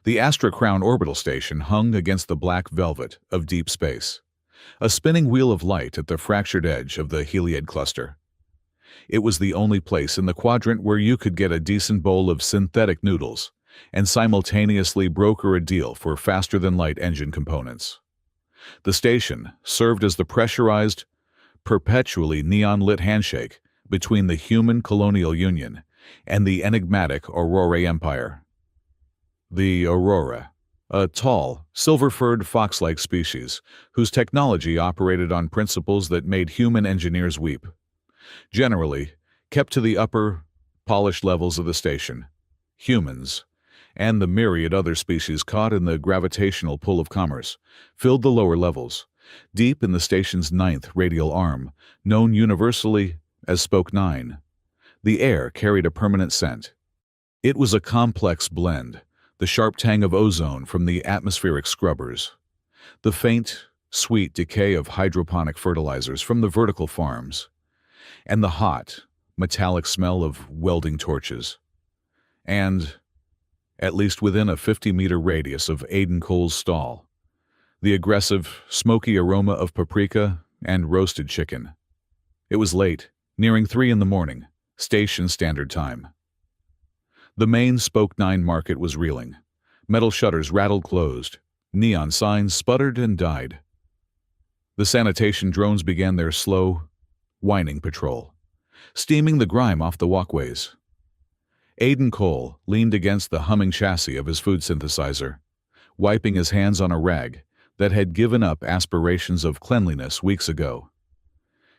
The Astra Crown orbital station hung against the black velvet of deep space, a spinning wheel of light at the fractured edge of the Heliad cluster. It was the only place in the quadrant where you could get a decent bowl of synthetic noodles and simultaneously broker a deal for faster-than-light engine components. The station served as the pressurized, perpetually neon-lit handshake between the human colonial union and the enigmatic Aurora Empire. The Aurora, a tall, silver-furred fox-like species whose technology operated on principles that made human engineers weep, generally kept to the upper, polished levels of the station. Humans, and the myriad other species caught in the gravitational pull of commerce, filled the lower levels, deep in the station's ninth radial arm, known universally as Spoke 9. The air carried a permanent scent. It was a complex blend, the sharp tang of ozone from the atmospheric scrubbers, the faint, sweet decay of hydroponic fertilizers from the vertical farms, and the hot, metallic smell of welding torches. And, at least within a 50-meter radius of Aiden Cole's stall, the aggressive, smoky aroma of paprika and roasted chicken. It was late, nearing 3 in the morning, station standard time. The main Spoke 9 market was reeling. Metal shutters rattled closed. Neon signs sputtered and died. The sanitation drones began their slow, whining patrol, steaming the grime off the walkways. Aiden Cole leaned against the humming chassis of his food synthesizer, wiping his hands on a rag that had given up aspirations of cleanliness weeks ago.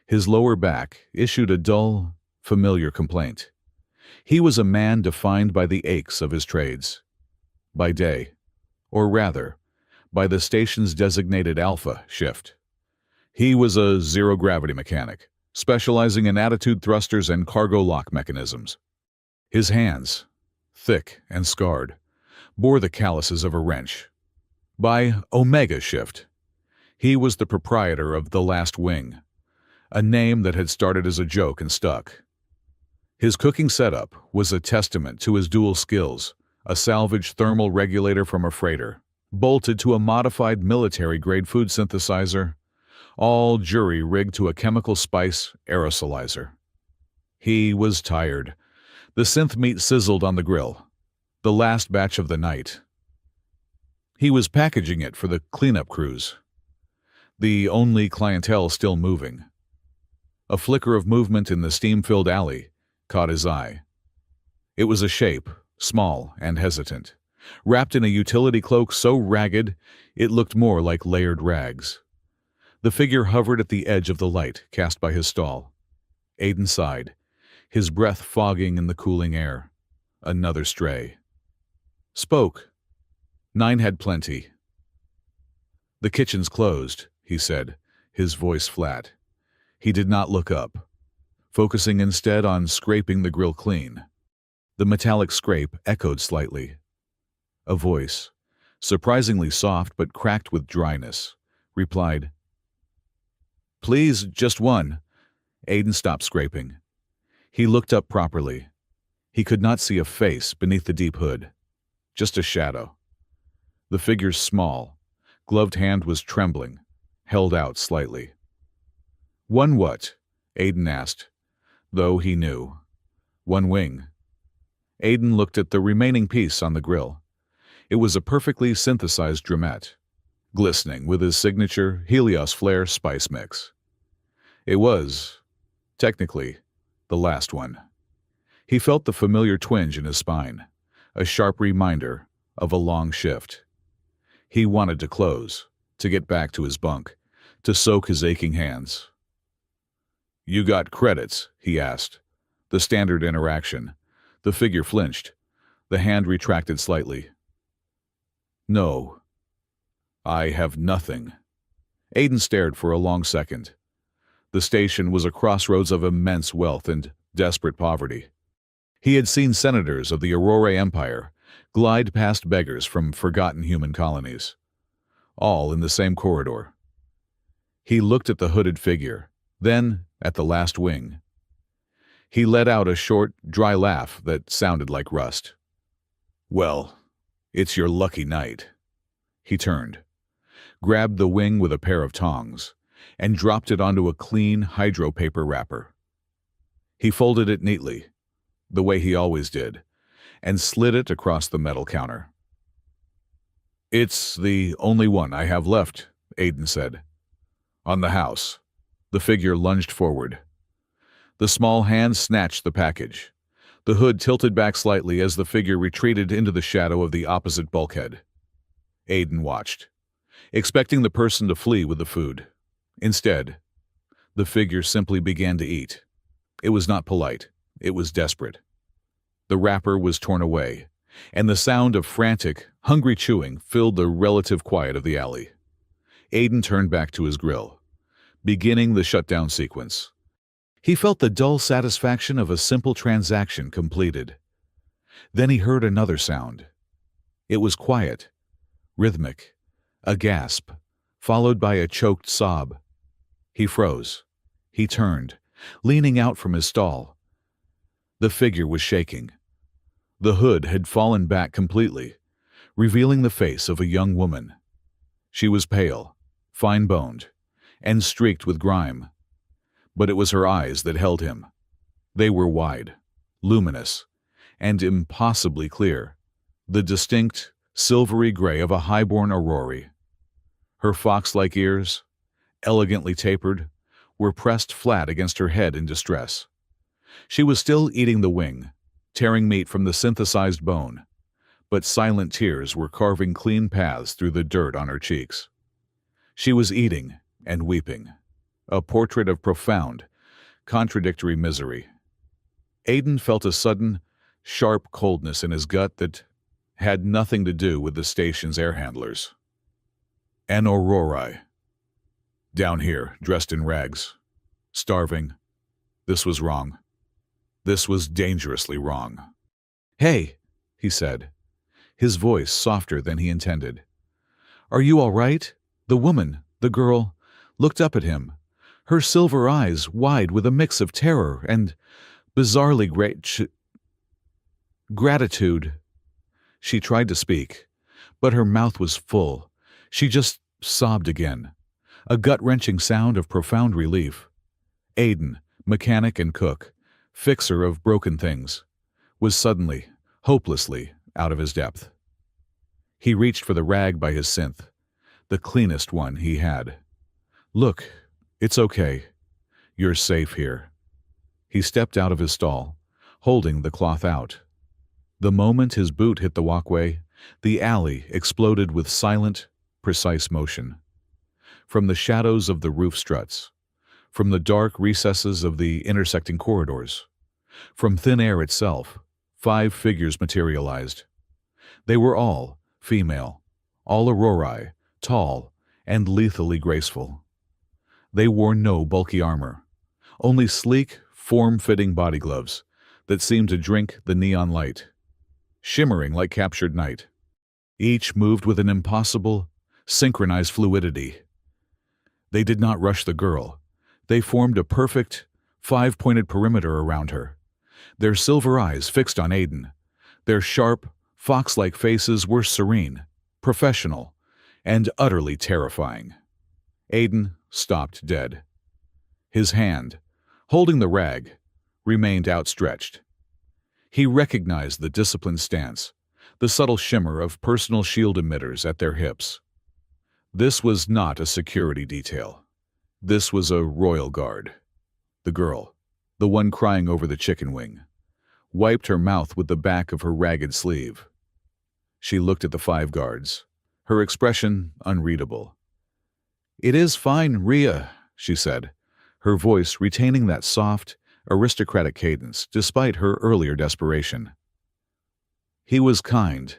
His lower back issued a dull, familiar complaint. He was a man defined by the aches of his trades. By day, or rather, by the station's designated alpha shift. He was a zero-gravity mechanic, specializing in attitude thrusters and cargo lock mechanisms. His hands, thick and scarred, bore the calluses of a wrench. By Omega Shift, he was the proprietor of The Last Wing, a name that had started as a joke and stuck. His cooking setup was a testament to his dual skills, a salvaged thermal regulator from a freighter, bolted to a modified military-grade food synthesizer, all jury-rigged to a chemical spice aerosolizer. He was tired. The synth meat sizzled on the grill, the last batch of the night. He was packaging it for the cleanup crews, the only clientele still moving. A flicker of movement in the steam-filled alley caught his eye. It was a shape, small and hesitant, wrapped in a utility cloak so ragged it looked more like layered rags. The figure hovered at the edge of the light cast by his stall. Aiden sighed, his breath fogging in the cooling air. Another stray. Spoke. 9 had plenty. The kitchen's closed, he said, his voice flat. He did not look up, focusing instead on scraping the grill clean. The metallic scrape echoed slightly. A voice, surprisingly soft but cracked with dryness, replied, "Please, just one." Aiden stopped scraping. He looked up properly. He could not see a face beneath the deep hood, just a shadow. The figure's small, gloved hand was trembling, held out slightly. "One what?" Aiden asked, though he knew. "One wing." Aiden looked at the remaining piece on the grill. It was a perfectly synthesized dramette, glistening with his signature Helios Flare spice mix. It was, technically, the last one. He felt the familiar twinge in his spine, a sharp reminder of a long shift. He wanted to close, to get back to his bunk, to soak his aching hands. "You got credits?" he asked. The standard interaction. The figure flinched. The hand retracted slightly. "No. I have nothing." Aiden stared for a long second. The station was a crossroads of immense wealth and desperate poverty. He had seen senators of the Aurora Empire glide past beggars from forgotten human colonies, all in the same corridor. He looked at the hooded figure, then at the last wing. He let out a short, dry laugh that sounded like rust. "Well, It's your lucky night. He turned, grabbed the wing with a pair of tongs, and dropped it onto a clean hydro paper wrapper. He folded it neatly, the way he always did, and slid it across the metal counter. It's the only one I have left, Aiden said. On the house. The figure lunged forward. The small hand snatched the package. The hood tilted back slightly as the figure retreated into the shadow of the opposite bulkhead. Aiden watched, expecting the person to flee with the food. Instead, the figure simply began to eat. It was not polite. It was desperate. The wrapper was torn away, and the sound of frantic, hungry chewing filled the relative quiet of the alley. Aiden turned back to his grill, beginning the shutdown sequence. He felt the dull satisfaction of a simple transaction completed. Then he heard another sound. It was quiet, rhythmic, a gasp, followed by a choked sob. He froze. He turned, leaning out from his stall. The figure was shaking. The hood had fallen back completely, revealing the face of a young woman. She was pale, fine-boned, and streaked with grime. But it was her eyes that held him. They were wide, luminous, and impossibly clear, the distinct, silvery gray of a highborn aurora. Her fox-like ears, elegantly tapered, were pressed flat against her head in distress. She was still eating the wing, tearing meat from the synthesized bone, but silent tears were carving clean paths through the dirt on her cheeks. She was eating and weeping, a portrait of profound, contradictory misery. Aiden felt a sudden, sharp coldness in his gut that had nothing to do with the station's air handlers. An aurora. Down here, dressed in rags. Starving. This was wrong. This was dangerously wrong. "Hey," he said, his voice softer than he intended. "Are you all right?" The woman, the girl, looked up at him, her silver eyes wide with a mix of terror and bizarrely gratitude. She tried to speak, but her mouth was full. She just sobbed again, a gut-wrenching sound of profound relief. Aiden, mechanic and cook, fixer of broken things, was suddenly, hopelessly, out of his depth. He reached for the rag by his synth, the cleanest one he had. "Look, it's okay. You're safe here." He stepped out of his stall, holding the cloth out. The moment his boot hit the walkway, the alley exploded with silent, precise motion. From the shadows of the roof struts, from the dark recesses of the intersecting corridors, from thin air itself, 5 figures materialized. They were all female, all aurorae, tall and lethally graceful. They wore no bulky armor, only sleek, form-fitting body gloves that seemed to drink the neon light, shimmering like captured night. Each moved with an impossible, synchronized fluidity. They did not rush the girl. They formed a perfect, 5-pointed perimeter around her, their silver eyes fixed on Aiden. Their sharp, fox-like faces were serene, professional, and utterly terrifying. Aiden stopped dead. His hand, holding the rag, remained outstretched. He recognized the disciplined stance, the subtle shimmer of personal shield emitters at their hips. This was not a security detail. This was a royal guard. The girl, the one crying over the chicken wing, wiped her mouth with the back of her ragged sleeve. She looked at the 5 guards, her expression unreadable. "It is fine, Rhea," she said, her voice retaining that soft, aristocratic cadence despite her earlier desperation. He was kind,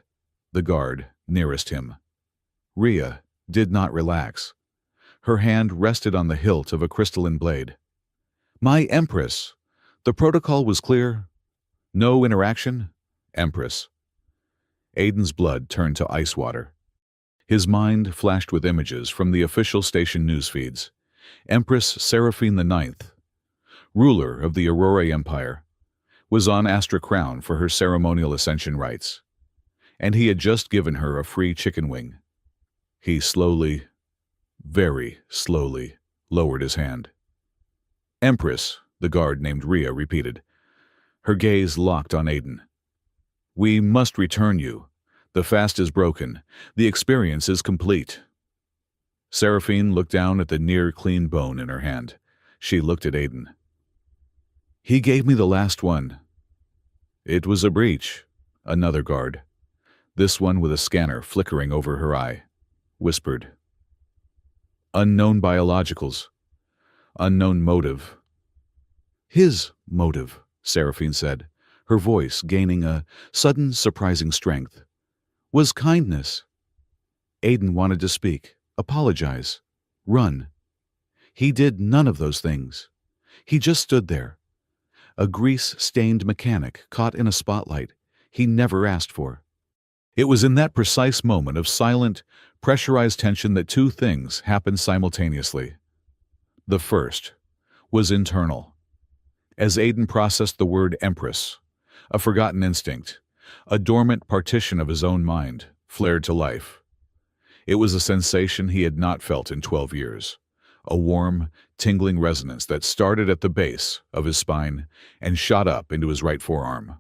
the guard nearest him. Rhea did not relax. Her hand rested on the hilt of a crystalline blade. "My Empress. The protocol was clear. No interaction. Empress." Aiden's blood turned to ice water. His mind flashed with images from the official station news feeds. Empress Seraphine IX, ruler of the Aurora Empire, was on Astra Crown for her ceremonial ascension rites. and he had just given her a free chicken wing. He slowly, very slowly, lowered his hand. "Empress," the guard named Rhea repeated. Her gaze locked on Aiden. "We must return you. The fast is broken. The experience is complete." Seraphine looked down at the near-clean bone in her hand. She looked at Aiden. "He gave me the last one." "It was a breach." Another guard, this one with a scanner flickering over her eye, whispered. "Unknown biologicals. Unknown motive." "His motive," Seraphine said, her voice gaining a sudden, surprising strength, "was kindness." Aiden wanted to speak, apologize, run. He did none of those things. He just stood there, a grease-stained mechanic caught in a spotlight he never asked for. It was in that precise moment of silent, pressurized tension that two things happened simultaneously. The first was internal. As Aiden processed the word Empress, a forgotten instinct, a dormant partition of his own mind, flared to life. It was a sensation he had not felt in 12 years, a warm, tingling resonance that started at the base of his spine and shot up into his right forearm.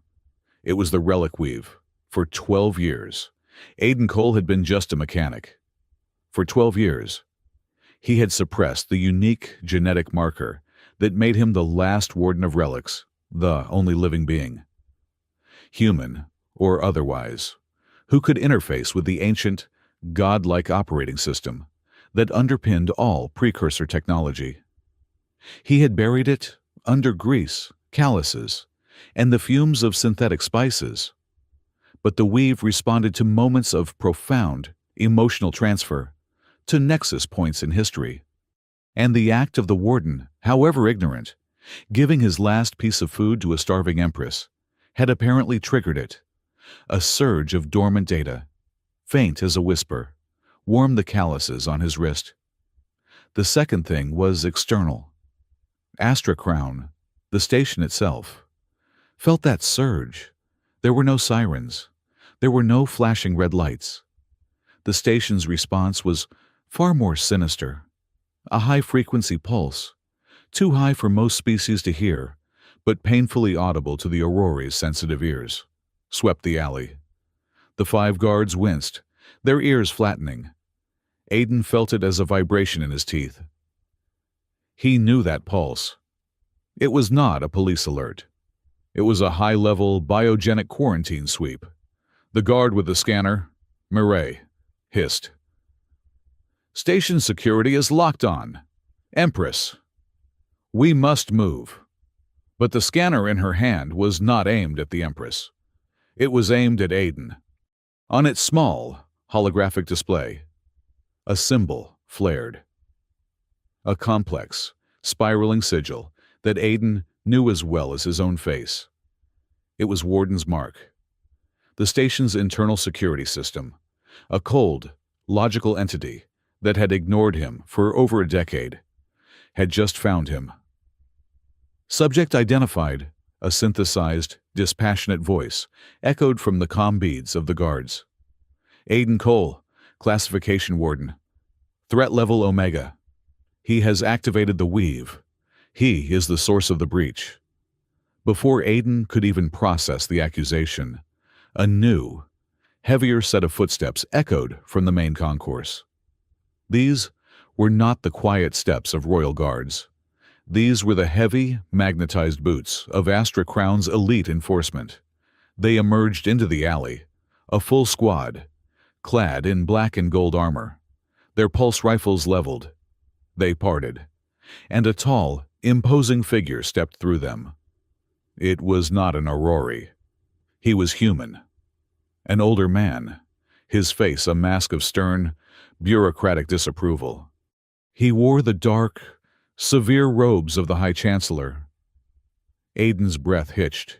It was the relic weave. For 12 years, Aiden Cole had been just a mechanic. For 12 years, he had suppressed the unique genetic marker that made him the last warden of relics, the only living being. Human, or otherwise, who could interface with the ancient, godlike operating system that underpinned all precursor technology. He had buried it under grease, calluses, and the fumes of synthetic spices. But the weave responded to moments of profound emotional transfer, to nexus points in history. And the act of the warden, however ignorant, giving his last piece of food to a starving empress, had apparently triggered it. A surge of dormant data, faint as a whisper, warmed the calluses on his wrist. The second thing was external. Astra Crown, the station itself, felt that surge. There were no sirens. There were no flashing red lights. The station's response was far more sinister. A high-frequency pulse, too high for most species to hear, but painfully audible to the Aurora's sensitive ears, swept the alley. The 5 guards winced, their ears flattening. Aiden felt it as a vibration in his teeth. He knew that pulse. It was not a police alert. It was a high-level biogenic quarantine sweep. The guard with the scanner, Mireille, hissed. "Station security is locked on. Empress. We must move." But the scanner in her hand was not aimed at the Empress. It was aimed at Aiden. On its small, holographic display, a symbol flared. A complex, spiraling sigil that Aiden knew as well as his own face. It was Warden's mark. The station's internal security system, a cold, logical entity that had ignored him for over a decade, had just found him. Subject identified, a synthesized, dispassionate voice echoed from the comm beads of the guards. Aiden Cole, Classification Warden. Threat level Omega. He has activated the weave. He is the source of the breach. Before Aiden could even process the accusation, a new, heavier set of footsteps echoed from the main concourse. These were not the quiet steps of royal guards. These were the heavy, magnetized boots of Astra Crown's elite enforcement. They emerged into the alley, a full squad, clad in black and gold armor, their pulse rifles leveled. They parted, and a tall, imposing figure stepped through them. It was not an Aurori. He was human. An older man, his face a mask of stern, bureaucratic disapproval. He wore the dark, severe robes of the High Chancellor. Aiden's breath hitched.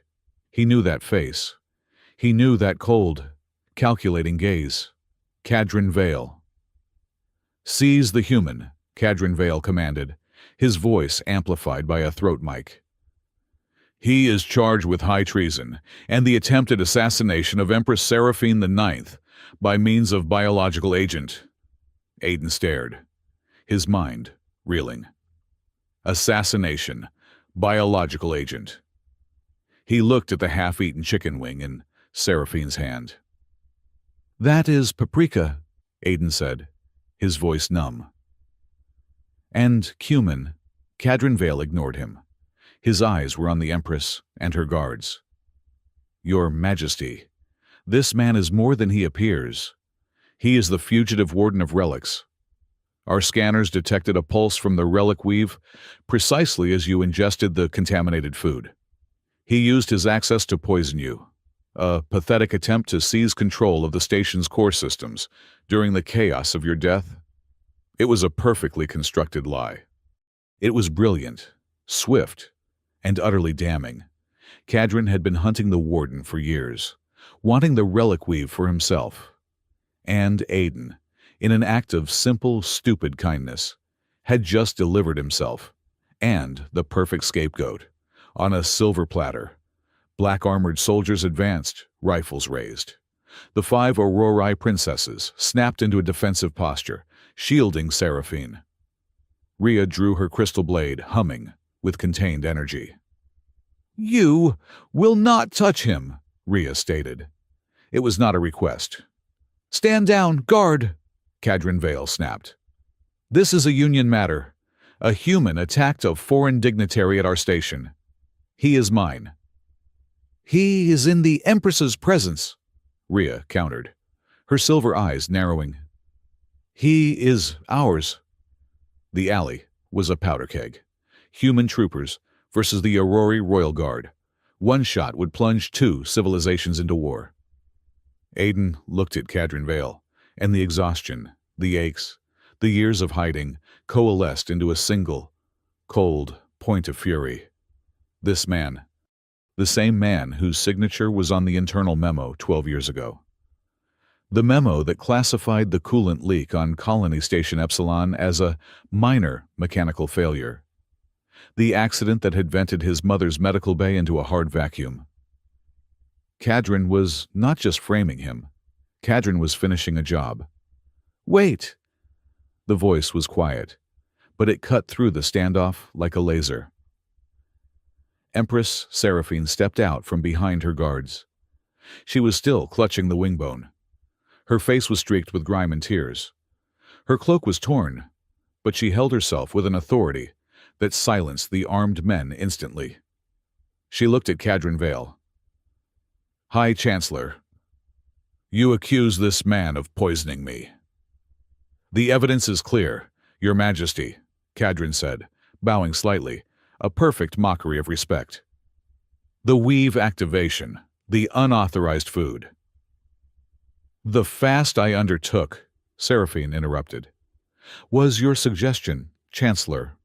He knew that face. He knew that cold, calculating gaze. Cadron Vale. "Seize the human," Cadron Vale commanded, his voice amplified by a throat mic. He is charged with high treason and the attempted assassination of Empress Seraphine IX by means of biological agent. Aiden stared, his mind reeling. Assassination, biological agent. He looked at the half-eaten chicken wing in Seraphine's hand. "That is paprika," Aiden said, his voice numb. "And cumin." Cadron Vale ignored him. His eyes were on the Empress and her guards. "Your Majesty, this man is more than he appears. He is the fugitive warden of relics. Our scanners detected a pulse from the relic weave precisely as you ingested the contaminated food. He used his access to poison you, a pathetic attempt to seize control of the station's core systems during the chaos of your death. It was a perfectly constructed lie. It was brilliant, swift, and utterly damning. Cadron had been hunting the warden for years, wanting the relic weave for himself. And Aiden, in an act of simple, stupid kindness, had just delivered himself, and the perfect scapegoat, on a silver platter. Black-armored soldiers advanced, rifles raised. The 5 Aurori princesses snapped into a defensive posture, shielding Seraphine. Rhea drew her crystal blade, humming, with contained energy. "You will not touch him," Rhea stated. It was not a request. "Stand down, guard!" Cadron Vale snapped. "This is a Union matter. A human attacked a foreign dignitary at our station. He is mine." "He is in the Empress's presence," Rhea countered, her silver eyes narrowing. "He is ours." The alley was a powder keg. Human troopers versus the Aurori Royal Guard. One shot would plunge 2 civilizations into war. Aiden looked at Cadron Vale, and the exhaustion, the aches, the years of hiding coalesced into a single, cold point of fury. This man, the same man whose signature was on the internal memo 12 years ago. The memo that classified the coolant leak on Colony Station Epsilon as a minor mechanical failure. The accident that had vented his mother's medical bay into a hard vacuum. Cadron was not just framing him. Cadron was finishing a job. "Wait!" The voice was quiet, but it cut through the standoff like a laser. Empress Seraphine stepped out from behind her guards. She was still clutching the wingbone. Her face was streaked with grime and tears. Her cloak was torn, but she held herself with an authority that silenced the armed men instantly. She looked at Cadron Vale. "High Chancellor, you accuse this man of poisoning me." "The evidence is clear, Your Majesty," Cadron said, bowing slightly, a perfect mockery of respect. "The weave activation, the unauthorized food." "The fast I undertook," Seraphine interrupted, "was your suggestion, Chancellor,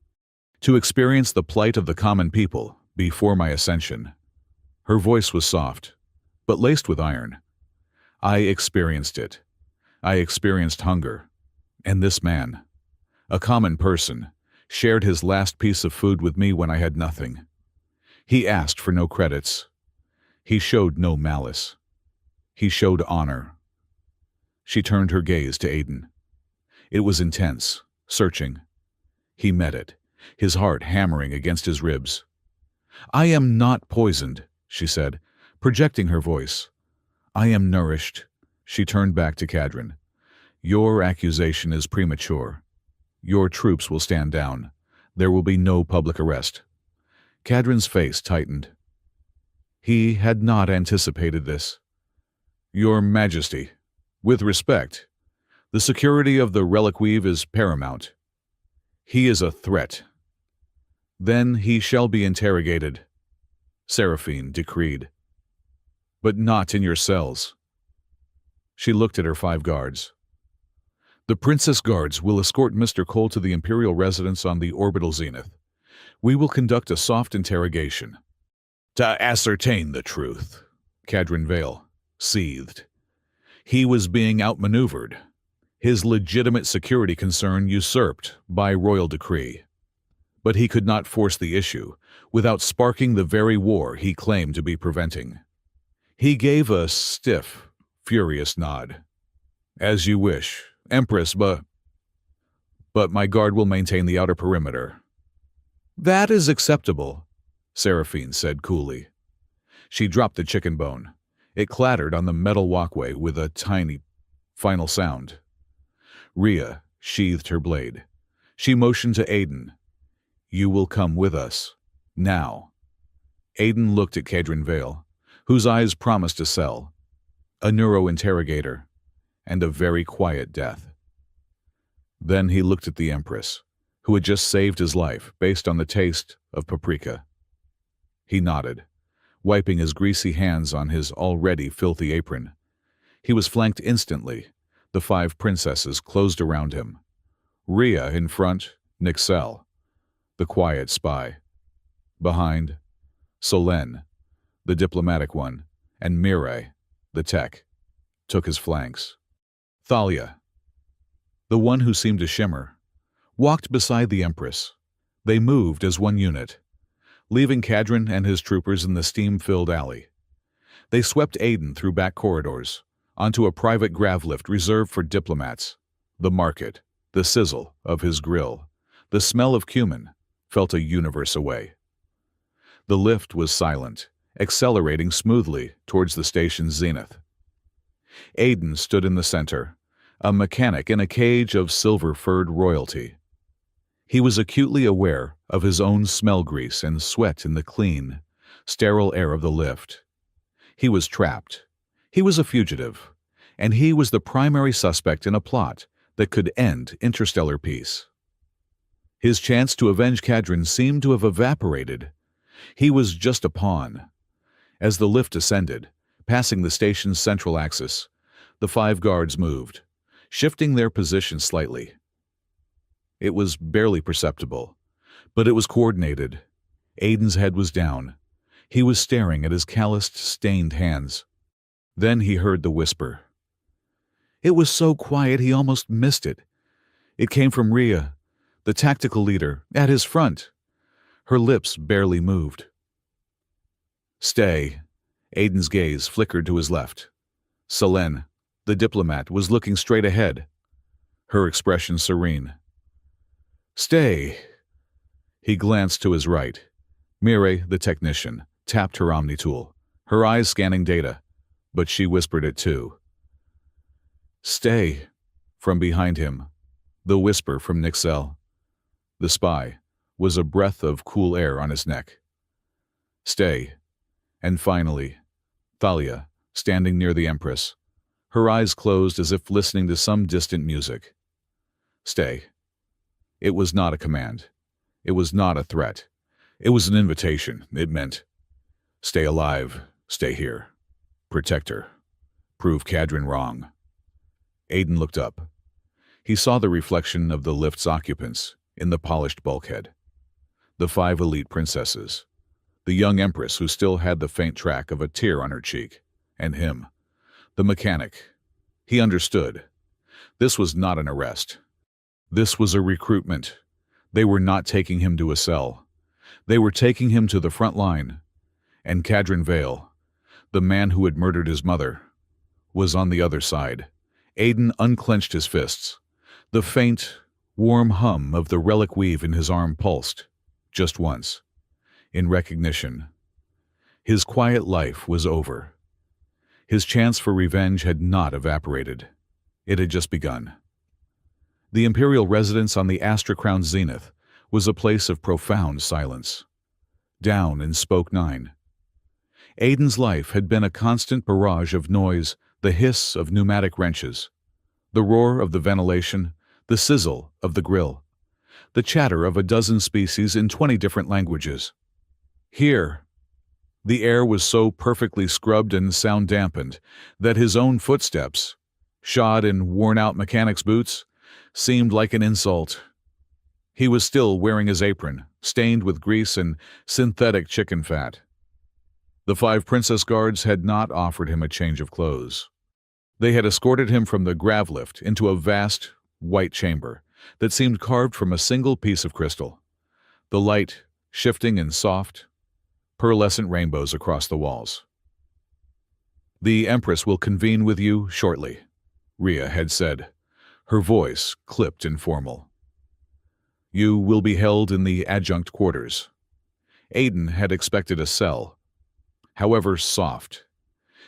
to experience the plight of the common people before my ascension." Her voice was soft, but laced with iron. "I experienced it. I experienced hunger. And this man, a common person, shared his last piece of food with me when I had nothing. He asked for no credits. He showed no malice. He showed honor." She turned her gaze to Aiden. It was intense, searching. He met it, his heart hammering against his ribs. "I am not poisoned," she said, projecting her voice. "I am nourished." She turned back to Cadron. "Your accusation is premature. Your troops will stand down. There will be no public arrest." Cadron's face tightened. He had not anticipated this. "Your Majesty, with respect, the security of the relic weave is paramount. He is a threat." "Then he shall be interrogated," Seraphine decreed. "But not in your cells." She looked at her 5 guards. "The Princess Guards will escort Mr. Cole to the Imperial residence on the orbital zenith. We will conduct a soft interrogation." "To ascertain the truth," Cadron Vale seethed. He was being outmaneuvered, his legitimate security concern usurped by royal decree. But he could not force the issue without sparking the very war he claimed to be preventing. He gave a stiff, furious nod. "As you wish, Empress, but my guard will maintain the outer perimeter." "That is acceptable," Seraphine said coolly. She dropped the chicken bone. It clattered on the metal walkway with a tiny, final sound. Rhea sheathed her blade. She motioned to Aiden. "You will come with us. Now." Aiden looked at Cadron Vale, whose eyes promised a cell, a neuro-interrogator, and a very quiet death. Then he looked at the Empress, who had just saved his life based on the taste of paprika. He nodded, wiping his greasy hands on his already filthy apron. He was flanked instantly. The 5 princesses closed around him. Rhea in front, Nixel, the quiet spy. Behind, Solène, the diplomatic one, and Mireille, the tech, took his flanks. Thalia, the one who seemed to shimmer, walked beside the Empress. They moved as one unit, leaving Cadron and his troopers in the steam-filled alley. They swept Aiden through back corridors, onto a private grav lift reserved for diplomats. The market, the sizzle of his grill, the smell of cumin, felt a universe away. The lift was silent, accelerating smoothly towards the station's zenith. Aiden stood in the center, a mechanic in a cage of silver-furred royalty. He was acutely aware of his own smell grease and sweat in the clean, sterile air of the lift. He was trapped. He was a fugitive, and he was the primary suspect in a plot that could end interstellar peace. His chance to avenge Cadron seemed to have evaporated. He was just a pawn. As the lift ascended, passing the station's central axis, the 5 guards moved, shifting their position slightly. It was barely perceptible, but it was coordinated. Aiden's head was down. He was staring at his calloused, stained hands. Then he heard the whisper. It was so quiet he almost missed it. It came from Rhea, the tactical leader, at his front. Her lips barely moved. "Stay." Aiden's gaze flickered to his left. Solène, the diplomat, was looking straight ahead, her expression serene. "Stay." He glanced to his right. Mireille, the technician, tapped her Omni-tool, her eyes scanning data, but she whispered it too. "Stay." From behind him, the whisper from Nixel. The spy was a breath of cool air on his neck. "Stay." And finally, Thalia, standing near the Empress, her eyes closed as if listening to some distant music. "Stay." It was not a command. It was not a threat. It was an invitation. It meant, stay alive, stay here, protect her, prove Cadron wrong. Aiden looked up. He saw the reflection of the lift's occupants in the polished bulkhead. The 5 elite princesses, the young Empress who still had the faint track of a tear on her cheek, and him, the mechanic. He understood. This was not an arrest. This was a recruitment. They were not taking him to a cell. They were taking him to the front line. And Cadron Vale, the man who had murdered his mother, was on the other side. Aiden unclenched his fists. The faint, warm hum of the relic weave in his arm pulsed, just once, in recognition. His quiet life was over. His chance for revenge had not evaporated. It had just begun. The imperial residence on the Astra Crown Zenith was a place of profound silence. Down in Spoke 9. Aiden's life had been a constant barrage of noise, the hiss of pneumatic wrenches, the roar of the ventilation, the sizzle of the grill, the chatter of a dozen species in 20 different languages. Here, the air was so perfectly scrubbed and sound-dampened that his own footsteps, shod in worn-out mechanic's boots, seemed like an insult. He was still wearing his apron, stained with grease and synthetic chicken fat. The 5 princess guards had not offered him a change of clothes. They had escorted him from the grav lift into a vast, white chamber that seemed carved from a single piece of crystal. the light shifting in soft, pearlescent rainbows across the walls. "The Empress will convene with you shortly," Rhea had said, her voice clipped and formal. "You will be held in the adjunct quarters." Aiden had expected a cell, however soft.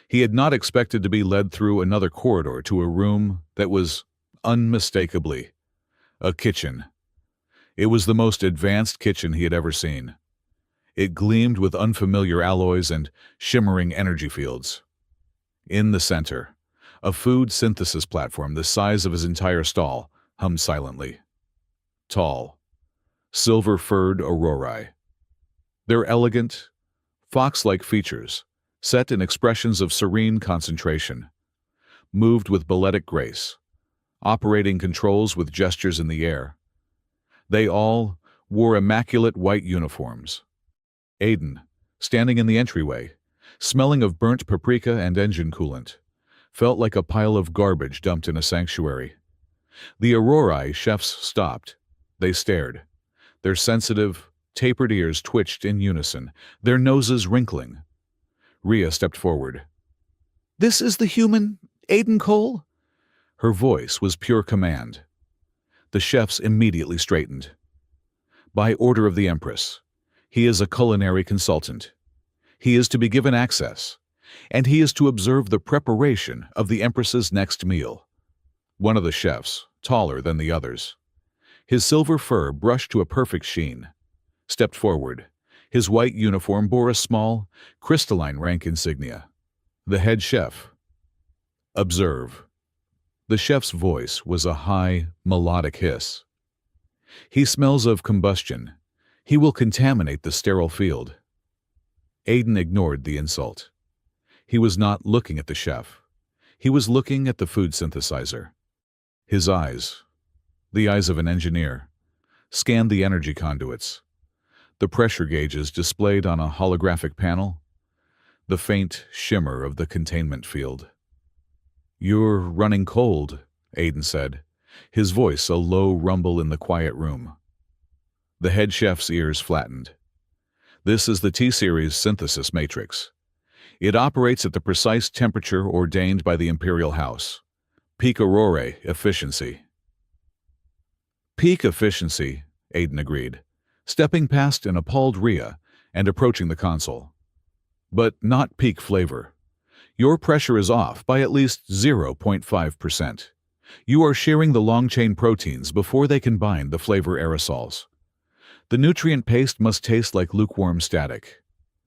He had not expected to be led through another corridor to a room that was unmistakably a kitchen. It was the most advanced kitchen he had ever seen. It gleamed with unfamiliar alloys and shimmering energy fields. In the center, a food synthesis platform the size of his entire stall hummed silently. Tall, silver-furred aurorae. Their elegant, fox-like features, set in expressions of serene concentration, moved with balletic grace, operating controls with gestures in the air. They all wore immaculate white uniforms. Aiden, standing in the entryway, smelling of burnt paprika and engine coolant, felt like a pile of garbage dumped in a sanctuary. The aurorae chefs stopped. They stared. Their sensitive, tapered ears twitched in unison, their noses wrinkling. Rhea stepped forward. "This is the human Aiden Cole?" Her voice was pure command. The chefs immediately straightened. "By order of the Empress, he is a culinary consultant. He is to be given access, and he is to observe the preparation of the Empress's next meal." One of the chefs, taller than the others, his silver fur brushed to a perfect sheen, stepped forward. His white uniform bore a small, crystalline rank insignia. The head chef. "Observe." The chef's voice was a high, melodic hiss. "He smells of combustion. He will contaminate the sterile field." Aiden ignored the insult. He was not looking at the chef. He was looking at the food synthesizer. His eyes, the eyes of an engineer, scanned the energy conduits, the pressure gauges displayed on a holographic panel, the faint shimmer of the containment field. "You're running cold," Aiden said, his voice a low rumble in the quiet room. The head chef's ears flattened. "This is the T-Series synthesis matrix. It operates at the precise temperature ordained by the Imperial House. Peak aurorae efficiency." "Peak efficiency," Aiden agreed, stepping past an appalled Rhea and approaching the console. "But not peak flavor. Your pressure is off by at least 0.5%. You are shearing the long-chain proteins before they can bind the flavor aerosols. The nutrient paste must taste like lukewarm static."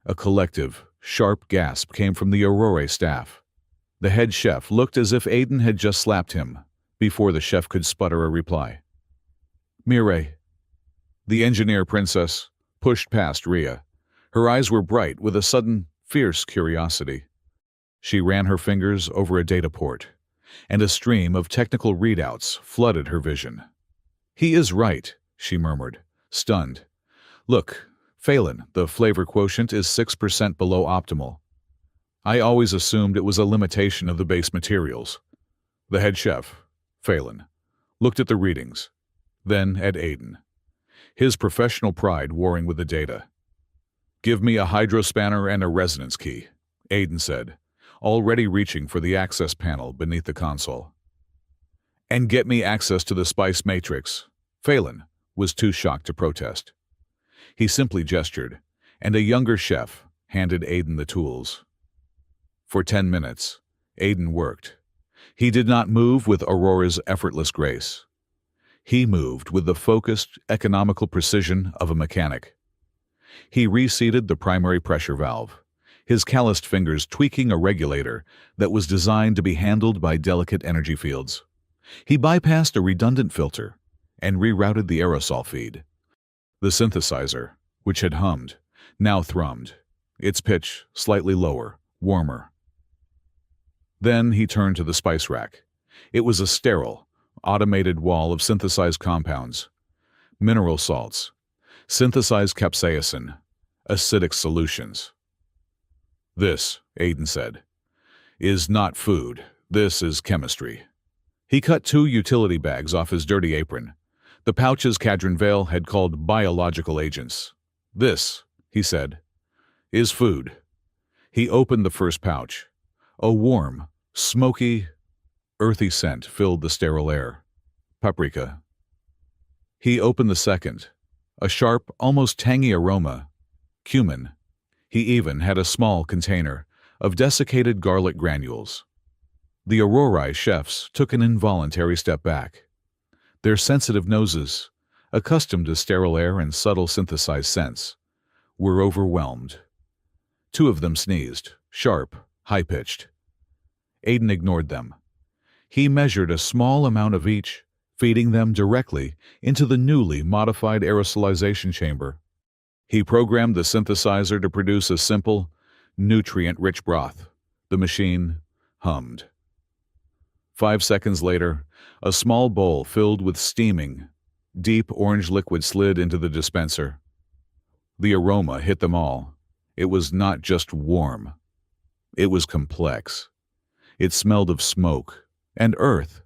A collective, sharp gasp came from the aurorae staff. The head chef looked as if Aiden had just slapped him, before the chef could sputter a reply. "Mireille." The engineer princess pushed past Rhea. Her eyes were bright with a sudden, fierce curiosity. She ran her fingers over a data port, and a stream of technical readouts flooded her vision. "He is right," she murmured, stunned. "Look, Phelan, the flavor quotient is 6% below optimal. I always assumed it was a limitation of the base materials." The head chef, Phelan, looked at the readings, then at Aiden, his professional pride warring with the data. "Give me a hydrospanner and a resonance key," Aiden said, already reaching for the access panel beneath the console. "And get me access to the spice matrix." Phelan was too shocked to protest. He simply gestured, and a younger chef handed Aiden the tools. For 10 minutes, Aiden worked. He did not move with Aurora's effortless grace. He moved with the focused, economical precision of a mechanic. He reseated the primary pressure valve, his calloused fingers tweaking a regulator that was designed to be handled by delicate energy fields. He bypassed a redundant filter and rerouted the aerosol feed. The synthesizer, which had hummed, now thrummed, its pitch slightly lower, warmer. Then he turned to the spice rack. It was a sterile, automated wall of synthesized compounds, mineral salts, synthesized capsaicin, acidic solutions. "This," Aiden said, "is not food. This is chemistry." He cut 2 utility bags off his dirty apron, The pouches Cadron Vale had called biological agents. "This," he said, "is food." He opened the first pouch. A warm, smoky, earthy scent filled the sterile air. Paprika. He opened the second. A sharp, almost tangy aroma. Cumin. He even had a small container of desiccated garlic granules. The Aurorai chefs took an involuntary step back. Their sensitive noses, accustomed to sterile air and subtle synthesized scents, were overwhelmed. Two of them sneezed, sharp, high-pitched. Aiden ignored them. He measured a small amount of each, feeding them directly into the newly modified aerosolization chamber. He programmed the synthesizer to produce a simple, nutrient-rich broth. The machine hummed. 5 seconds later, a small bowl filled with steaming, deep orange liquid slid into the dispenser. The aroma hit them all. It was not just warm. It was complex. It smelled of smoke and earth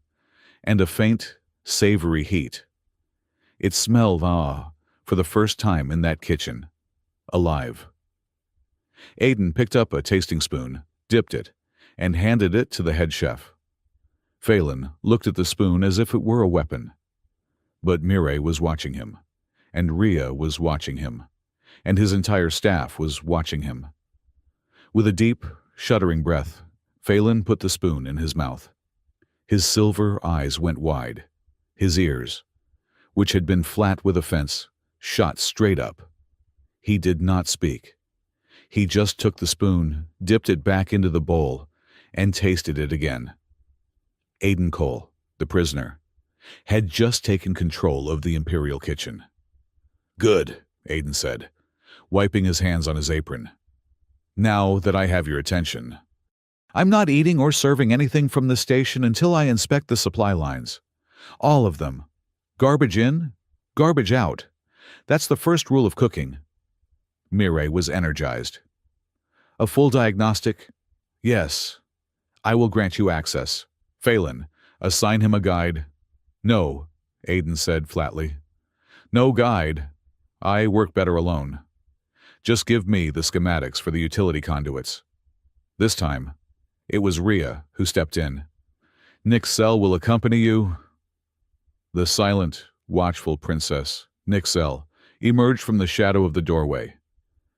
and a faint, savory heat. It smelled, for the first time in that kitchen, alive. Aiden picked up a tasting spoon, dipped it, and handed it to the head chef. Phelan looked at the spoon as if it were a weapon. But Mireille was watching him, and Rhea was watching him, and his entire staff was watching him. With a deep, shuddering breath, Phelan put the spoon in his mouth. His silver eyes went wide. His ears, which had been flat with offense, shot straight up. He did not speak. He just took the spoon, dipped it back into the bowl, and tasted it again. Aiden Cole, the prisoner, had just taken control of the Imperial kitchen. "Good," Aiden said, wiping his hands on his apron. "Now that I have your attention, I'm not eating or serving anything from the station until I inspect the supply lines. All of them. Garbage in, garbage out. That's the first rule of cooking." Mireille was energized. "A full diagnostic? Yes. I will grant you access. Phelan, assign him a guide." "No," Aiden said flatly. "No guide. I work better alone. Just give me the schematics for the utility conduits." This time, it was Rhea who stepped in. "Knelt will accompany you." The silent, watchful princess, Knelt, emerged from the shadow of the doorway.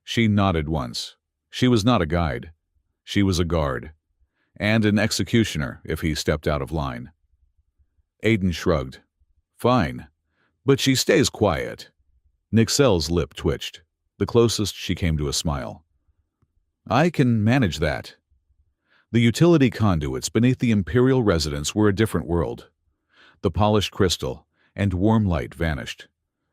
She nodded once. She was not a guide. She was a guard, and an executioner if he stepped out of line. Aiden shrugged. "Fine, but she stays quiet." Knelt's lip twitched, the closest she came to a smile. "I can manage that." The utility conduits beneath the Imperial residence were a different world. The polished crystal and warm light vanished,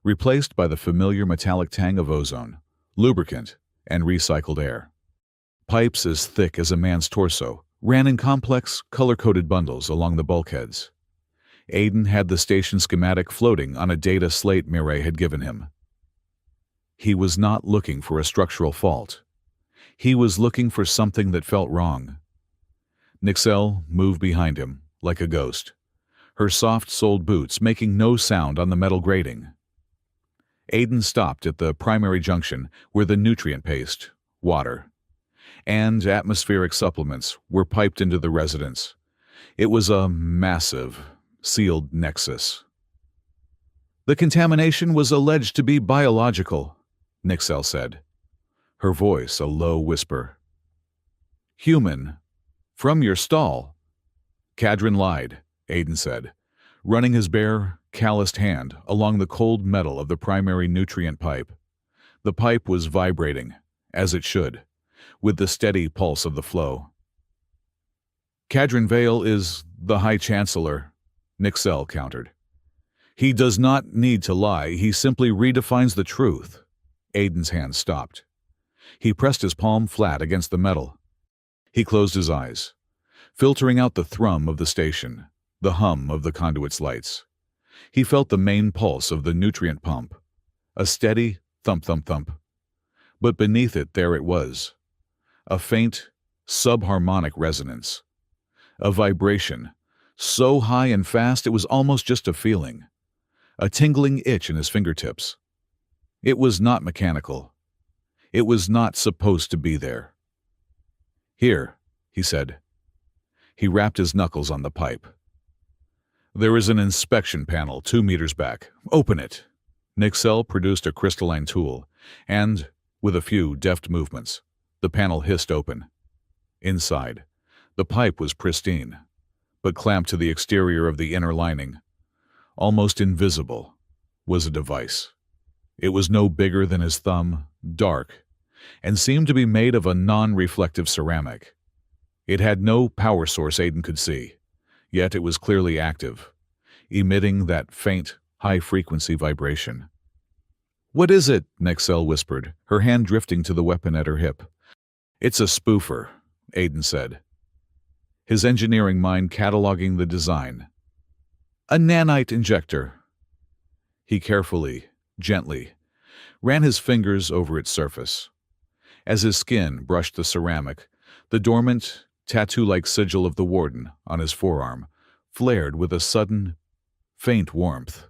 replaced by the familiar metallic tang of ozone, lubricant, and recycled air. Pipes as thick as a man's torso ran in complex, color-coded bundles along the bulkheads. Aiden had the station schematic floating on a data slate Mireille had given him. He was not looking for a structural fault. He was looking for something that felt wrong. Knelt moved behind him, like a ghost, her soft-soled boots making no sound on the metal grating. Aiden stopped at the primary junction where the nutrient paste, water, and atmospheric supplements were piped into the residence. It was a massive, sealed nexus. "The contamination was alleged to be biological," Knelt said, her voice a low whisper. "Human. From your stall." "Cadron lied," Aiden said, running his bare, calloused hand along the cold metal of the primary nutrient pipe. The pipe was vibrating, as it should, with the steady pulse of the flow. "Cadron Vale is the High Chancellor," Knelt countered. "He does not need to lie, he simply redefines the truth." Aiden's hand stopped. He pressed his palm flat against the metal. He closed his eyes, filtering out the thrum of the station, the hum of the conduit's lights. He felt the main pulse of the nutrient pump, a steady thump-thump-thump. But beneath it there it was, a faint, subharmonic resonance, a vibration, so high and fast it was almost just a feeling, a tingling itch in his fingertips. It was not mechanical. It was not supposed to be there. "Here," he said. He rapped his knuckles on the pipe. "There is an inspection panel 2 meters back. Open it." Nixel produced a crystalline tool, and, with a few deft movements, the panel hissed open. Inside, the pipe was pristine, but clamped to the exterior of the inner lining, almost invisible, was a device. It was no bigger than his thumb, dark, and seemed to be made of a non-reflective ceramic. It had no power source Aiden could see, yet it was clearly active, emitting that faint, high-frequency vibration. "What is it?" Nixel whispered, her hand drifting to the weapon at her hip. "It's a spoofer," Aiden said, his engineering mind cataloging the design. "A nanite injector." He carefully, gently, ran his fingers over its surface. As his skin brushed the ceramic, the dormant, tattoo-like sigil of the warden on his forearm flared with a sudden, faint warmth.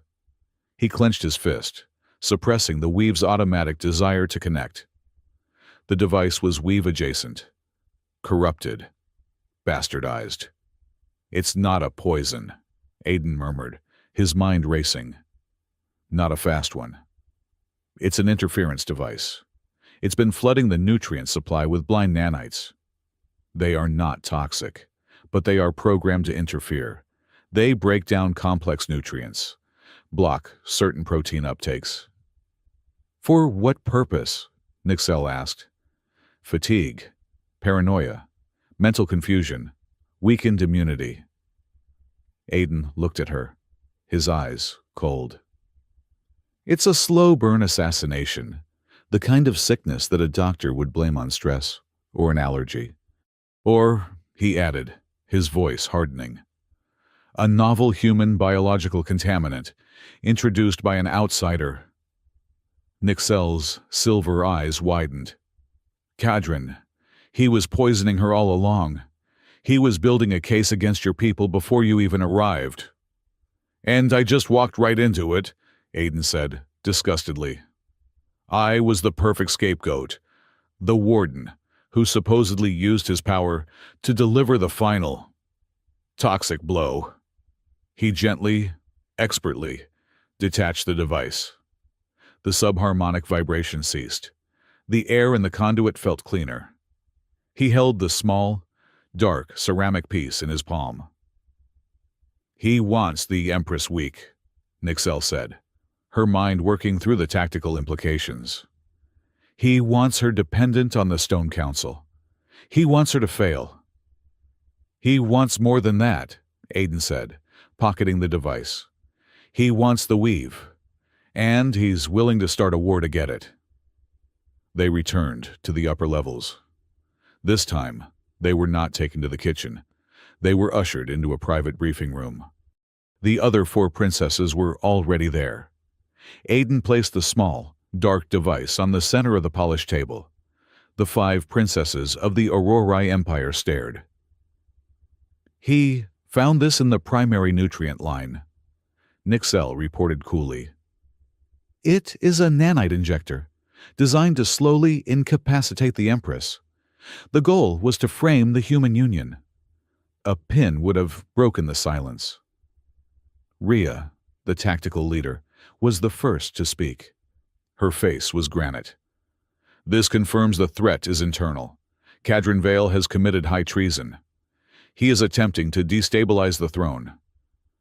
He clenched his fist, suppressing the weave's automatic desire to connect. The device was weave-adjacent, corrupted, bastardized. "It's not a poison," Aiden murmured, his mind racing. "Not a fast one. It's an interference device. It's been flooding the nutrient supply with blind nanites. They are not toxic, but they are programmed to interfere. They break down complex nutrients, block certain protein uptakes." "For what purpose?" Nixel asked. "Fatigue, paranoia, mental confusion, weakened immunity." Aiden looked at her, his eyes cold. "It's a slow-burn assassination, the kind of sickness that a doctor would blame on stress or an allergy. Or," he added, his voice hardening, "a novel human biological contaminant introduced by an outsider." Nixel's silver eyes widened. "Kadrin, he was poisoning her all along. He was building a case against your people before you even arrived." "And I just walked right into it," Aiden said, disgustedly. "I was the perfect scapegoat, the warden, who supposedly used his power to deliver the final toxic blow." He gently, expertly, detached the device. The subharmonic vibration ceased. The air in the conduit felt cleaner. He held the small, dark ceramic piece in his palm. "He wants the Empress weak," Nixel said, her mind working through the tactical implications. "He wants her dependent on the Stone Council. He wants her to fail." "He wants more than that," Aiden said, pocketing the device. "He wants the weave, and he's willing to start a war to get it." They returned to the upper levels. This time, they were not taken to the kitchen. They were ushered into a private briefing room. The other 4 princesses were already there. Aiden placed the small, dark device on the center of the polished table. The 5 princesses of the Aurorai Empire stared. "He found this in the primary nutrient line," Nixel reported coolly. "It is a nanite injector, designed to slowly incapacitate the Empress. The goal was to frame the human union." A pin would have broken the silence. Rhea, the tactical leader, was the first to speak. Her face was granite. "This confirms the threat is internal. Kadrin Vale has committed high treason. He is attempting to destabilize the throne."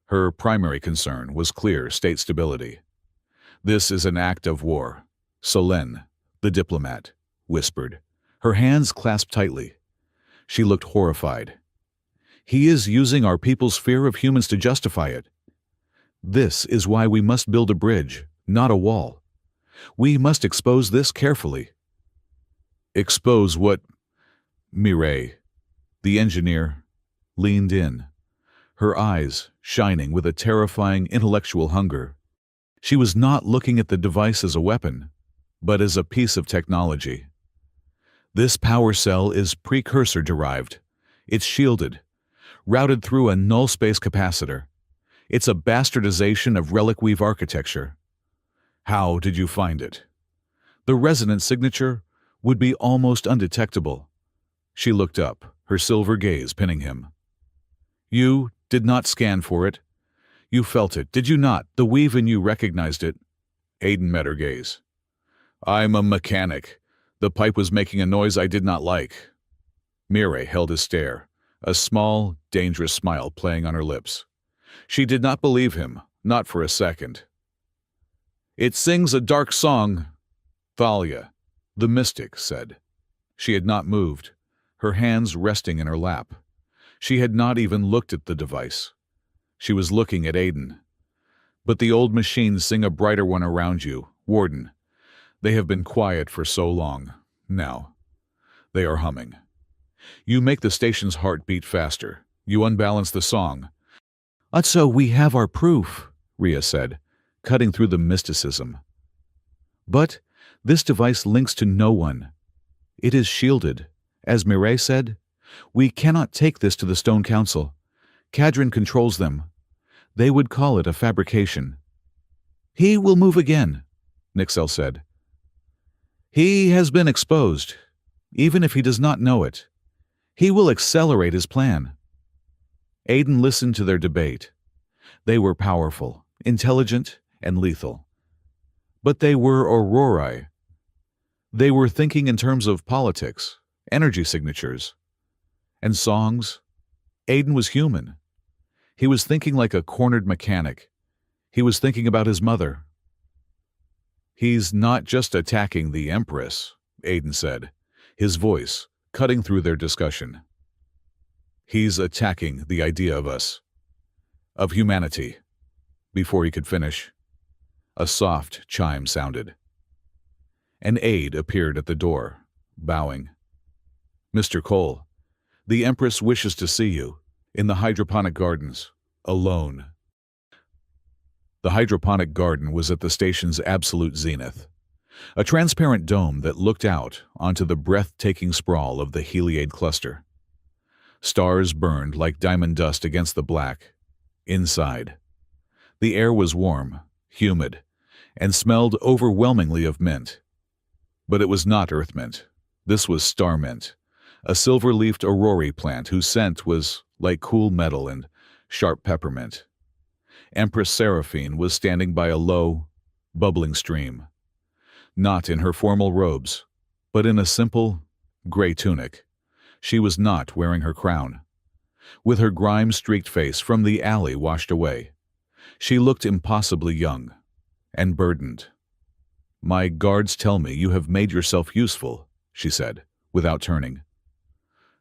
Her primary concern was clear state stability. "This is an act of war," Solène, the diplomat, whispered, her hands clasped tightly. She looked horrified. "He is using our people's fear of humans to justify it. This is why we must build a bridge, not a wall. We must expose this carefully." "Expose what?" Mireille, the engineer, leaned in, her eyes shining with a terrifying intellectual hunger. She was not looking at the device as a weapon, but as a piece of technology. "This power cell is precursor-derived. It's shielded, routed through a null-space capacitor. It's a bastardization of relic weave architecture. How did you find it? The resonance signature would be almost undetectable. She looked up, her silver gaze pinning him. You did not scan for it. You felt it, did you not? The weave in you recognized it. Aiden met her gaze. I'm a mechanic. The pipe was making a noise I did not like. Mireille held his stare, a small, dangerous smile playing on her lips. She did not believe him, not for a second. It sings a dark song, Thalia, the mystic said. She had not moved, her hands resting in her lap. She had not even looked at the device. She was looking at Aiden. But the old machines sing a brighter one around you, Warden. They have been quiet for so long. Now, they are humming. You make the station's heart beat faster. You unbalance the song. So we have our proof, Rhea said, cutting through the mysticism. But this device links to no one. It is shielded. As Mireille said, we cannot take this to the Stone Council. Cadron controls them. They would call it a fabrication. He will move again, Nixel said. He has been exposed, even if he does not know it. He will accelerate his plan. Aiden listened to their debate. They were powerful, intelligent, and lethal. But they were aurorae. They were thinking in terms of politics, energy signatures, and songs. Aiden was human. He was thinking like a cornered mechanic. He was thinking about his mother. He's not just attacking the Empress, Aiden said, his voice cutting through their discussion. He's attacking the idea of us, of humanity. Before he could finish, a soft chime sounded. An aide appeared at the door, bowing. Mr. Cole, the Empress wishes to see you, in the hydroponic gardens, alone. The hydroponic garden was at the station's absolute zenith, a transparent dome that looked out onto the breathtaking sprawl of the Heliad cluster. Stars burned like diamond dust against the black. Inside, the air was warm, humid, and smelled overwhelmingly of mint. But it was not earth mint. This was star mint, a silver-leafed aurori plant whose scent was like cool metal and sharp peppermint. Empress Seraphine was standing by a low, bubbling stream, not in her formal robes, but in a simple, gray tunic. She was not wearing her crown. With her grime-streaked face from the alley washed away, she looked impossibly young and burdened. My guards tell me you have made yourself useful, she said, without turning.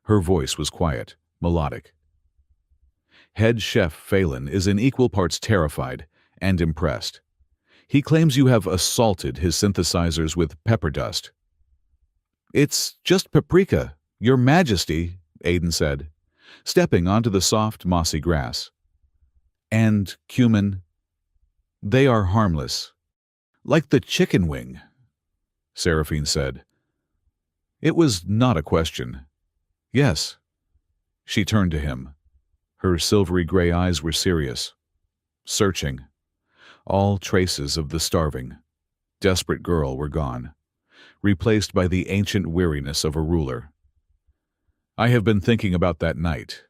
Her voice was quiet, melodic. Head chef Phelan is in equal parts terrified and impressed. He claims you have assaulted his synthesizers with pepper dust. It's just paprika, Your Majesty, Aiden said, stepping onto the soft, mossy grass. And cumin. They are harmless. Like the chicken wing, Seraphine said. It was not a question. Yes. She turned to him. Her silvery gray eyes were serious, searching. All traces of the starving, desperate girl were gone, replaced by the ancient weariness of a ruler. I have been thinking about that night,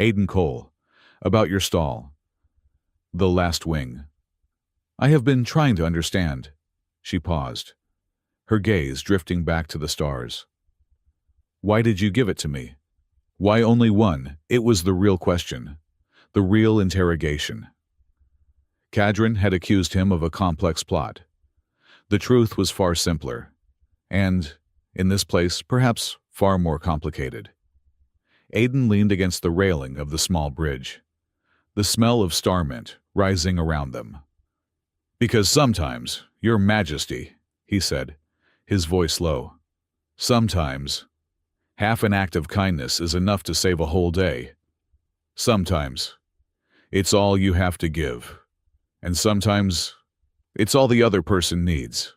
Aiden Cole, about your stall, the last wing. I have been trying to understand. She paused, her gaze drifting back to the stars. Why did you give it to me? Why only one? It was the real question, the real interrogation. Cadron had accused him of a complex plot. The truth was far simpler, and, in this place, perhaps far more complicated. Aiden leaned against the railing of the small bridge, the smell of star mint rising around them. Because sometimes, Your Majesty, he said, his voice low, sometimes, half an act of kindness is enough to save a whole day. Sometimes, it's all you have to give. And sometimes, it's all the other person needs.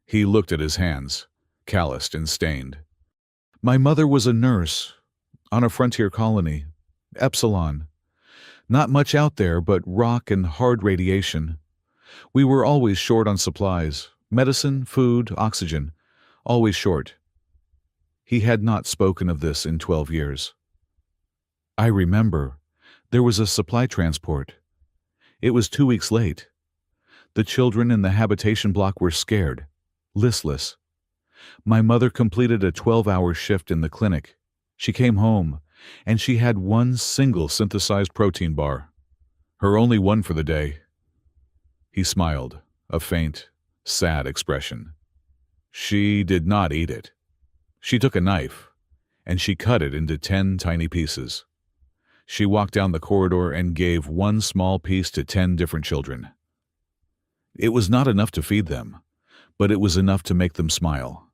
He looked at his hands, calloused and stained. My mother was a nurse on a frontier colony, Epsilon. Not much out there but rock and hard radiation. We were always short on supplies, medicine, food, oxygen, always short. He had not spoken of this in 12 years. I remember. There was a supply transport. It was 2 weeks late. The children in the habitation block were scared, listless. My mother completed a 12-hour shift in the clinic. She came home, and she had one single synthesized protein bar. Her only one for the day. He smiled, a faint, sad expression. She did not eat it. She took a knife, and she cut it into 10 tiny pieces. She walked down the corridor and gave one small piece to 10 different children. It was not enough to feed them, but it was enough to make them smile.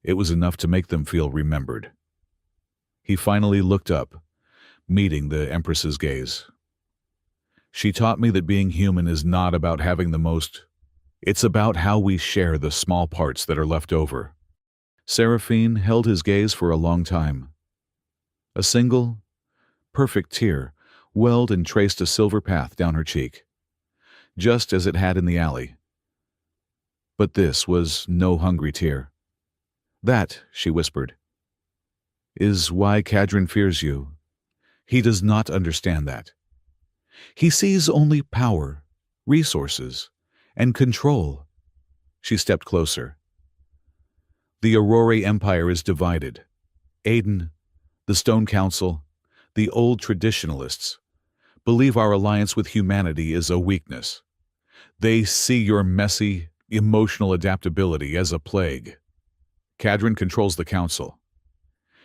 It was enough to make them feel remembered. He finally looked up, meeting the Empress's gaze. She taught me that being human is not about having the most. It's about how we share the small parts that are left over. Seraphine held his gaze for a long time. A single, perfect tear welled and traced a silver path down her cheek, just as it had in the alley. But this was no hungry tear. That, she whispered, is why Kadrin fears you. He does not understand that. He sees only power, resources, and control. She stepped closer. The Aurora Empire is divided. Aiden, the Stone Council, the old traditionalists, believe our alliance with humanity is a weakness. They see your messy, emotional adaptability as a plague. Kadrin controls the council.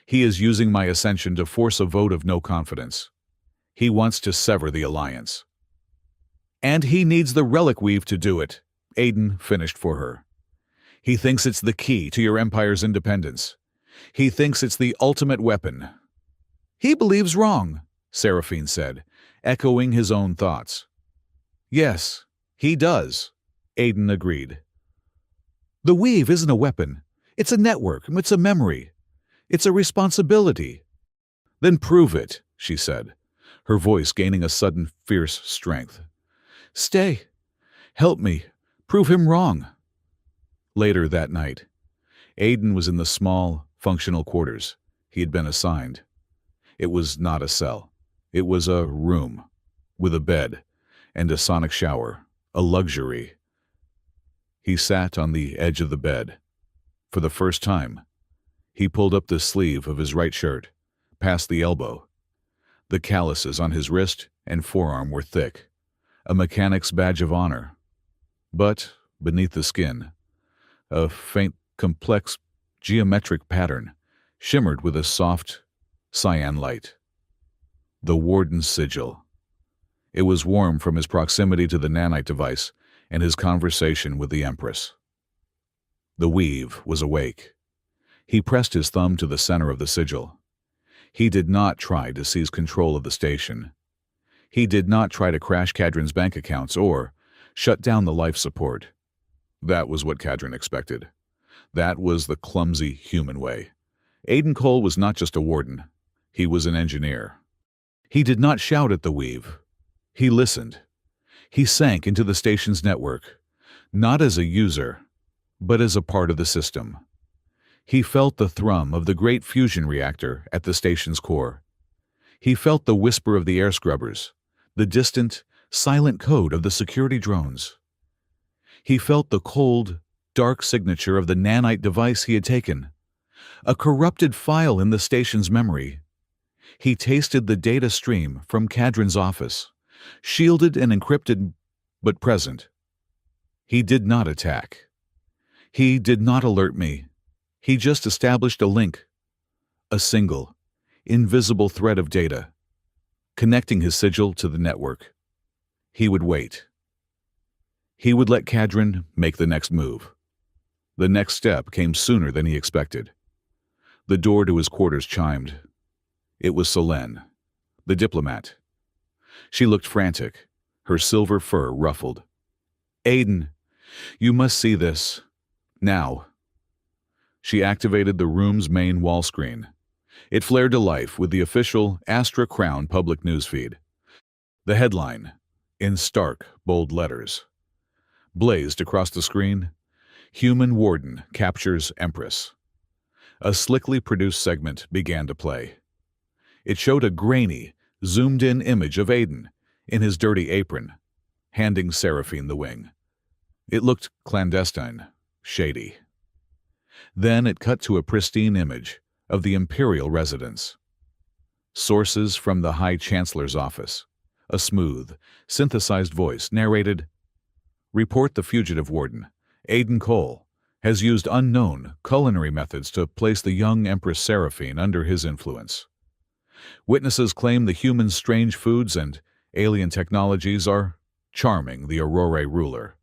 He is using my ascension to force a vote of no confidence. He wants to sever the alliance. And he needs the relic weave to do it, Aiden finished for her. He thinks it's the key to your empire's independence. He thinks it's the ultimate weapon. He believes wrong, Seraphine said, echoing his own thoughts. Yes, he does, Aiden agreed. The weave isn't a weapon. It's a network. It's a memory. It's a responsibility. Then prove it, she said, her voice gaining a sudden fierce strength. Stay. Help me. Prove him wrong. Later that night, Aiden was in the small, functional quarters he had been assigned. It was not a cell. It was a room, with a bed and a sonic shower, a luxury. He sat on the edge of the bed. For the first time, he pulled up the sleeve of his right shirt, past the elbow. The calluses on his wrist and forearm were thick, a mechanic's badge of honor. But beneath the skin, a faint, complex, geometric pattern shimmered with a soft, cyan light. The warden's sigil. It was warm from his proximity to the nanite device and his conversation with the Empress. The weave was awake. He pressed his thumb to the center of the sigil. He did not try to seize control of the station. He did not try to crash Kadrin's bank accounts or shut down the life support. That was what Kadrin expected. That was the clumsy human way. Aiden Cole was not just a warden. He was an engineer. He did not shout at the weave. He listened. He sank into the station's network, not as a user, but as a part of the system. He felt the thrum of the great fusion reactor at the station's core. He felt the whisper of the air scrubbers, the distant, silent code of the security drones. He felt the cold, dark signature of the nanite device he had taken, a corrupted file in the station's memory. He tasted the data stream from Kadrin's office, shielded and encrypted, but present. He did not attack. He did not alert me. He just established a link, a single, invisible thread of data, connecting his sigil to the network. He would wait. He would let Kadrin make the next move. The next step came sooner than he expected. The door to his quarters chimed. It was Selene, the diplomat. She looked frantic, her silver fur ruffled. Aiden, you must see this. Now. She activated the room's main wall screen. It flared to life with the official Astra Crown public newsfeed. The headline, in stark, bold letters, blazed across the screen: Human Warden Captures Empress. A slickly produced segment began to play. It showed a grainy, zoomed-in image of Aiden, in his dirty apron, handing Seraphine the wing. It looked clandestine, shady. Then it cut to a pristine image of the imperial residence. Sources from the High Chancellor's office. A smooth, synthesized voice narrated, "Report the fugitive warden, Aiden Cole, has used unknown culinary methods to place the young Empress Seraphine under his influence. Witnesses claim the human's strange foods and alien technologies are charming the Aurora ruler,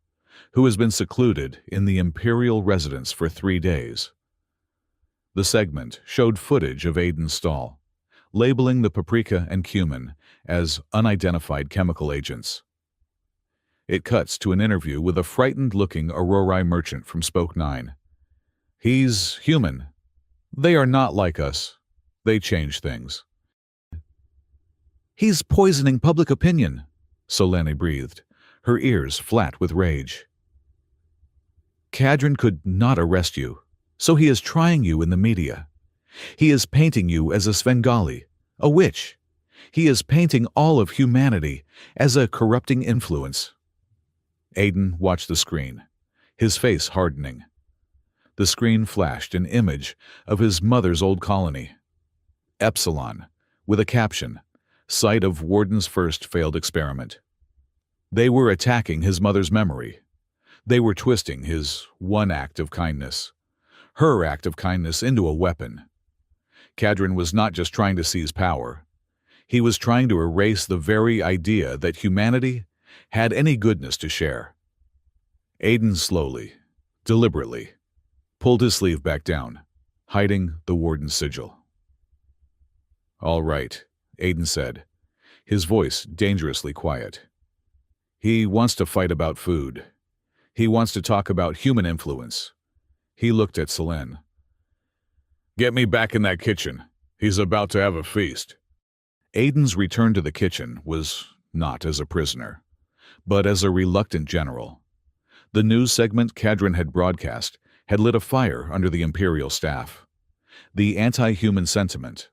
who has been secluded in the imperial residence for 3 days." The segment showed footage of Aiden's stall, labeling the paprika and cumin as unidentified chemical agents. It cuts to an interview with a frightened-looking Aurora merchant from Spoke 9. "He's human. They are not like us. They change things." "He's poisoning public opinion," Solani breathed, her ears flat with rage. "Cadron could not arrest you, so he is trying you in the media. He is painting you as a Svengali, a witch. He is painting all of humanity as a corrupting influence." Aiden watched the screen, his face hardening. The screen flashed an image of his mother's old colony, Epsilon, with a caption, "Site of Warden's first failed experiment." They were attacking his mother's memory. They were twisting his one act of kindness, her act of kindness, into a weapon. Cadron was not just trying to seize power. He was trying to erase the very idea that humanity had any goodness to share. Aiden slowly, deliberately, pulled his sleeve back down, hiding the warden's sigil. "All right," Aiden said, his voice dangerously quiet. "He wants to fight about food. He wants to talk about human influence." He looked at Selene. "Get me back in that kitchen. He's about to have a feast." Aiden's return to the kitchen was not as a prisoner, but as a reluctant general. The news segment Cadron had broadcast had lit a fire under the imperial staff. The anti-human sentiment,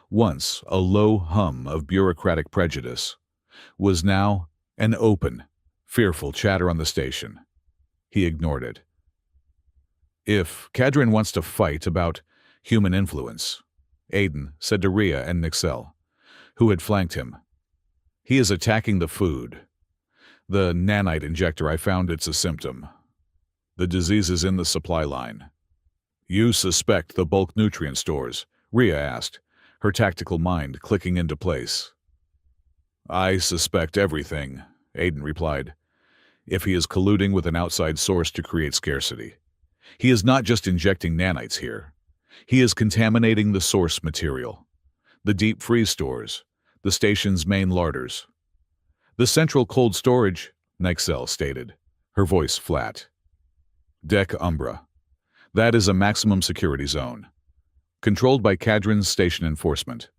once a low hum of bureaucratic prejudice, was now an open, fearful chatter on the station. He ignored it. "If Cadron wants to fight about human influence," Aiden said to Rhea and Nixel, who had flanked him, "he is attacking the food. The nanite injector, I found it's a symptom. The disease is in the supply line." "You suspect the bulk nutrient stores?" Rhea asked, her tactical mind clicking into place. "I suspect everything," Aiden replied. "If he is colluding with an outside source to create scarcity. He is not just injecting nanites here. He is contaminating the source material. The deep freeze stores, the station's main larders. The central cold storage," Nixel stated, her voice flat. "Deck Umbra. That is a maximum security zone, controlled by Cadron's station enforcement."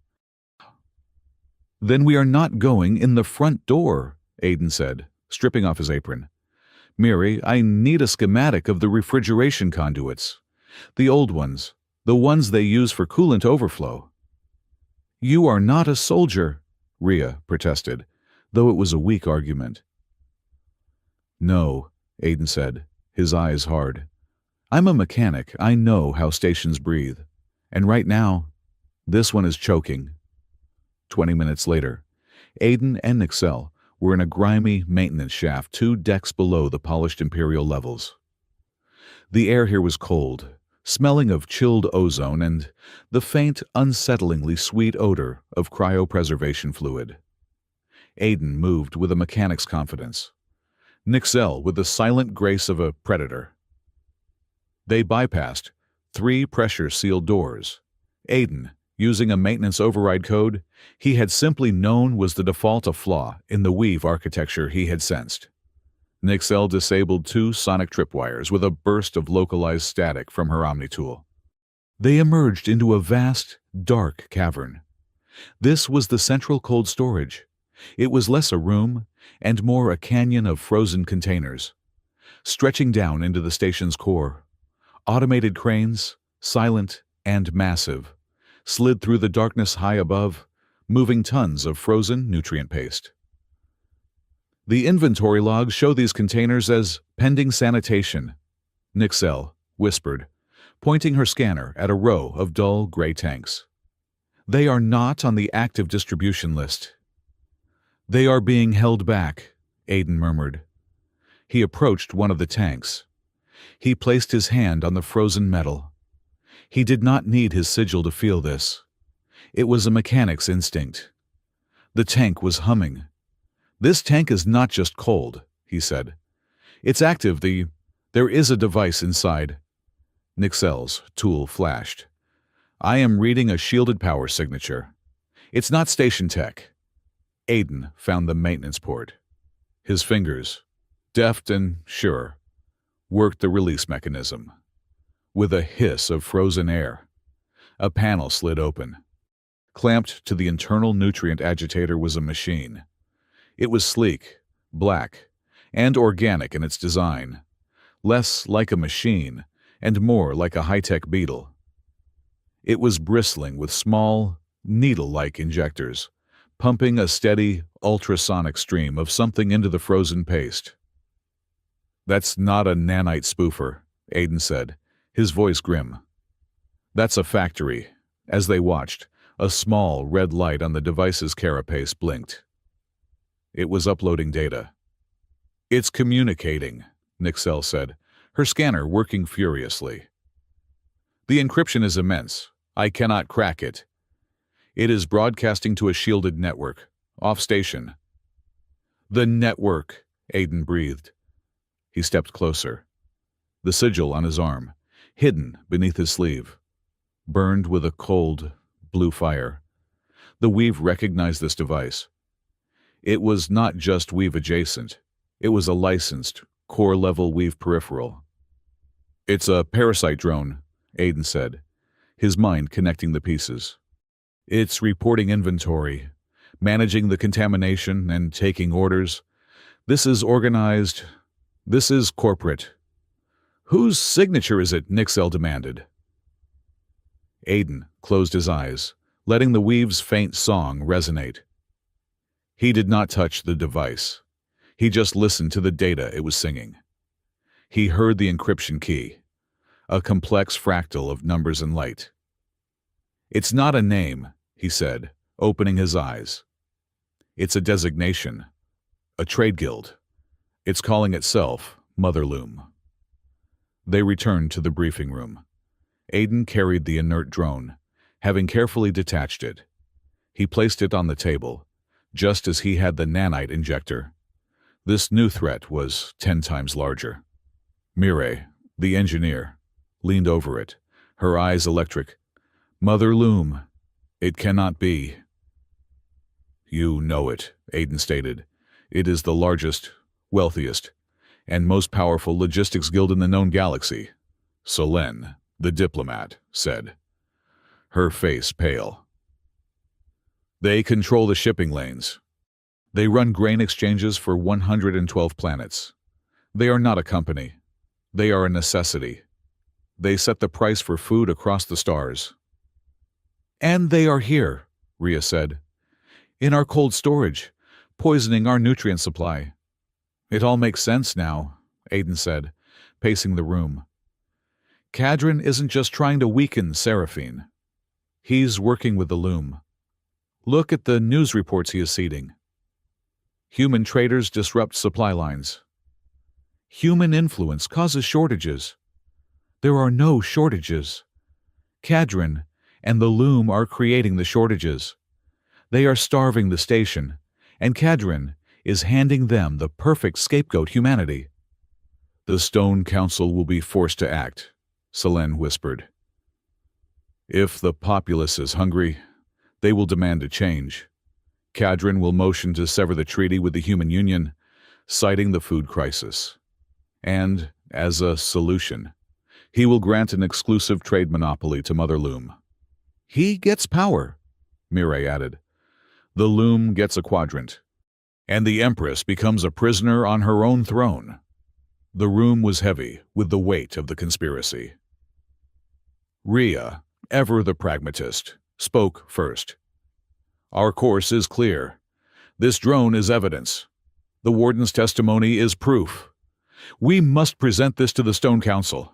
"Then we are not going in the front door," Aiden said, stripping off his apron. "Miri, I need a schematic of the refrigeration conduits. The old ones, the ones they use for coolant overflow." "You are not a soldier," Rhea protested, though it was a weak argument. "No," Aiden said, his eyes hard. "I'm a mechanic. I know how stations breathe. And right now, this one is choking." 20 minutes later, Aiden and Nixel were in a grimy maintenance shaft 2 decks below the polished Imperial levels. The air here was cold, smelling of chilled ozone and the faint, unsettlingly sweet odor of cryopreservation fluid. Aiden moved with a mechanic's confidence. Nixel with the silent grace of a predator. They bypassed 3 pressure-sealed doors. Aiden, using a maintenance override code he had simply known was the default flaw in the weave architecture he had sensed. Nixel disabled 2 sonic tripwires with a burst of localized static from her Omnitool. They emerged into a vast, dark cavern. This was the central cold storage, It was less a room and more a canyon of frozen containers, stretching down into the station's core. Automated cranes, silent and massive, slid through the darkness high above, moving tons of frozen nutrient paste. The inventory logs show these containers as pending sanitation, Nixel whispered, pointing her scanner at a row of dull gray tanks. They are not on the active distribution list. They are being held back, Aiden murmured. He approached one of the tanks. He placed his hand on the frozen metal. He did not need his sigil to feel this. It was a mechanic's instinct. The tank was humming. "This tank is not just cold," he said. "It's active. There is a device inside." Nixel's tool flashed. "I am reading a shielded power signature. It's not station tech." Aiden found the maintenance port. His fingers, deft and sure, worked the release mechanism. With a hiss of frozen air, a panel slid open. Clamped to the internal nutrient agitator was a machine. It was sleek, black, and organic in its design, less like a machine and more like a high-tech beetle. It was bristling with small, needle-like injectors, pumping a steady, ultrasonic stream of something into the frozen paste. "That's not a nanite spoofer," Aiden said, his voice grim. "That's a factory." As they watched, a small red light on the device's carapace blinked. It was uploading data. "It's communicating," Nixel said, her scanner working furiously. "The encryption is immense. I cannot crack it. It is broadcasting to a shielded network, off-station." "The network," Aiden breathed. He stepped closer. The sigil on his arm, hidden beneath his sleeve, burned with a cold, blue fire. The Weave recognized this device. It was not just Weave adjacent. It was a licensed, core-level Weave peripheral. "It's a parasite drone," Aiden said, his mind connecting the pieces. "It's reporting inventory, managing the contamination, and taking orders. This is organized. This is corporate." "Whose signature is it?" Nixel demanded. Aiden closed his eyes, letting the Weave's faint song resonate. He did not touch the device. He just listened to the data it was singing. He heard the encryption key, a complex fractal of numbers and light. "It's not a name," he said, opening his eyes. "It's a designation, a trade guild. It's calling itself Motherloom." They returned to the briefing room. Aiden carried the inert drone, having carefully detached it. He placed it on the table, just as he had the nanite injector. This new threat was 10 times larger. Mireille, the engineer, leaned over it, her eyes electric. "Motherloom, it cannot be." "You know it," Aiden stated. "It is the largest, wealthiest, and most powerful logistics guild in the known galaxy," Solène, the diplomat, said, her face pale. "They control the shipping lanes. They run grain exchanges for 112 planets. They are not a company. They are a necessity. They set the price for food across the stars." "And they are here," Rhea said, "in our cold storage, poisoning our nutrient supply." "It all makes sense now," Aiden said, pacing the room. "Cadron isn't just trying to weaken Seraphine. He's working with the Loom. Look at the news reports he is seeding. Human traders disrupt supply lines. Human influence causes shortages. There are no shortages. Cadron and the Loom are creating the shortages. They are starving the station, and Cadron is handing them the perfect scapegoat humanity." "The Stone Council will be forced to act," Solène whispered. "If the populace is hungry, they will demand a change. Cadron will motion to sever the treaty with the Human Union, citing the food crisis. And, as a solution, he will grant an exclusive trade monopoly to Motherloom." "He gets power," Mireille added. "The Loom gets a quadrant," and the Empress becomes a prisoner on her own throne. The room was heavy with the weight of the conspiracy. Rhea, ever the pragmatist, spoke first. Our course is clear. This drone is evidence. The warden's testimony is proof. We must present this to the Stone Council.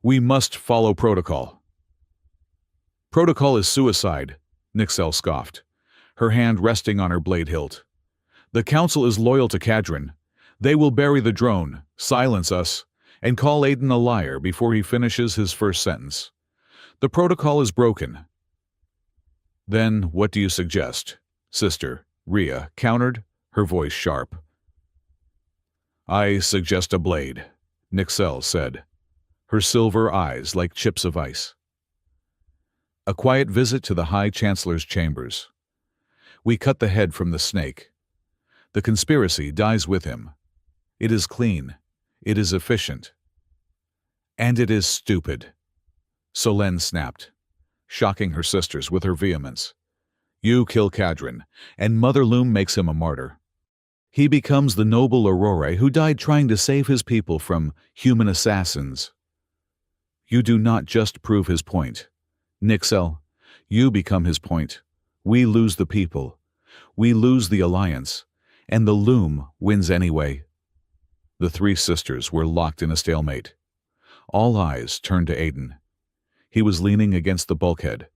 We must follow protocol. Protocol is suicide, Knelt scoffed, her hand resting on her blade hilt. The council is loyal to Kadrin. They will bury the drone, silence us, and call Aiden a liar before he finishes his first sentence. The protocol is broken. Then what do you suggest, sister? Rhea countered, her voice sharp. I suggest a blade, Knelt said, her silver eyes like chips of ice. A quiet visit to the High Chancellor's chambers. We cut the head from the snake. The conspiracy dies with him. It is clean. It is efficient. And it is stupid. Solène snapped, shocking her sisters with her vehemence. You kill Kadrin, and Mother Loom makes him a martyr. He becomes the noble Aurore who died trying to save his people from human assassins. You do not just prove his point. Knelt, you become his point. We lose the people. We lose the alliance. And the Loom wins anyway. The three sisters were locked in a stalemate. All eyes turned to Aiden. He was leaning against the bulkhead,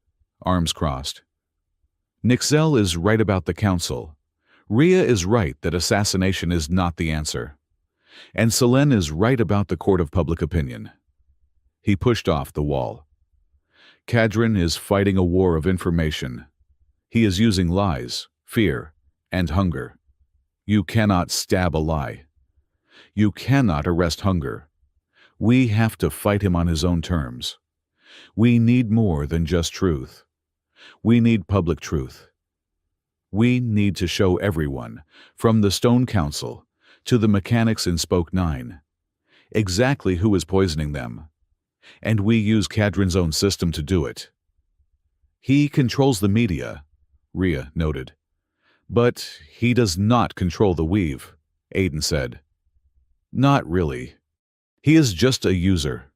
arms crossed. Knelt is right about the council. Rhea is right that assassination is not the answer. And Solène is right about the court of public opinion. He pushed off the wall. Kadrin is fighting a war of information. He is using lies, fear, and hunger. You cannot stab a lie. You cannot arrest hunger. We have to fight him on his own terms. We need more than just truth. We need public truth. We need to show everyone, from the Stone Council to the mechanics in Spoke 9, exactly who is poisoning them. And we use Kadrin's own system to do it. He controls the media, Rhea noted. But he does not control the weave, Aiden said. Not really. He is just a user.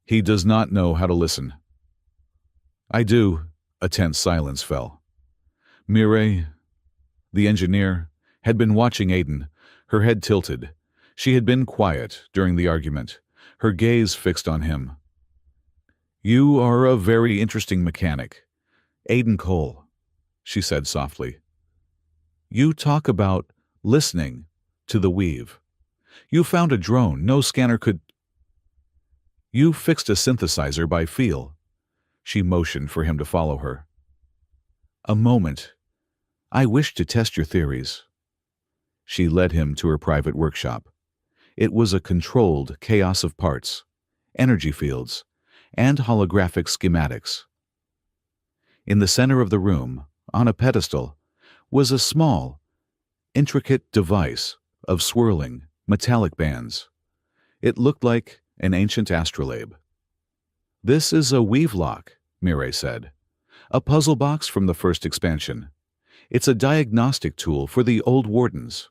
He does not know how to listen. I do. A tense silence fell. Mireille, the engineer, had been watching Aiden, her head tilted. She had been quiet during the argument, her gaze fixed on him. You are a very interesting mechanic. Aiden Cole, she said softly. You talk about listening to the weave. You found a drone no scanner could. You fixed a synthesizer by feel. She motioned for him to follow her. A moment. I wish to test your theories. She led him to her private workshop. It was a controlled chaos of parts, energy fields, and holographic schematics. In the center of the room, on a pedestal, was a small, intricate device of swirling, metallic bands. It looked like an ancient astrolabe. This is a weave lock, Mireille said. A puzzle box from the first expansion. It's a diagnostic tool for the old wardens.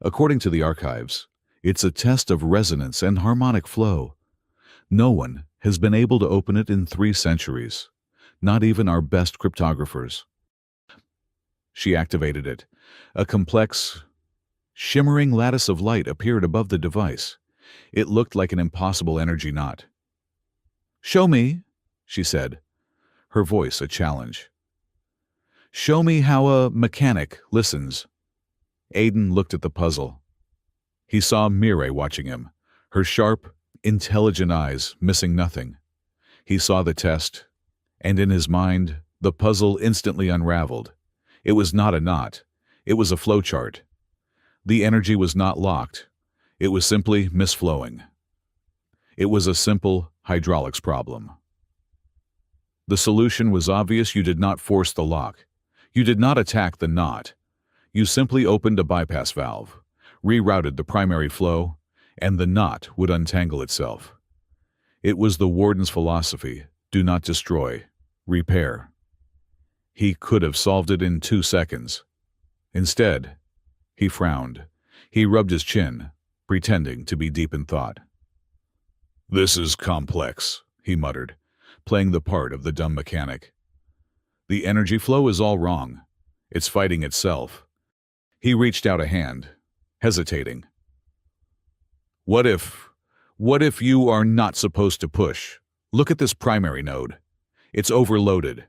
According to the archives, it's a test of resonance and harmonic flow. No one has been able to open it in 3 centuries, not even our best cryptographers. She activated it. A complex, shimmering lattice of light appeared above the device. It looked like an impossible energy knot. Show me, she said, her voice a challenge. Show me how a mechanic listens. Aiden looked at the puzzle. He saw Mireille watching him, her sharp, intelligent eyes missing nothing. He saw the test, and in his mind, the puzzle instantly unraveled. It was not a knot. It was a flowchart. The energy was not locked. It was simply misflowing. It was a simple hydraulics problem. The solution was obvious. You did not force the lock. You did not attack the knot. You simply opened a bypass valve, rerouted the primary flow, and the knot would untangle itself. It was the warden's philosophy: do not destroy, repair. He could have solved it in 2 seconds. Instead, He frowned. He rubbed his chin, pretending to be deep in thought. "This is complex," he muttered, playing the part of the dumb mechanic. "The energy flow is all wrong. It's fighting itself." He reached out a hand, hesitating. What if you are not supposed to push? Look at this primary node. It's overloaded.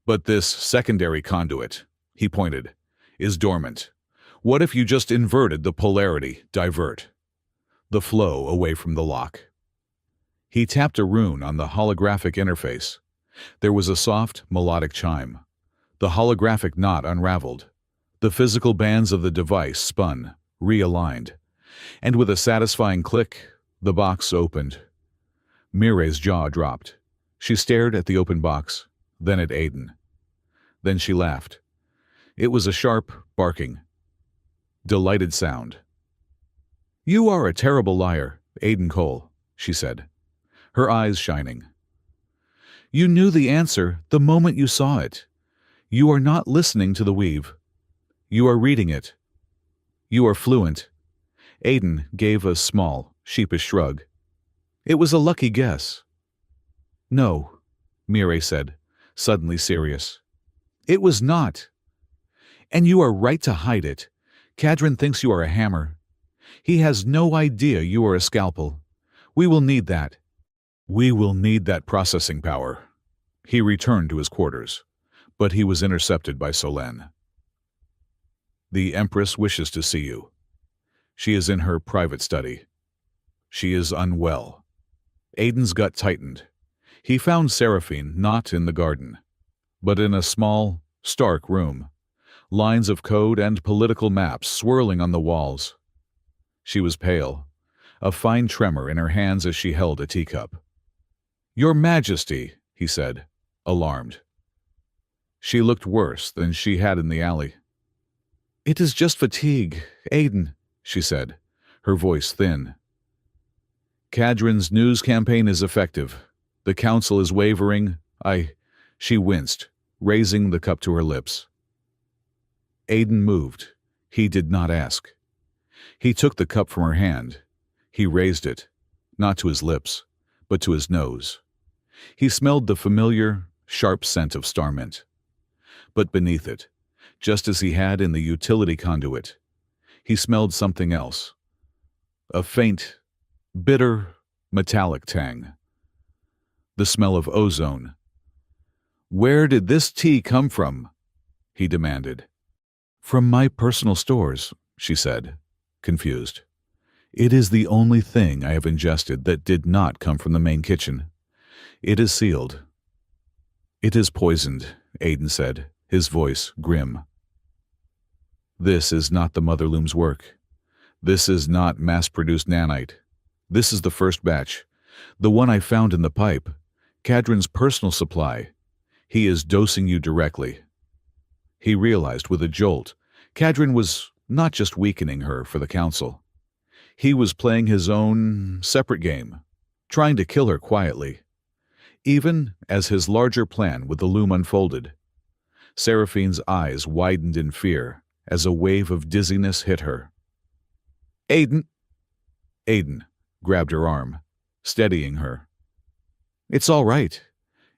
But this secondary conduit," he pointed, "is dormant. What if you just inverted the polarity, divert the flow away from the lock?" He tapped a rune on the holographic interface. There was a soft, melodic chime. The holographic knot unraveled. The physical bands of the device spun, realigned. And with a satisfying click, the box opened. Mireille's jaw dropped. She stared at the open box, then at Aiden. Then she laughed. It was a sharp, barking, delighted sound. "You are a terrible liar, Aiden Cole," she said, her eyes shining. "You knew the answer the moment you saw it. You are not listening to the weave. You are reading it. You are fluent." Aiden gave a small, sheepish shrug. "It was a lucky guess." "No," Mireille said, suddenly serious. "It was not. And you are right to hide it. Cadron thinks you are a hammer. He has no idea you are a scalpel. We will need that. We will need that processing power." He returned to his quarters, but he was intercepted by Solène. "The Empress wishes to see you. She is in her private study. She is unwell." Aiden's gut tightened. He found Seraphine not in the garden, but in a small, stark room, lines of code and political maps swirling on the walls. She was pale, a fine tremor in her hands as she held a teacup. "Your Majesty," he said, alarmed. She looked worse than she had in the alley. "It is just fatigue, Aiden," she said, her voice thin. "Cadron's news campaign is effective. The council is wavering. She winced, raising the cup to her lips. Aiden moved. He did not ask. He took the cup from her hand. He raised it, not to his lips, but to his nose. He smelled the familiar, sharp scent of starmint. But beneath it, just as he had in the utility conduit, he smelled something else. A faint, bitter, metallic tang. The smell of ozone. "Where did this tea come from?" he demanded. "From my personal stores," she said, confused. "It is the only thing I have ingested that did not come from the main kitchen. It is sealed." "It is poisoned," Aiden said, his voice grim. "This is not the Mother Loom's work. This is not mass-produced nanite. This is the first batch, the one I found in the pipe, Cadron's personal supply. He is dosing you directly." He realized with a jolt, Cadron was not just weakening her for the council. He was playing his own separate game, trying to kill her quietly. Even as his larger plan with the loom unfolded, Seraphine's eyes widened in fear as a wave of dizziness hit her. "Aiden!" Aiden grabbed her arm, steadying her. "It's all right.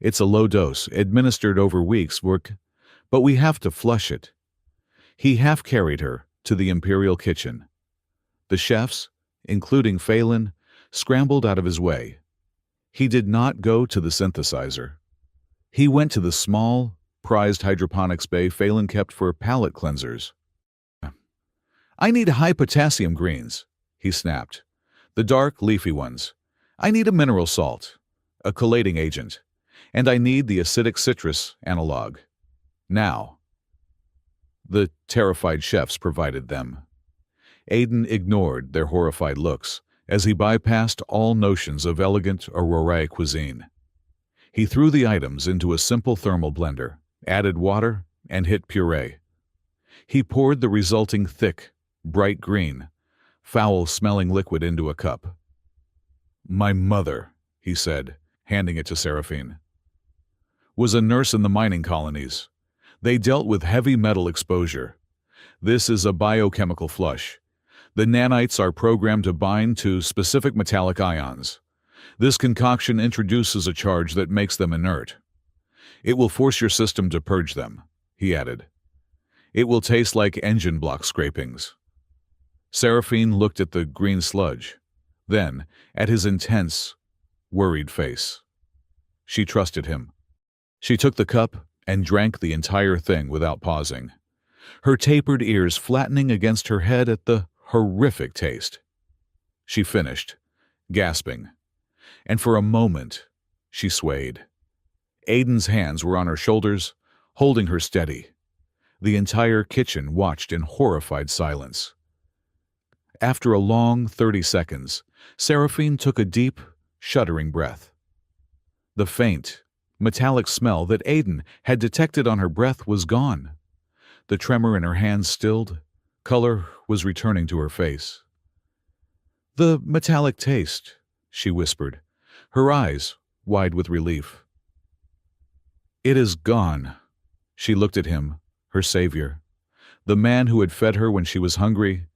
It's a low dose, administered over weeks, but we have to flush it." He half-carried her to the Imperial kitchen. The chefs, including Phelan, scrambled out of his way. He did not go to the synthesizer. He went to the small, prized hydroponics bay Phelan kept for palate cleansers. "I need high-potassium greens," he snapped. "The dark, leafy ones. I need a mineral salt, a chelating agent, and I need the acidic citrus analog. Now." The terrified chefs provided them. Aiden ignored their horrified looks as he bypassed all notions of elegant Aurora cuisine. He threw the items into a simple thermal blender, added water, and hit puree. He poured the resulting thick, bright green, foul-smelling liquid into a cup. "My mother," he said, handing it to Seraphine, "was a nurse in the mining colonies. They dealt with heavy metal exposure. This is a biochemical flush. The nanites are programmed to bind to specific metallic ions. This concoction introduces a charge that makes them inert. It will force your system to purge them, he added. It will taste like engine block scrapings. Seraphine looked at the green sludge, then at his intense, worried face. She trusted him. She took the cup and drank the entire thing without pausing, her tapered ears flattening against her head at the horrific taste. She finished, gasping, and for a moment she swayed. Aiden's hands were on her shoulders, holding her steady. The entire kitchen watched in horrified silence. After a long 30 seconds, Seraphine took a deep, shuddering breath. The faint, metallic smell that Aiden had detected on her breath was gone. The tremor in her hands stilled. Color was returning to her face. "The metallic taste," she whispered, her eyes wide with relief. "It is gone." She looked at him, her savior, the man who had fed her when she was hungry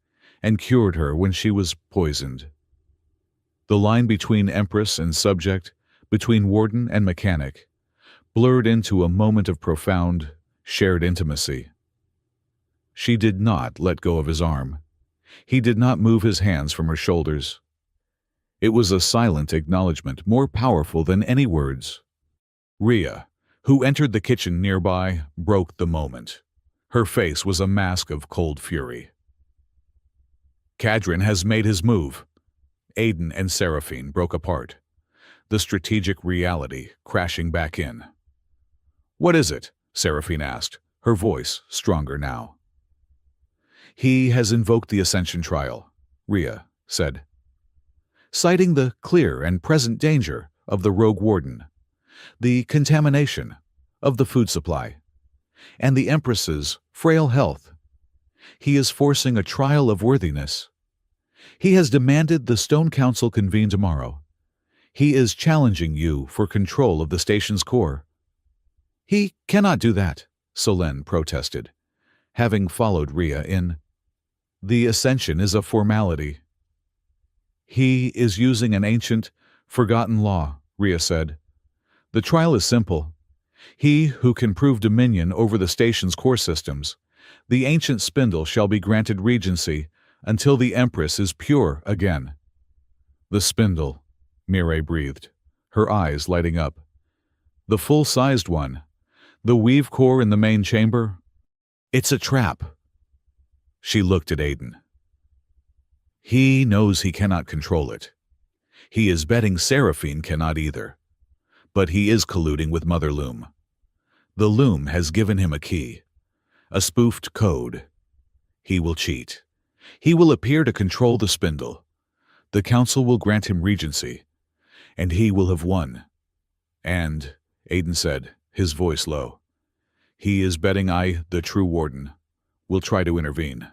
and cured her when she was poisoned. The line between Empress and subject, between warden and mechanic, blurred into a moment of profound, shared intimacy. She did not let go of his arm. He did not move his hands from her shoulders. It was a silent acknowledgement more powerful than any words. Rhea, who entered the kitchen nearby, broke the moment. Her face was a mask of cold fury. "Kadrin has made his move." Aiden and Seraphine broke apart, the strategic reality crashing back in. "What is it?" Seraphine asked, her voice stronger now. "He has invoked the Ascension trial," Rhea said, citing the clear and present danger of the rogue warden, the contamination of the food supply, and the Empress's frail health. He is forcing a trial of worthiness. He has demanded the Stone Council convene tomorrow. He is challenging you for control of the station's core. "He cannot do that," Solène protested, having followed Rhea in. "The Ascension is a formality." "He is using an ancient, forgotten law," Rhea said. "The trial is simple. He who can prove dominion over the station's core systems, the ancient spindle, shall be granted regency until the Empress is pure again." "The spindle," Mireille breathed, her eyes lighting up. "The full-sized one, the weave core in the main chamber? It's a trap." She looked at Aiden. "He knows he cannot control it. He is betting Seraphine cannot either. But he is colluding with Mother Loom. The Loom has given him a key, a spoofed code. He will cheat. He will appear to control the spindle. The council will grant him regency, and he will have won. And," Aiden said, his voice low, "he is betting I, the true warden, will try to intervene.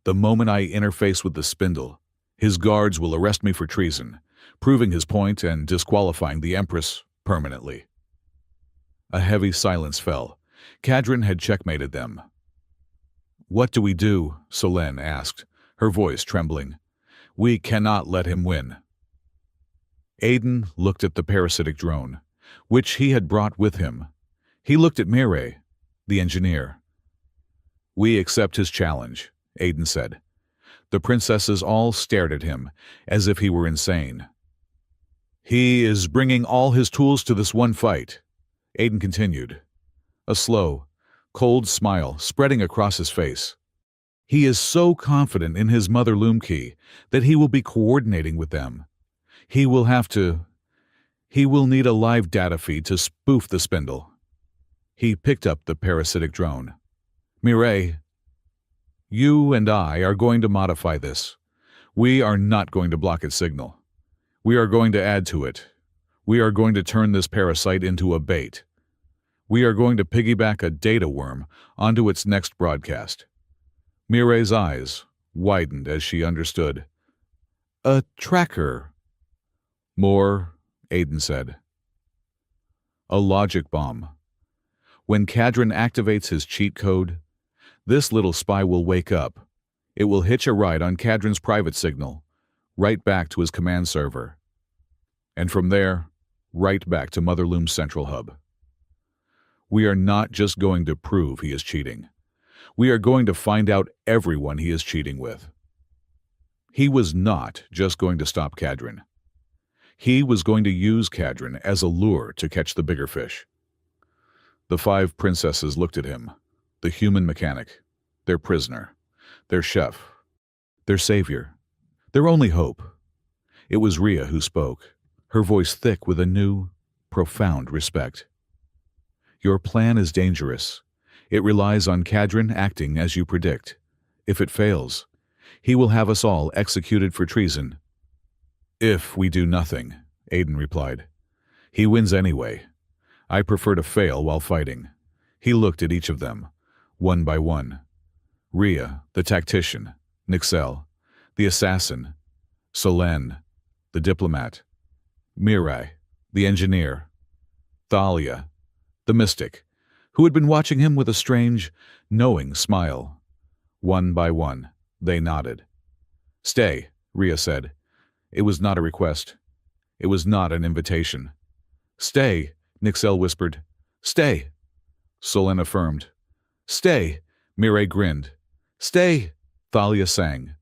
The moment I interface with the spindle, his guards will arrest me for treason, proving his point and disqualifying the Empress permanently." A heavy silence fell. Kadrin had checkmated them. "What do we do?" Solène asked, her voice trembling. "We cannot let him win." Aiden looked at the parasitic drone, which he had brought with him. He looked at Mireille, the engineer. "We accept his challenge," Aiden said. The princesses all stared at him, as if he were insane. "He is bringing all his tools to this one fight," Aiden continued, a slow, cold smile spreading across his face. "He is so confident in his Mother Loom key that he will be coordinating with them. He will need a live data feed to spoof the spindle." He picked up the parasitic drone. "Mireille, you and I are going to modify this. We are not going to block its signal. We are going to add to it. We are going to turn this parasite into a bait. We are going to piggyback a data worm onto its next broadcast." Mireille's eyes widened as she understood. "A tracker." "More," Aiden said. "A logic bomb. When Kadrin activates his cheat code, This little spy will wake up. It will hitch a ride on Cadron's private signal, right back to his command server. And from there, right back to Motherloom's central hub. We are not just going to prove he is cheating. We are going to find out everyone he is cheating with. He was not just going to stop Cadron. He was going to use Cadron as a lure to catch the bigger fish. The 5 princesses looked at him, the human mechanic, their prisoner, their chef, their savior, their only hope. It was Rhea who spoke, her voice thick with a new, profound respect. Your plan is dangerous. It relies on Cadron acting as you predict. If it fails, he will have us all executed for treason. If we do nothing, Aiden replied. He wins anyway. I prefer to fail while fighting. He looked at each of them, one by one. Rhea, the tactician, Nixel, the assassin, Solène, the diplomat, Mirai, the engineer, Thalia, the mystic, who had been watching him with a strange, knowing smile. One by one, they nodded. Stay, Rhea said. It was not a request. It was not an invitation. Stay, Nixel whispered. Stay. Solène affirmed. Stay, Mirai grinned. Stay, Thalia sang.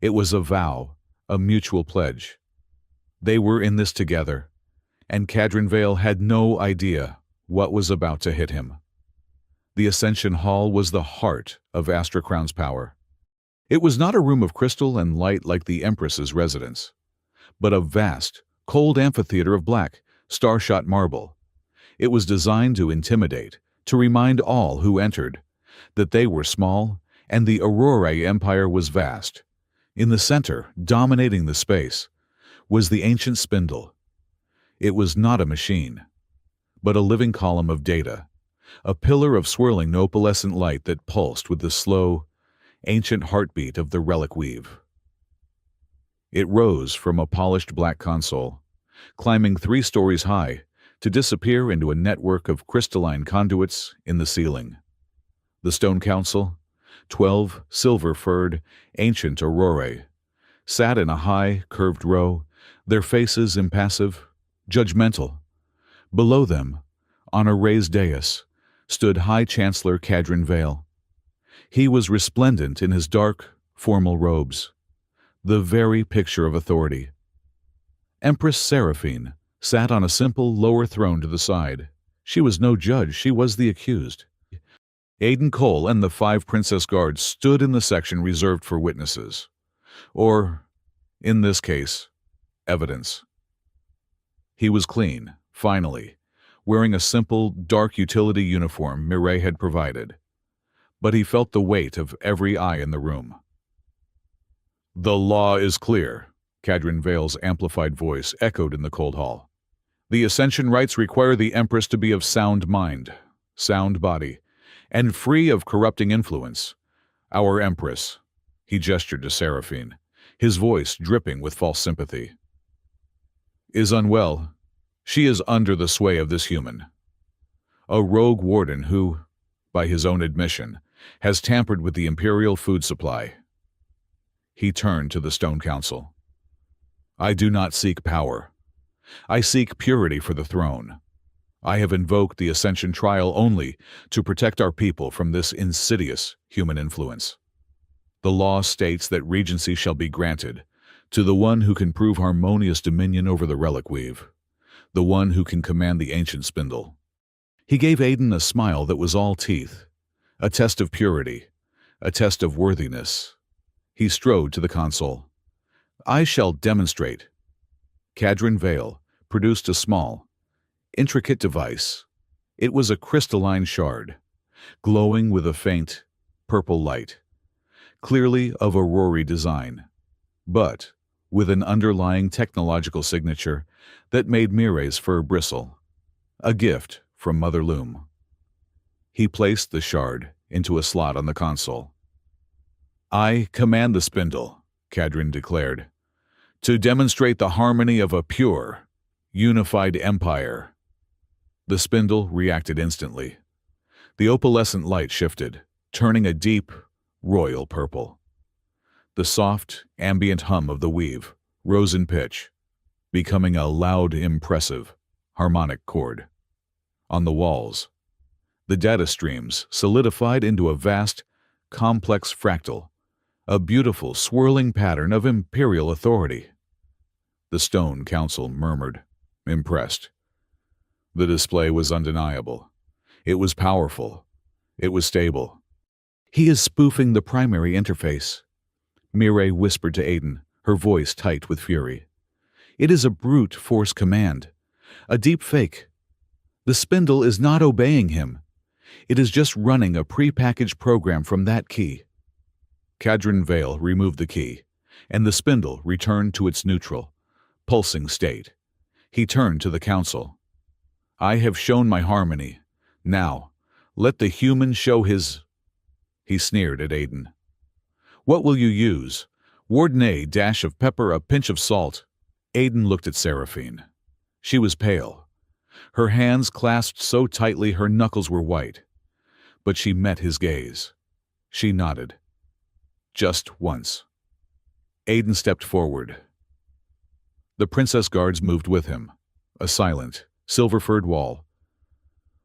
It was a vow, a mutual pledge. They were in this together, and Cadron Vale had no idea what was about to hit him. The Ascension Hall was the heart of Astra Crown's power. It was not a room of crystal and light like the Empress's residence, but a vast, cold amphitheater of black, star-shot marble. It was designed to intimidate, to remind all who entered that they were small and the Aurora Empire was vast. In the center, dominating the space, was the ancient spindle. It was not a machine, but a living column of data, a pillar of swirling opalescent light that pulsed with the slow, ancient heartbeat of the relic weave. It rose from a polished black console, climbing 3 stories high, to disappear into a network of crystalline conduits in the ceiling. The Stone Council, 12 silver-furred, ancient aurorae, sat in a high, curved row, their faces impassive, judgmental. Below them, on a raised dais, stood High Chancellor Cadron Vale. He was resplendent in his dark, formal robes, the very picture of authority. Empress Seraphine sat on a simple lower throne to the side. She was no judge, she was the accused. Aiden Cole and the 5 princess guards stood in the section reserved for witnesses. Or, in this case, evidence. He was clean, finally, wearing a simple, dark utility uniform Mirai had provided. But he felt the weight of every eye in the room. The law is clear, Cadron Vale's amplified voice echoed in the cold hall. The Ascension rites require the Empress to be of sound mind, sound body, and free of corrupting influence. Our Empress, he gestured to Seraphine, his voice dripping with false sympathy, is unwell. She is under the sway of this human. A rogue warden who, by his own admission, has tampered with the Imperial food supply. He turned to the Stone Council. I do not seek power. I seek purity for the throne. I have invoked the Ascension trial only to protect our people from this insidious human influence. The law states that regency shall be granted to the one who can prove harmonious dominion over the relic weave, the one who can command the ancient spindle. He gave Aiden a smile that was all teeth, a test of purity, a test of worthiness. He strode to the console. I shall demonstrate. Cadron Vale produced a small, intricate device. It was a crystalline shard, glowing with a faint, purple light, clearly of Aurora design, but with an underlying technological signature that made Mirai's fur bristle. A gift from Mother Loom. He placed the shard into a slot on the console. I command the spindle, Cadron declared, to demonstrate the harmony of a pure, unified empire. The spindle reacted instantly. The opalescent light shifted, turning a deep, royal purple. The soft, ambient hum of the weave rose in pitch, becoming a loud, impressive, harmonic chord. On the walls, the data streams solidified into a vast, complex fractal, a beautiful, swirling pattern of imperial authority. The Stone Council murmured, impressed. The display was undeniable. It was powerful. It was stable. "He is spoofing the primary interface," Mireille whispered to Aiden, her voice tight with fury. "It is a brute force command, a deep fake. The spindle is not obeying him. It is just running a pre-packaged program from that key." Cadron Vale removed the key, and the spindle returned to its neutral, pulsing state. He turned to the council. "I have shown my harmony. Now, let the human show his—" He sneered at Aiden. "What will you use? Wardenay, dash of pepper, a pinch of salt." Aiden looked at Seraphine. She was pale. Her hands clasped so tightly her knuckles were white. But she met his gaze. She nodded. Just once. Aiden stepped forward. The princess guards moved with him, a silent, silver-furred wall.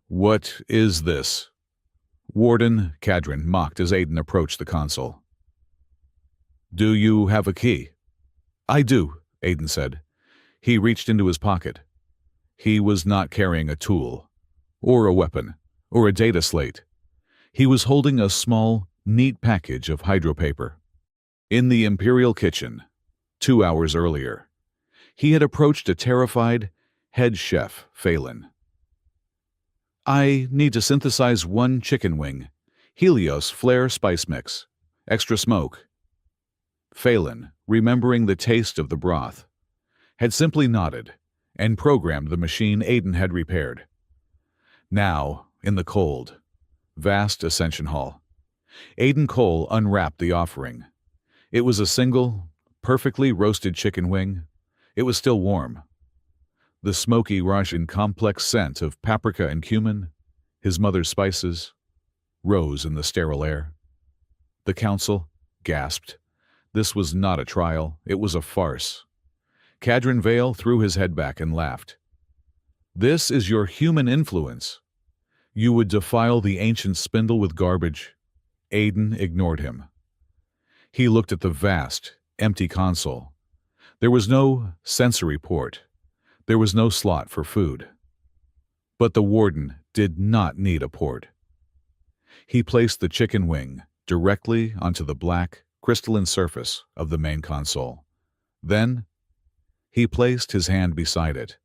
"What is this?" Warden Cadron mocked as Aiden approached the console. "Do you have a key?" "I do," Aiden said. He reached into his pocket. He was not carrying a tool, or a weapon, or a data slate. He was holding a small, neat package of hydropaper. In the Imperial kitchen, 2 hours earlier, he had approached a terrified head chef, Phelan. "I need to synthesize 1 chicken wing, Helios Flare spice mix, extra smoke." Phelan, remembering the taste of the broth, had simply nodded and programmed the machine Aiden had repaired. Now, in the cold, vast Ascension Hall, Aiden Cole unwrapped the offering. It was a single, perfectly roasted chicken wing. It was still warm. The smoky Russian complex scent of paprika and cumin, his mother's spices, rose in the sterile air. The council gasped. This was not a trial, it was a farce. Cadron Vale threw his head back and laughed. "This is your human influence. You would defile the ancient spindle with garbage." Aiden ignored him. He looked at the vast, empty console. There was no sensory port. There was no slot for food. But the warden did not need a port. He placed the chicken wing directly onto the black, crystalline surface of the main console. Then, he placed his hand beside it.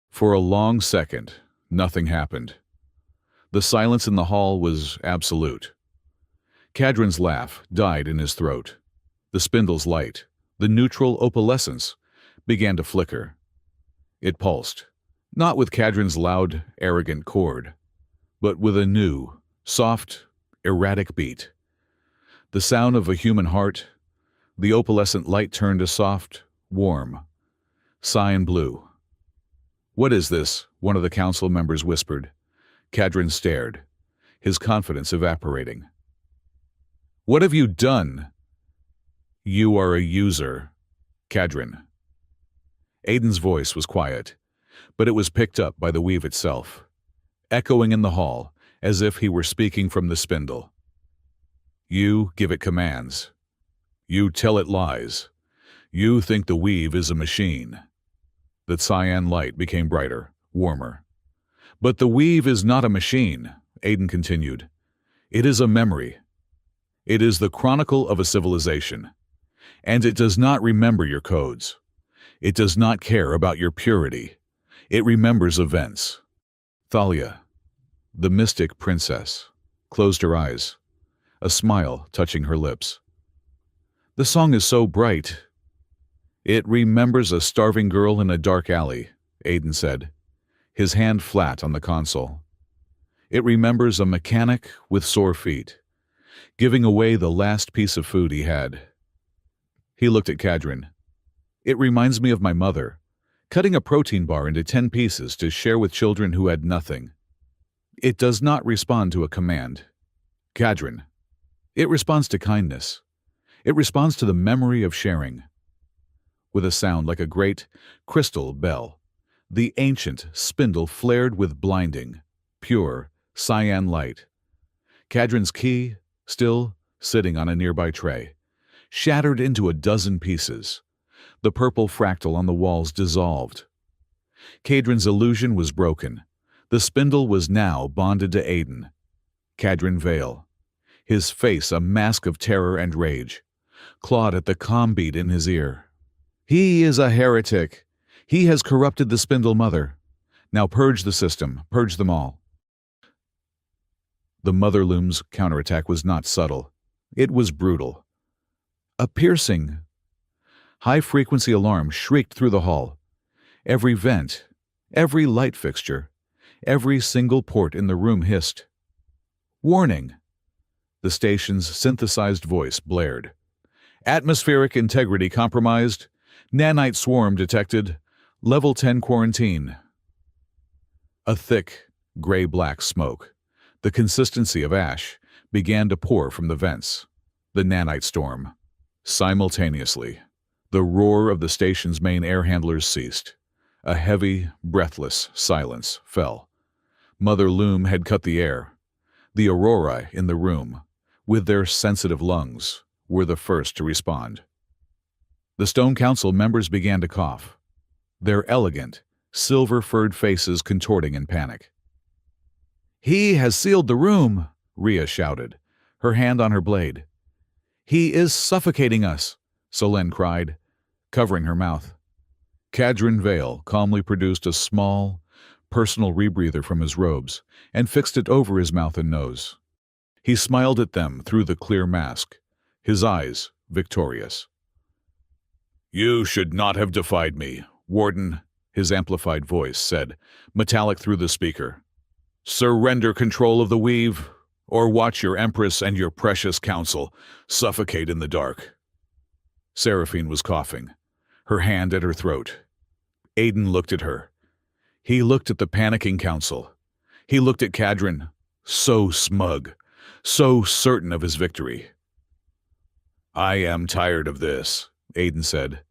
For a long second, nothing happened. The silence in the hall was absolute. Cadron's laugh died in his throat. The spindle's light, the neutral opalescence, began to flicker. It pulsed, not with Cadron's loud, arrogant chord, but with a new, soft, erratic beat. The sound of a human heart, the opalescent light turned to soft, warm, cyan blue. "What is this?" one of the council members whispered. Cadron stared, his confidence evaporating. "What have you done?" "You are a user, Cadron." Aiden's voice was quiet, but it was picked up by the weave itself, echoing in the hall as if he were speaking from the spindle. "You give it commands. You tell it lies. You think the weave is a machine." The cyan light became brighter, warmer. "But the weave is not a machine," Aiden continued. "It is a memory. It is the chronicle of a civilization. And it does not remember your codes. It does not care about your purity. It remembers events." Thalia, the mystic princess, closed her eyes, a smile touching her lips. "The song is so bright." "It remembers a starving girl in a dark alley," Aiden said, his hand flat on the console. "It remembers a mechanic with sore feet, giving away the last piece of food he had." He looked at Cadron. "It reminds me of my mother, cutting a protein bar into 10 pieces to share with children who had nothing. It does not respond to a command." "Cadron," It responds to kindness. It responds to the memory of sharing. With a sound like a great crystal bell, the ancient spindle flared with blinding, pure, cyan light. Cadran's key, still sitting on a nearby tray, shattered into a dozen pieces. The purple fractal on the walls dissolved. Cadran's illusion was broken. The spindle was now bonded to Aiden. Cadran Vale, his face a mask of terror and rage, clawed at the calm beat in his ear. He is a heretic. He has corrupted the Spindle Mother. Now purge the system, purge them all. The Mother Loom's counterattack was not subtle. It was brutal. A piercing, high-frequency alarm shrieked through the hall. Every vent, every light fixture, every single port in the room hissed. Warning! The station's synthesized voice blared. Atmospheric integrity compromised. Nanite swarm detected. Level 10 quarantine. A thick, gray-black smoke, the consistency of ash, began to pour from the vents. The nanite storm. Simultaneously, the roar of the station's main air handlers ceased. A heavy, breathless silence fell. Mother Loom had cut the air. The aurora in the room, with their sensitive lungs, were the first to respond. The Stone Council members began to cough, their elegant, silver-furred faces contorting in panic. "He has sealed the room," Rhea shouted, her hand on her blade. "He is suffocating us," Solène cried, covering her mouth. Cadran Vale calmly produced a small, personal rebreather from his robes and fixed it over his mouth and nose. He smiled at them through the clear mask, his eyes victorious. "You should not have defied me, Warden," his amplified voice said, metallic through the speaker. "Surrender control of the weave, or watch your Empress and your precious council suffocate in the dark." Seraphine was coughing, her hand at her throat. Aiden looked at her. He looked at the panicking council. He looked at Cadran, so smug, so certain of his victory. "I am tired of this," Aiden said.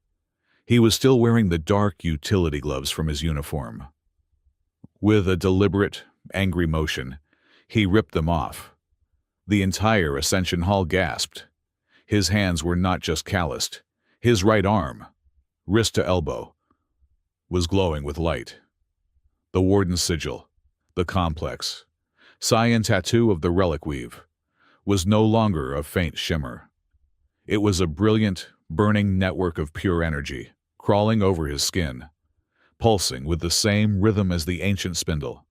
He was still wearing the dark utility gloves from his uniform. With a deliberate, angry motion, he ripped them off. The entire Ascension Hall gasped. His hands were not just calloused. His right arm, wrist to elbow, was glowing with light. The Warden's sigil, the complex, cyan tattoo of the relic weave, was no longer a faint shimmer. It was a brilliant, burning network of pure energy, crawling over his skin, pulsing with the same rhythm as the ancient spindle.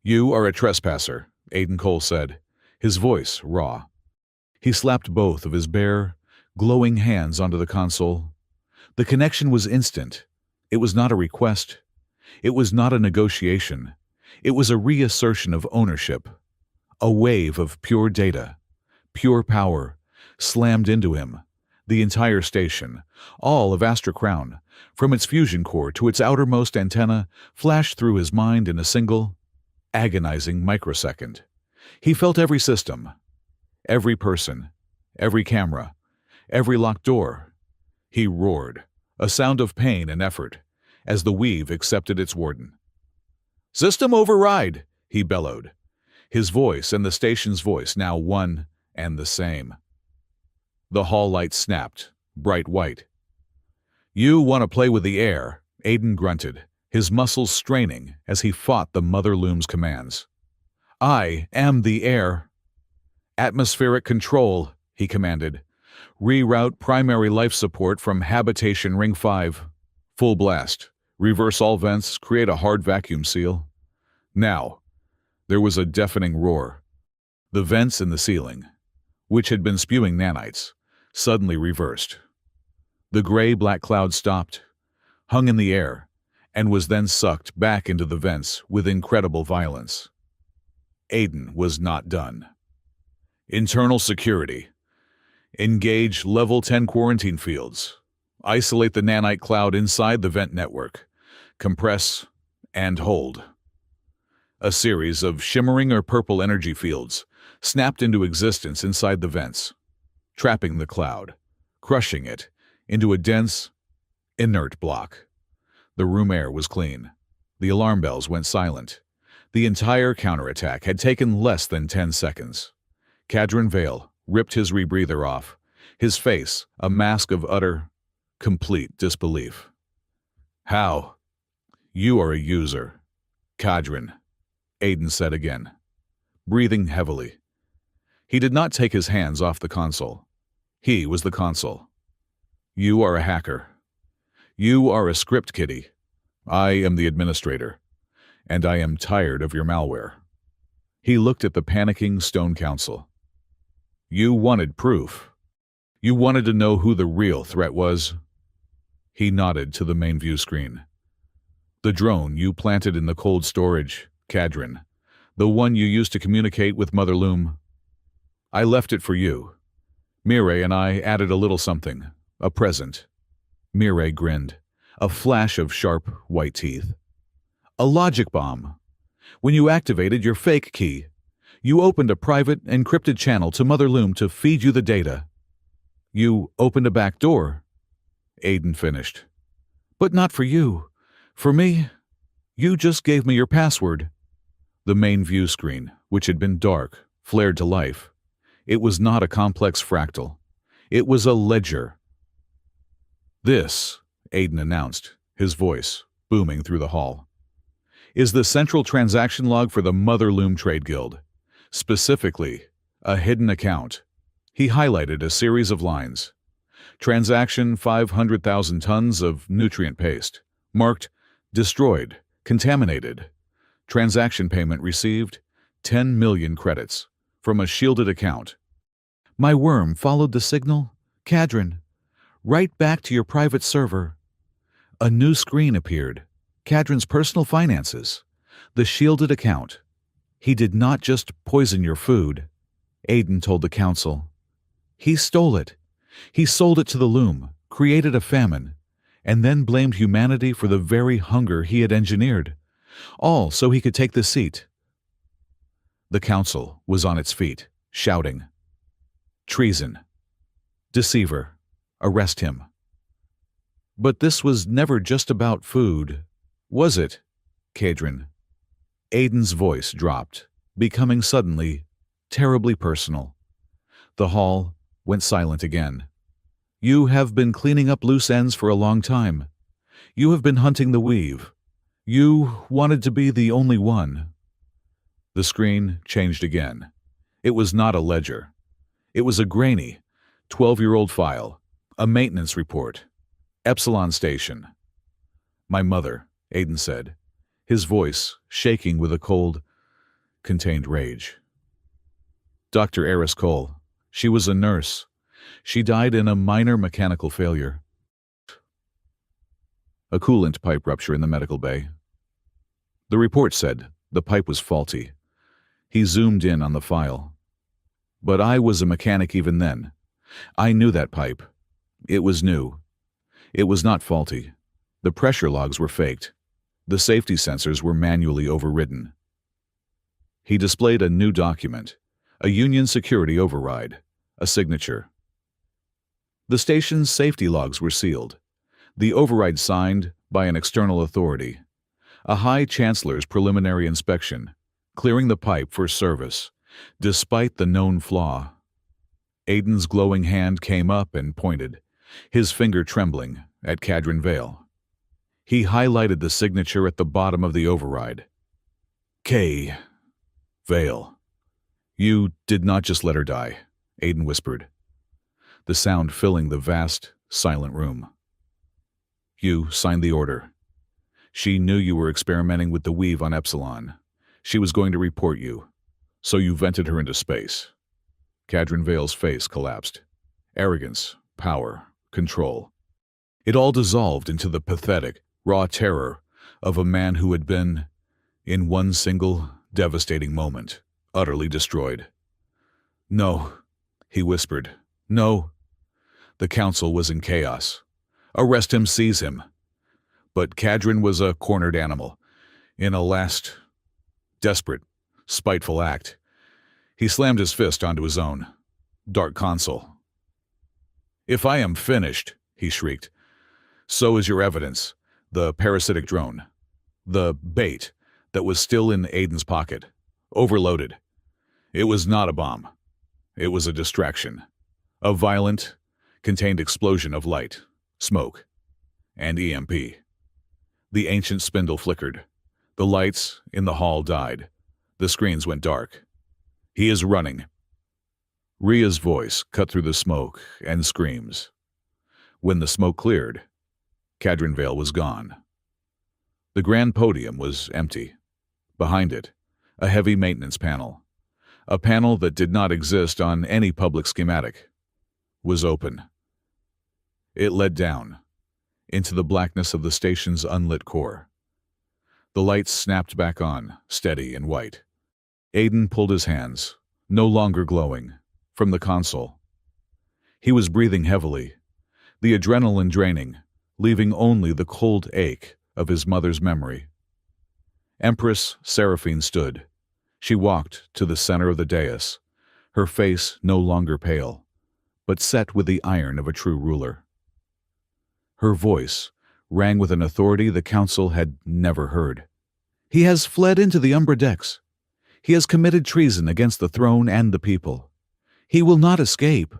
"You are a trespasser," Aiden Cole said, his voice raw. He slapped both of his bare, glowing hands onto the console. The connection was instant. It was not a request. It was not a negotiation. It was a reassertion of ownership. A wave of pure data, pure power, slammed into him. The entire station, all of Astra Crown, from its fusion core to its outermost antenna, flashed through his mind in a single, agonizing microsecond. He felt every system, every person, every camera, every locked door. He roared, a sound of pain and effort, as the weave accepted its warden. "System override," he bellowed, his voice and the station's voice now one and the same. The hall lights snapped, bright white. "You want to play with the air," Aiden grunted, his muscles straining as he fought the Mother Loom's commands. "I am the air." "Atmospheric control," he commanded. "Reroute primary life support from Habitation Ring 5. Full blast. Reverse all vents, create a hard vacuum seal." Now, there was a deafening roar. The vents in the ceiling, which had been spewing nanites, suddenly reversed. The gray-black cloud stopped, hung in the air, and was then sucked back into the vents with incredible violence. Aiden was not done. "Internal security. Engage level 10 quarantine fields. Isolate the nanite cloud inside the vent network. Compress and hold." A series of shimmering or purple energy fields snapped into existence inside the vents, trapping the cloud, crushing it into a dense, inert block. The room air was clean. The alarm bells went silent. The entire counterattack had taken less than 10 seconds. Cadron Vale ripped his rebreather off, his face a mask of utter, complete disbelief. "How? You are a user." "Cadron," Aiden said again, breathing heavily. He did not take his hands off the console. He was the console. "You are a hacker. You are a script kiddie. I am the administrator, and I am tired of your malware." He looked at the panicking Stone Council. "You wanted proof. You wanted to know who the real threat was." He nodded to the main view screen. "The drone you planted in the cold storage, Cadron. The one you used to communicate with Mother Loom. I left it for you. Mireille and I added a little something, a present." Mireille grinned, a flash of sharp, white teeth. "A logic bomb. When you activated your fake key, you opened a private, encrypted channel to Mother Loom to feed you the data. You opened a back door," Aiden finished. "But not for you. For me, you just gave me your password." The main view screen, which had been dark, flared to life. It was not a complex fractal. It was a ledger. "This," Aiden announced, his voice booming through the hall, "is the central transaction log for the Mother Loom Trade Guild. Specifically, a hidden account." He highlighted a series of lines. Transaction 500,000 tons of nutrient paste. Marked, destroyed, contaminated. Transaction payment received, 10 million credits. From a shielded account. "My worm followed the signal, Cadron, right back to your private server." A new screen appeared. Cadron's personal finances. The shielded account. "He did not just poison your food," Aiden told the council. "He stole it. He sold it to the Loom, created a famine, and then blamed humanity for the very hunger he had engineered. All so he could take the seat." The council was on its feet, shouting, "Treason! Deceiver! Arrest him!" "But this was never just about food, was it, Cadron?" Aiden's voice dropped, becoming suddenly terribly personal. The hall went silent again. "You have been cleaning up loose ends for a long time. You have been hunting the weave. You wanted to be the only one." The screen changed again. It was not a ledger. It was a grainy, 12-year-old file, a maintenance report. Epsilon Station. "My mother," Aiden said, his voice shaking with a cold, contained rage. "Dr. Eris Cole. She was a nurse. She died in a minor mechanical failure. A coolant pipe rupture in the medical bay." The report said the pipe was faulty. He zoomed in on the file. "But I was a mechanic even then. I knew that pipe. It was new. It was not faulty. The pressure logs were faked. The safety sensors were manually overridden." He displayed a new document, a Union security override, a signature. The station's safety logs were sealed. The override signed by an external authority. A High Chancellor's preliminary inspection, clearing the pipe for service, despite the known flaw. Aiden's glowing hand came up and pointed, his finger trembling, at Cadron Vale. He highlighted the signature at the bottom of the override. "K. Vale. You did not just let her die," Aiden whispered, the sound filling the vast, silent room. "You signed the order. She knew you were experimenting with the weave on Epsilon. She was going to report you, so you vented her into space." Cadron Vale's face collapsed. Arrogance, power, control. It all dissolved into the pathetic, raw terror of a man who had been, in one single, devastating moment, utterly destroyed. "No," he whispered. "No." The council was in chaos. "Arrest him, seize him." But Cadron was a cornered animal. In a last, desperate, spiteful act, He slammed his fist onto his own dark console. "If I am finished," he shrieked, "so is your evidence, the parasitic drone, the bait that was still in Aiden's pocket, overloaded. It was not a bomb. It was a distraction. A violent, contained explosion of light, smoke, and EMP. The ancient spindle flickered. The lights in the hall died. The screens went dark. He is running." Ria's voice cut through the smoke and screams. When the smoke cleared, Cadron Vale was gone. The grand podium was empty. Behind it, a heavy maintenance panel, a panel that did not exist on any public schematic, was open. It led down, into the blackness of the station's unlit core. The lights snapped back on, steady and white. Aiden pulled his hands, no longer glowing, from the console. He was breathing heavily, the adrenaline draining, leaving only the cold ache of his mother's memory. Empress Seraphine stood. She walked to the center of the dais, her face no longer pale, but set with the iron of a true ruler. Her voice rang with an authority the council had never heard. "He has fled into the Umbra decks. He has committed treason against the throne and the people. He will not escape."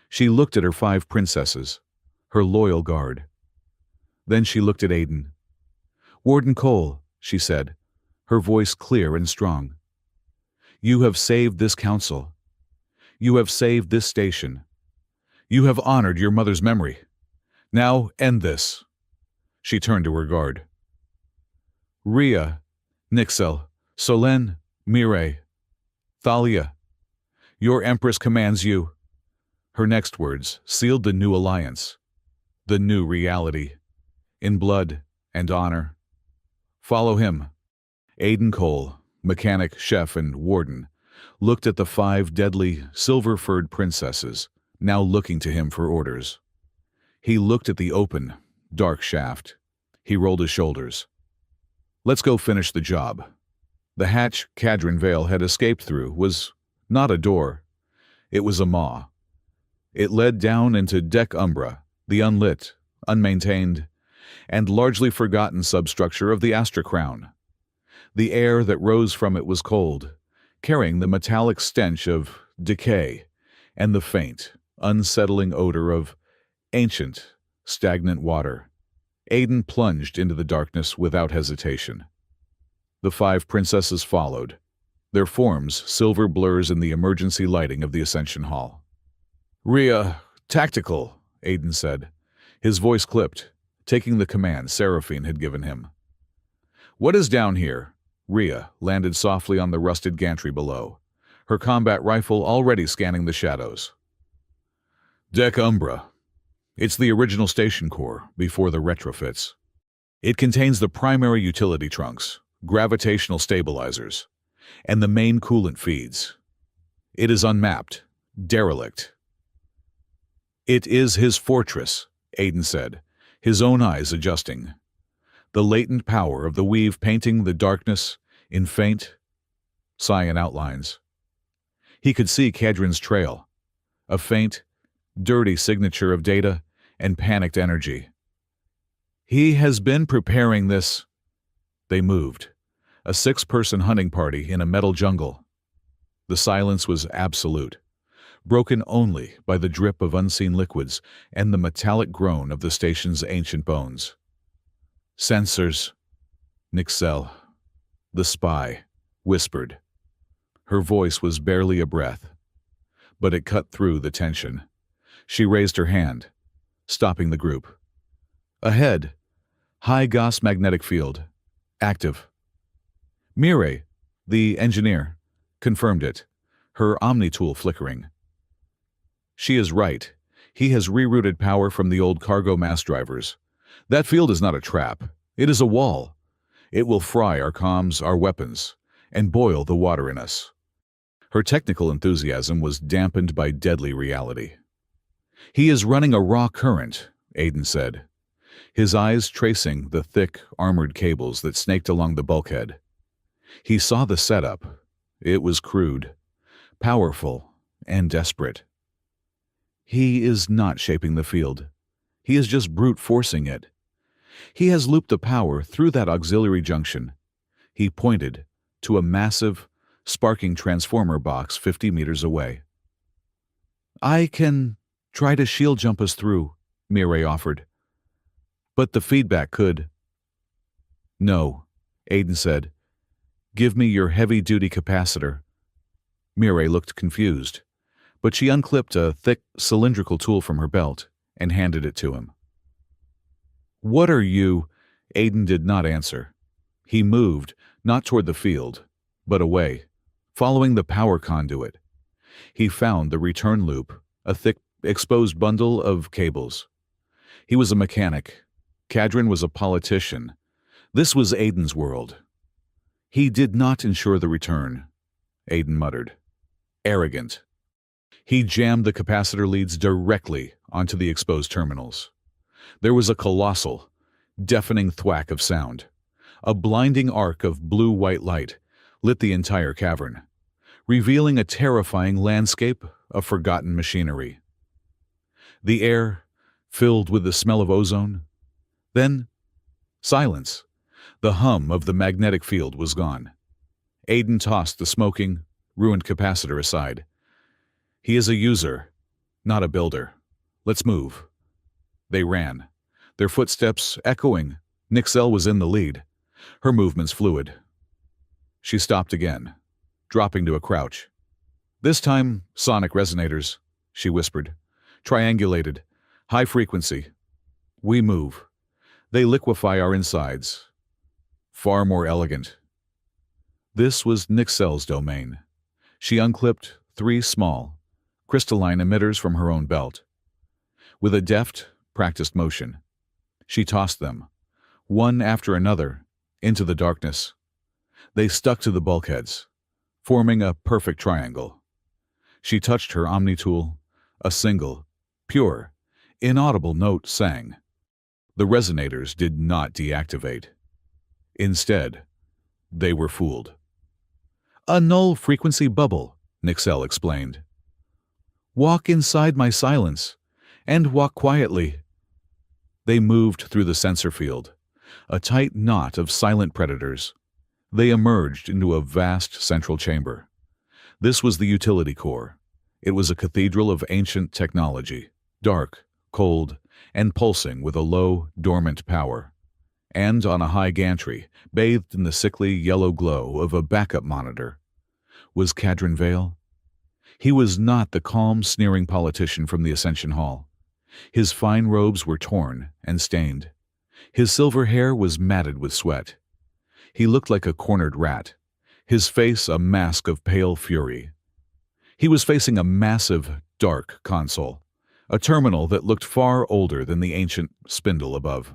She looked at her 5 princesses, her loyal guard. Then she looked at Aiden. "Warden Cole," she said, her voice clear and strong. "You have saved this council. You have saved this station. You have honored your mother's memory. Now end this." She turned to her guard. "Ria, Nixel, Solen, Mireille, Thalia, your Empress commands you." Her next words sealed the new alliance, the new reality, in blood and honor. "Follow him." Aiden Cole, mechanic, chef, and warden, looked at the 5 deadly, silver-furred princesses, now looking to him for orders. He looked at the open, dark shaft. He rolled his shoulders. "Let's go finish the job." The hatch Cadron Vale had escaped through was not a door. It was a maw. It led down into Deck Umbra, the unlit, unmaintained, and largely forgotten substructure of the Astra Crown. The air that rose from it was cold, carrying the metallic stench of decay and the faint, unsettling odor of ancient, stagnant water. Aiden plunged into the darkness without hesitation. The 5 princesses followed, their forms silver blurs in the emergency lighting of the Ascension Hall. "Ria, tactical," Aiden said. His voice clipped, taking the command Seraphine had given him. "What is down here?" Ria landed softly on the rusted gantry below, her combat rifle already scanning the shadows. "Deck Umbra. It's the original station core, before the retrofits. It contains the primary utility trunks, gravitational stabilizers, and the main coolant feeds. It is unmapped, derelict." "It is his fortress," Aiden said, his own eyes adjusting. The latent power of the weave painting the darkness in faint, cyan outlines. He could see Cadron's trail, a faint, dirty signature of data and panicked energy. "He has been preparing this." They moved, a 6-person hunting party in a metal jungle. The silence was absolute, broken only by the drip of unseen liquids and the metallic groan of the station's ancient bones. "Sensors," Nixel, the spy, whispered. Her voice was barely a breath, but it cut through the tension. She raised her hand, stopping the group. "Ahead, high Gauss magnetic field, active." Mireille, the engineer, confirmed it, her omni-tool flickering. "She is right. He has rerouted power from the old cargo mass drivers. That field is not a trap. It is a wall. It will fry our comms, our weapons, and boil the water in us." Her technical enthusiasm was dampened by deadly reality. "He is running a raw current," Aiden said, his eyes tracing the thick, armored cables that snaked along the bulkhead. He saw the setup. It was crude. powerful and desperate. He is not shaping the field. He is just brute forcing it. He has looped the power through that auxiliary junction. He pointed to a massive, sparking transformer box 50 meters away. I can try to shield jump us through, Mireille offered. But the feedback could. No, Aiden said. Give me your heavy-duty capacitor. Mireille looked confused, but she unclipped a thick, cylindrical tool from her belt and handed it to him. What are you? Aiden did not answer. He moved, not toward the field, but away, following the power conduit. He found the return loop, a thick, exposed bundle of cables. He was a mechanic. Kadrin was a politician. This was Aiden's world. He did not ensure the return, Aiden muttered. Arrogant. He jammed the capacitor leads directly onto the exposed terminals. There was a colossal, deafening thwack of sound. A blinding arc of blue-white light lit the entire cavern, revealing a terrifying landscape of forgotten machinery. The air filled with the smell of ozone. Then, silence. The hum of the magnetic field was gone. Aiden tossed the smoking, ruined capacitor aside. He is a user, not a builder. Let's move. They ran, their footsteps echoing. Knelt was in the lead, her movements fluid. She stopped again, dropping to a crouch. This time, sonic resonators, she whispered. Triangulated, high frequency. We move. They liquefy our insides. Far more elegant. This was Knelt's domain. She unclipped 3 small, crystalline emitters from her own belt. With a deft, practiced motion, she tossed them, one after another, into the darkness. They stuck to the bulkheads, forming a perfect triangle. She touched her omni-tool. A single, pure, inaudible note sang. The resonators did not deactivate. Instead, they were fooled. A null-frequency bubble, Knelt explained. Walk inside my silence, and walk quietly. They moved through the sensor field, a tight knot of silent predators. They emerged into a vast central chamber. This was the utility core. It was a cathedral of ancient technology, dark, cold, and pulsing with a low, dormant power. And on a high gantry, bathed in the sickly yellow glow of a backup monitor, was Kadrin Vale. He was not the calm, sneering politician from the Ascension Hall. His fine robes were torn and stained. His silver hair was matted with sweat. He looked like a cornered rat, his face a mask of pale fury. He was facing a massive, dark console, a terminal that looked far older than the ancient spindle above.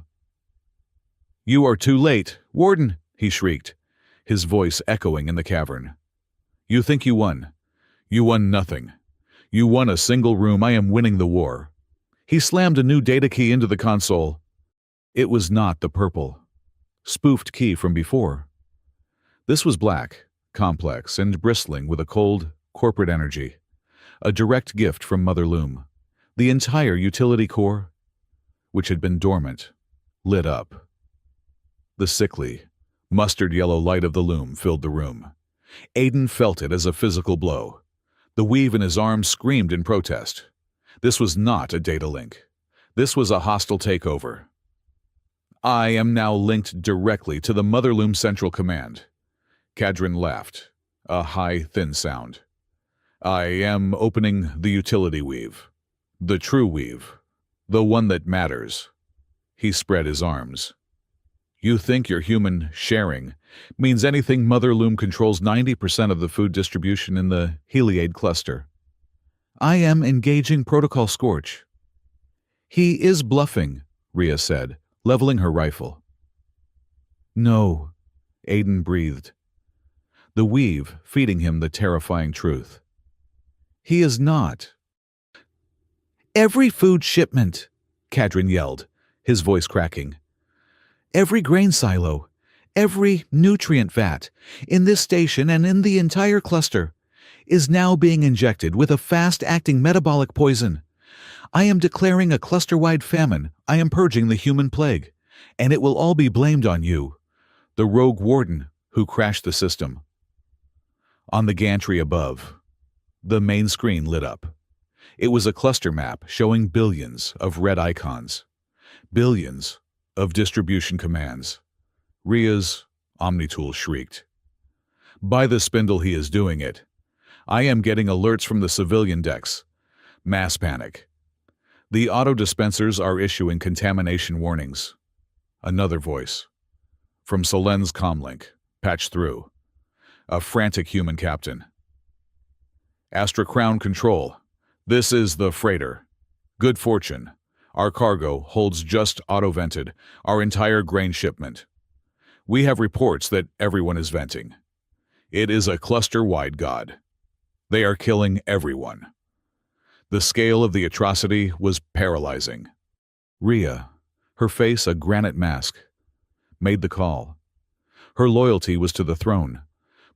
You are too late, Warden, he shrieked, his voice echoing in the cavern. You think you won. You won nothing. You won a single room. I am winning the war. He slammed a new data key into the console. It was not the purple, spoofed key from before. This was black, complex, and bristling with a cold, corporate energy. A direct gift from Mother Loom. The entire utility core, which had been dormant, lit up. The sickly, mustard yellow light of the loom filled the room. Aiden felt it as a physical blow. The weave in his arm screamed in protest. This was not a data link. This was a hostile takeover. I am now linked directly to the Mother Loom Central Command. Kadrin laughed, a high, thin sound. I am opening the utility weave. The true weave. The one that matters. He spread his arms. You think your human sharing means anything Mother Loom controls 90% of the food distribution in the Heliade cluster. I am engaging Protocol Scorch. He is bluffing, Rhea said, leveling her rifle. No, Aiden breathed, the weave feeding him the terrifying truth. He is not. Every food shipment, Kadrin yelled, his voice cracking. Every grain silo, every nutrient vat, in this station and in the entire cluster, is now being injected with a fast-acting metabolic poison. I am declaring a cluster-wide famine. I am purging the human plague. And it will all be blamed on you, the rogue warden who crashed the system. On the gantry above, the main screen lit up. It was a cluster map showing billions of red icons, billions of distribution commands. Ria's Omnitool shrieked. By the spindle, he is doing it. I am getting alerts from the civilian decks. Mass panic. The auto-dispensers are issuing contamination warnings. Another voice. From Solen's comlink, patched through. A frantic human captain. Astra Crown Control. This is the freighter. Good fortune. Our cargo holds just auto-vented our entire grain shipment. We have reports that everyone is venting. It is a cluster-wide god. They are killing everyone. The scale of the atrocity was paralyzing. Ria, her face a granite mask, made the call. Her loyalty was to the throne,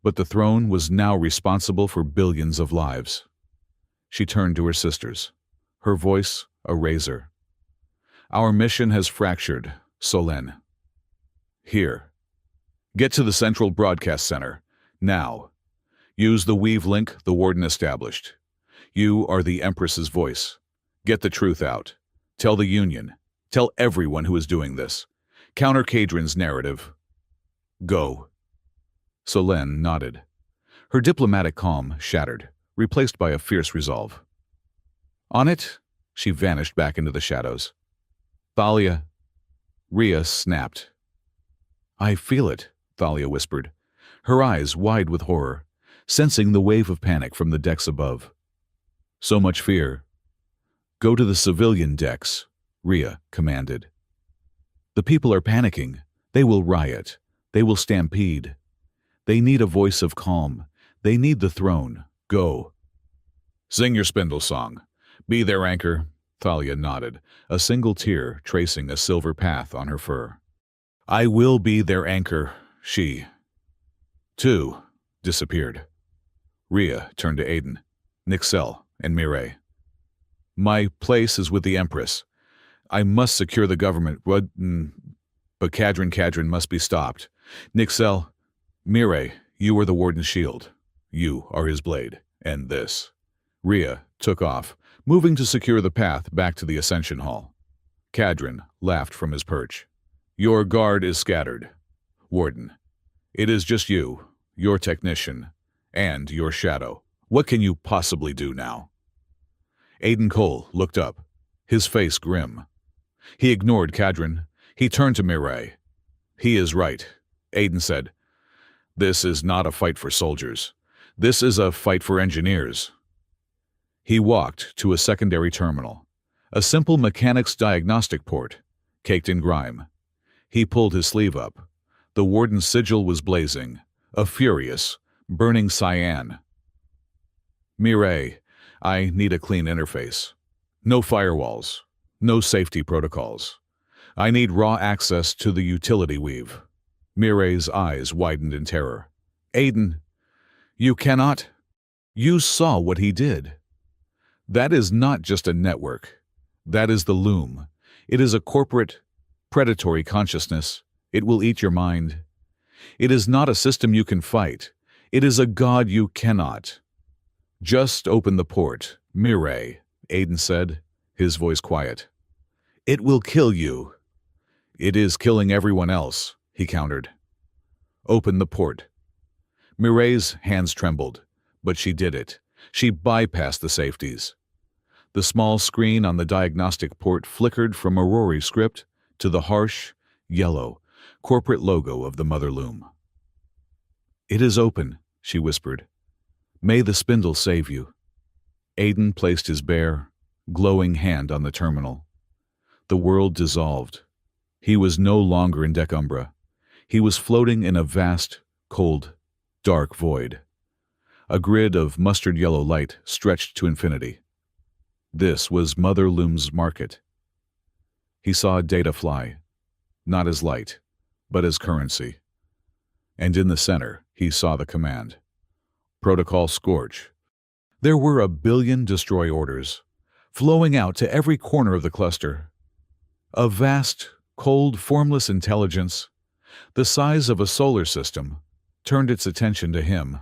but the throne was now responsible for billions of lives. She turned to her sisters, her voice a razor. Our mission has fractured, Solen. Here. Get to the Central Broadcast Center, now. Use the Weave link the Warden established. You are the Empress's voice. Get the truth out. Tell the Union. Tell everyone who is doing this. Counter Kadrin's narrative. Go. Solen nodded. Her diplomatic calm shattered, replaced by a fierce resolve. On it, she vanished back into the shadows. Thalia. Ria snapped. I feel it, Thalia whispered, her eyes wide with horror, sensing the wave of panic from the decks above. So much fear. Go to the civilian decks, Ria commanded. The people are panicking. They will riot. They will stampede. They need a voice of calm. They need the throne. Go. Sing your spindle song. Be their anchor. Thalia nodded, a single tear tracing a silver path on her fur. I will be their anchor, she, too, disappeared. Ria turned to Aiden, Nixel, and Mireille. My place is with the Empress. I must secure the government, but Kadrin must be stopped. Nixel, Mireille, you are the Warden's shield. You are his blade, and this. Ria took off, moving to secure the path back to the Ascension Hall. Kadrin laughed from his perch. Your guard is scattered. Warden, it is just you, your technician, and your shadow. What can you possibly do now? Aiden Cole looked up, his face grim. He ignored Kadrin. He turned to Mireille. He is right, Aiden said. This is not a fight for soldiers. This is a fight for engineers. He walked to a secondary terminal, a simple mechanics diagnostic port, caked in grime. He pulled his sleeve up. The Warden's sigil was blazing, a furious, burning cyan. Mireille, I need a clean interface. No firewalls, no safety protocols. I need raw access to the utility weave. Mireille's eyes widened in terror. Aiden, you cannot. You saw what he did. That is not just a network. That is the loom. It is a corporate, predatory consciousness. It will eat your mind. It is not a system you can fight. It is a god you cannot. Just open the port, Mireille, Aiden said, his voice quiet. It will kill you. It is killing everyone else, he countered. Open the port. Mireille's hands trembled, but she did it. She bypassed the safeties. The small screen on the diagnostic port flickered from a Rory script to the harsh, yellow, corporate logo of the mother loom. It is open, she whispered. May the spindle save you. Aiden placed his bare, glowing hand on the terminal. The world dissolved. He was no longer in Decumbra. He was floating in a vast, cold, dark void. A grid of mustard yellow light stretched to infinity. This was Mother Loom's market. He saw data fly, not as light, but as currency. And in the center, he saw the command. Protocol Scorch, There were 1 billion destroy orders, flowing out to every corner of the cluster. A vast, cold, formless intelligence, the size of a solar system, turned its attention to him.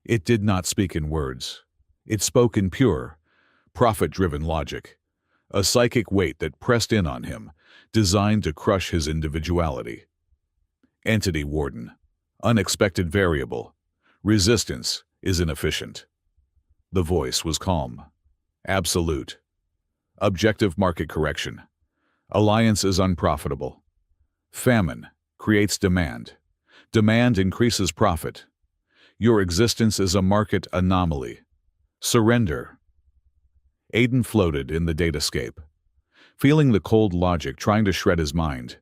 It did not speak in words. It spoke in pure, profit-driven logic, a psychic weight that pressed in on him, designed to crush his individuality. Entity Warden. Unexpected variable. Resistance is inefficient. The voice was calm. Absolute. Objective market correction. Alliance is unprofitable. Famine creates demand. Demand increases profit. Your existence is a market anomaly. Surrender. Aiden floated in the datascape, feeling the cold logic trying to shred his mind,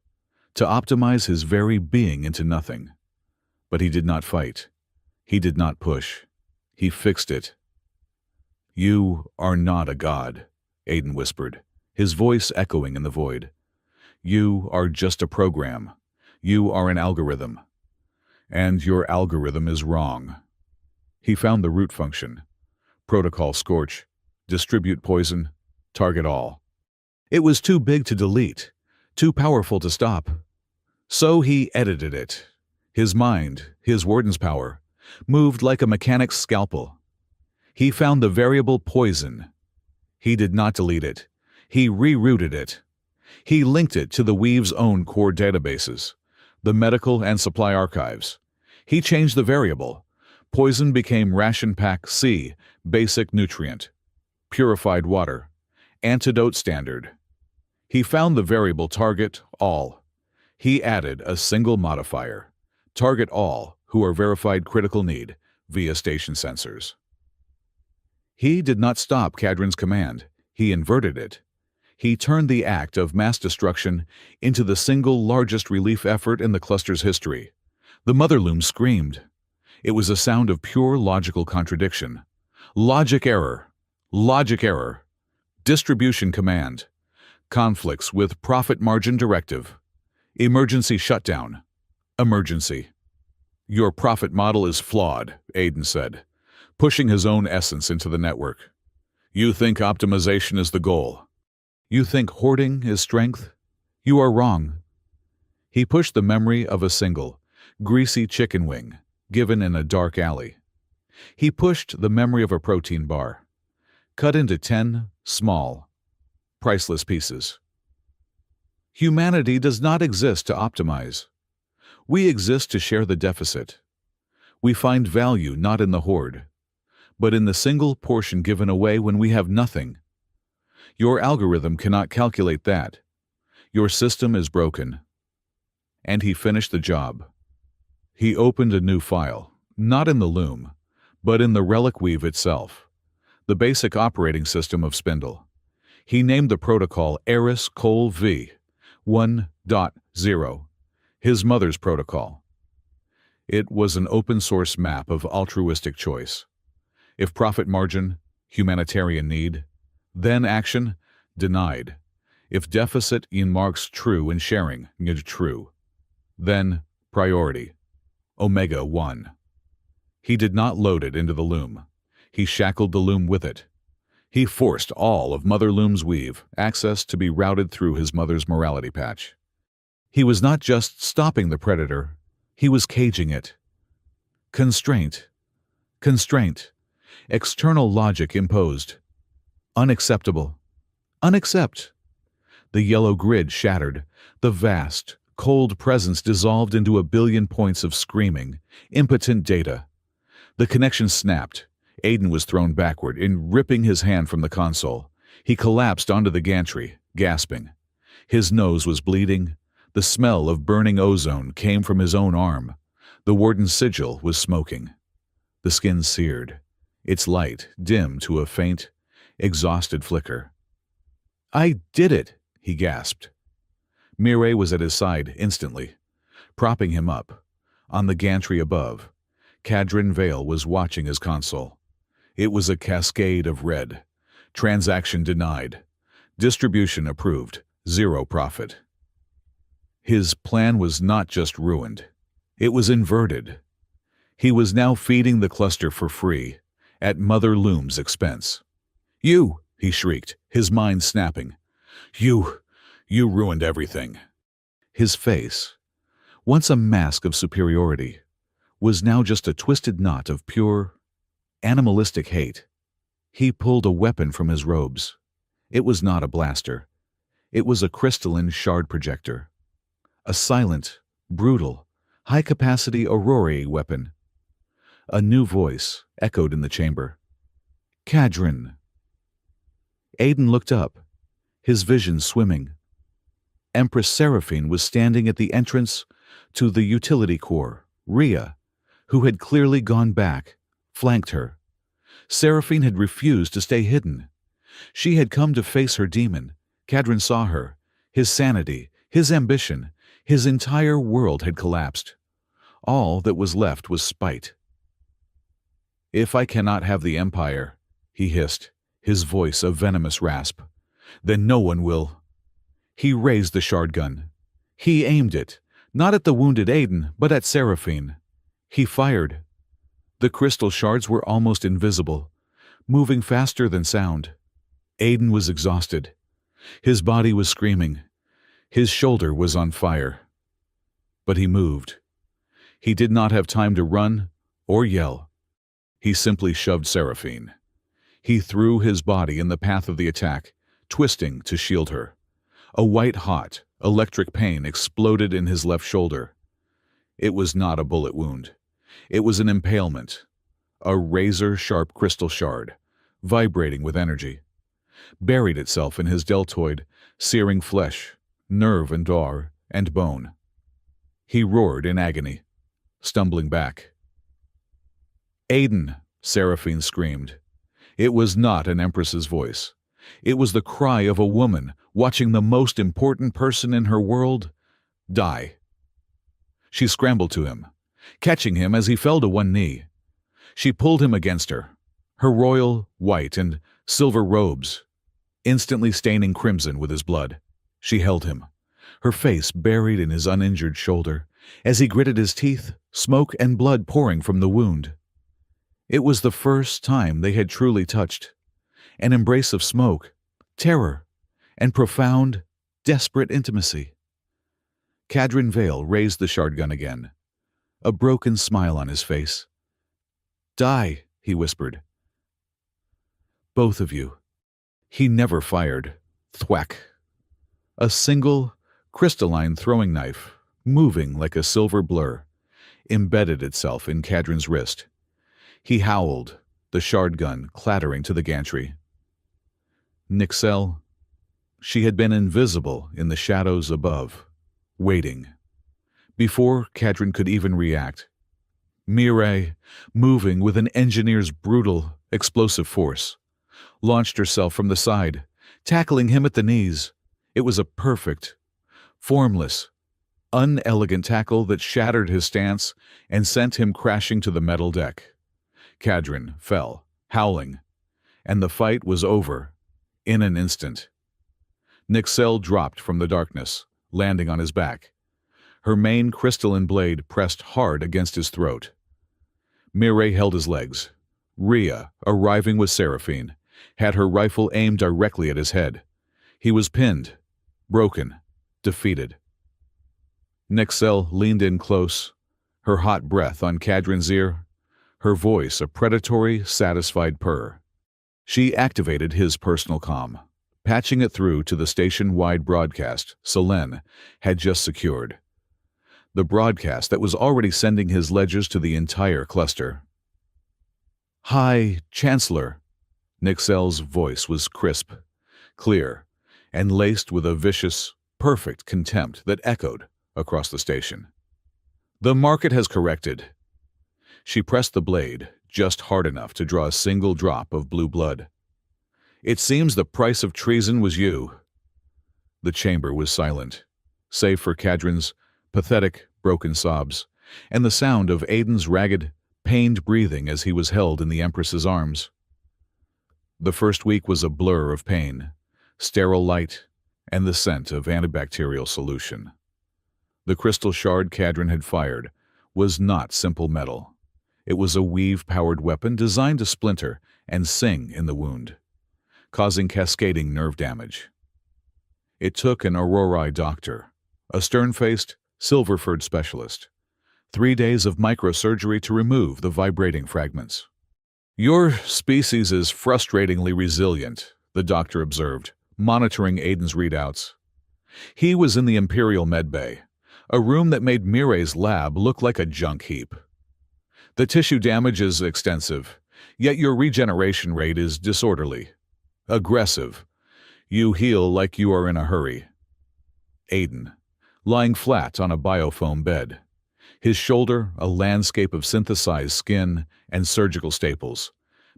to optimize his very being into nothing. But he did not fight. He did not push. He fixed it. "You are not a god," Aiden whispered, his voice echoing in the void. "You are just a program. You are an algorithm. And your algorithm is wrong." He found the root function. Protocol scorch. Distribute poison. Target all. It was too big to delete, too powerful to stop. So he edited it. His mind, his warden's power, moved like a mechanic's scalpel. He found the variable poison. He did not delete it. He rerouted it. He linked it to the Weave's own core databases, the medical and supply archives. He changed the variable. Poison became Ration Pack C, basic nutrient. Purified water. Antidote standard. He found the variable target all. He added a single modifier. Target all who are verified critical need via station sensors. He did not stop Cadron's command. He inverted it. He turned the act of mass destruction into the single largest relief effort in the cluster's history. The mother loom screamed. It was a sound of pure logical contradiction. Logic error. Logic error. Distribution command. Conflicts with profit margin directive. Emergency shutdown. Emergency. "Your profit model is flawed," Aiden said, pushing his own essence into the network. "You think optimization is the goal. You think hoarding is strength? You are wrong." He pushed the memory of a single, greasy chicken wing, given in a dark alley. He pushed the memory of a protein bar, cut into 10 small, priceless pieces. Humanity does not exist to optimize. We exist to share the deficit. We find value not in the hoard, but in the single portion given away when we have nothing. Your algorithm cannot calculate that. Your system is broken. And he finished the job. He opened a new file, not in the loom, but in the relic weave itself, the basic operating system of Spindle. He named the protocol Eris Col V 1.0, his mother's protocol. It was an open-source map of altruistic choice. If profit margin, humanitarian need, then action, denied. If deficit in marks true in sharing, true. Then priority, Omega 1. He did not load it into the loom. He shackled the loom with it. He forced all of Mother Loom's weave access to be routed through his mother's morality patch. He was not just stopping the predator, he was caging it. Constraint. Constraint. External logic imposed. Unacceptable. Unaccept. The yellow grid shattered. The vast, cold presence dissolved into 1 billion points of screaming, impotent data. The connection snapped. Aiden was thrown backward in ripping his hand from the console. He collapsed onto the gantry, gasping. His nose was bleeding. The smell of burning ozone came from his own arm. The warden's sigil was smoking. The skin seared. Its light dimmed to a faint, exhausted flicker. "I did it," he gasped. Mireille was at his side instantly, propping him up. On the gantry above, Cadron Vale was watching his console. It was a cascade of red. Transaction denied. Distribution approved. 0 profit. His plan was not just ruined. It was inverted. He was now feeding the cluster for free, at Mother Loom's expense. "You!" he shrieked, his mind snapping. "You ruined everything." His face, once a mask of superiority, was now just a twisted knot of pure, animalistic hate. He pulled a weapon from his robes. It was not a blaster. It was a crystalline shard projector. A silent, brutal, high-capacity Aurori weapon. A new voice echoed in the chamber. "Kadrin." Aiden looked up, his vision swimming. Empress Seraphine was standing at the entrance to the utility core. Rhea, who had clearly gone back, flanked her. Seraphine had refused to stay hidden. She had come to face her demon. Kadrin saw her. His sanity, his ambition, his entire world had collapsed. All that was left was spite. "If I cannot have the Empire," he hissed, his voice a venomous rasp, "then no one will." He raised the shard gun. He aimed it, not at the wounded Aiden, but at Seraphine. He fired. The crystal shards were almost invisible, moving faster than sound. Aiden was exhausted. His body was screaming. His shoulder was on fire. But he moved. He did not have time to run or yell. He simply shoved Seraphine. He threw his body in the path of the attack, twisting to shield her. A white-hot, electric pain exploded in his left shoulder. It was not a bullet wound. It was an impalement. A razor-sharp crystal shard, vibrating with energy, buried itself in his deltoid, searing flesh, nerve and bone. He roared in agony, stumbling back. "Aiden!" Seraphine screamed. It was not an Empress's voice. It was the cry of a woman watching the most important person in her world die. She scrambled to him, catching him as he fell to one knee. She pulled him against her, her royal white and silver robes instantly staining crimson with his blood. She held him, her face buried in his uninjured shoulder, as he gritted his teeth, smoke and blood pouring from the wound. It was the first time they had truly touched. An embrace of smoke, terror, and profound, desperate intimacy. Kadrin Vale raised the shard gun again, a broken smile on his face. "Die," he whispered. "Both of you." He never fired. Thwack. A single, crystalline throwing knife, moving like a silver blur, embedded itself in Kadrin's wrist. He howled, the shard gun clattering to the gantry. Knelt. She had been invisible in the shadows above, waiting. Before Kadrin could even react, Mireille, moving with an engineer's brutal, explosive force, launched herself from the side, tackling him at the knees. It was a perfect, formless, unelegant tackle that shattered his stance and sent him crashing to the metal deck. Kadrin fell, howling, and the fight was over in an instant. Knelt dropped from the darkness, landing on his back. Her main crystalline blade pressed hard against his throat. Mireille held his legs. Rhea, arriving with Seraphine, had her rifle aimed directly at his head. He was pinned, broken, defeated. Knelt leaned in close, her hot breath on Kadrin's ear, her voice a predatory, satisfied purr. She activated his personal comm, patching it through to the station-wide broadcast Selene had just secured. The broadcast that was already sending his ledgers to the entire cluster. "Hi, Chancellor." Knelt's voice was crisp, clear, and laced with a vicious, perfect contempt that echoed across the station. "The market has corrected." She pressed the blade just hard enough to draw a single drop of blue blood. "It seems the price of treason was you." The chamber was silent, save for Kadrin's pathetic, broken sobs, and the sound of Aiden's ragged, pained breathing as he was held in the Empress's arms. The first week was a blur of pain, sterile light, and the scent of antibacterial solution. The crystal shard Kadrin had fired was not simple metal. It was a weave-powered weapon designed to splinter and sing in the wound, causing cascading nerve damage. It took an Aurori doctor, a stern-faced, silver-furred specialist, 3 days of microsurgery to remove the vibrating fragments. "Your species is frustratingly resilient," the doctor observed, monitoring Aiden's readouts. He was in the Imperial Medbay, a room that made Mireille's lab look like a junk heap. "The tissue damage is extensive, yet your regeneration rate is disorderly. Aggressive. You heal like you are in a hurry." Aiden, lying flat on a biofoam bed, his shoulder a landscape of synthesized skin and surgical staples,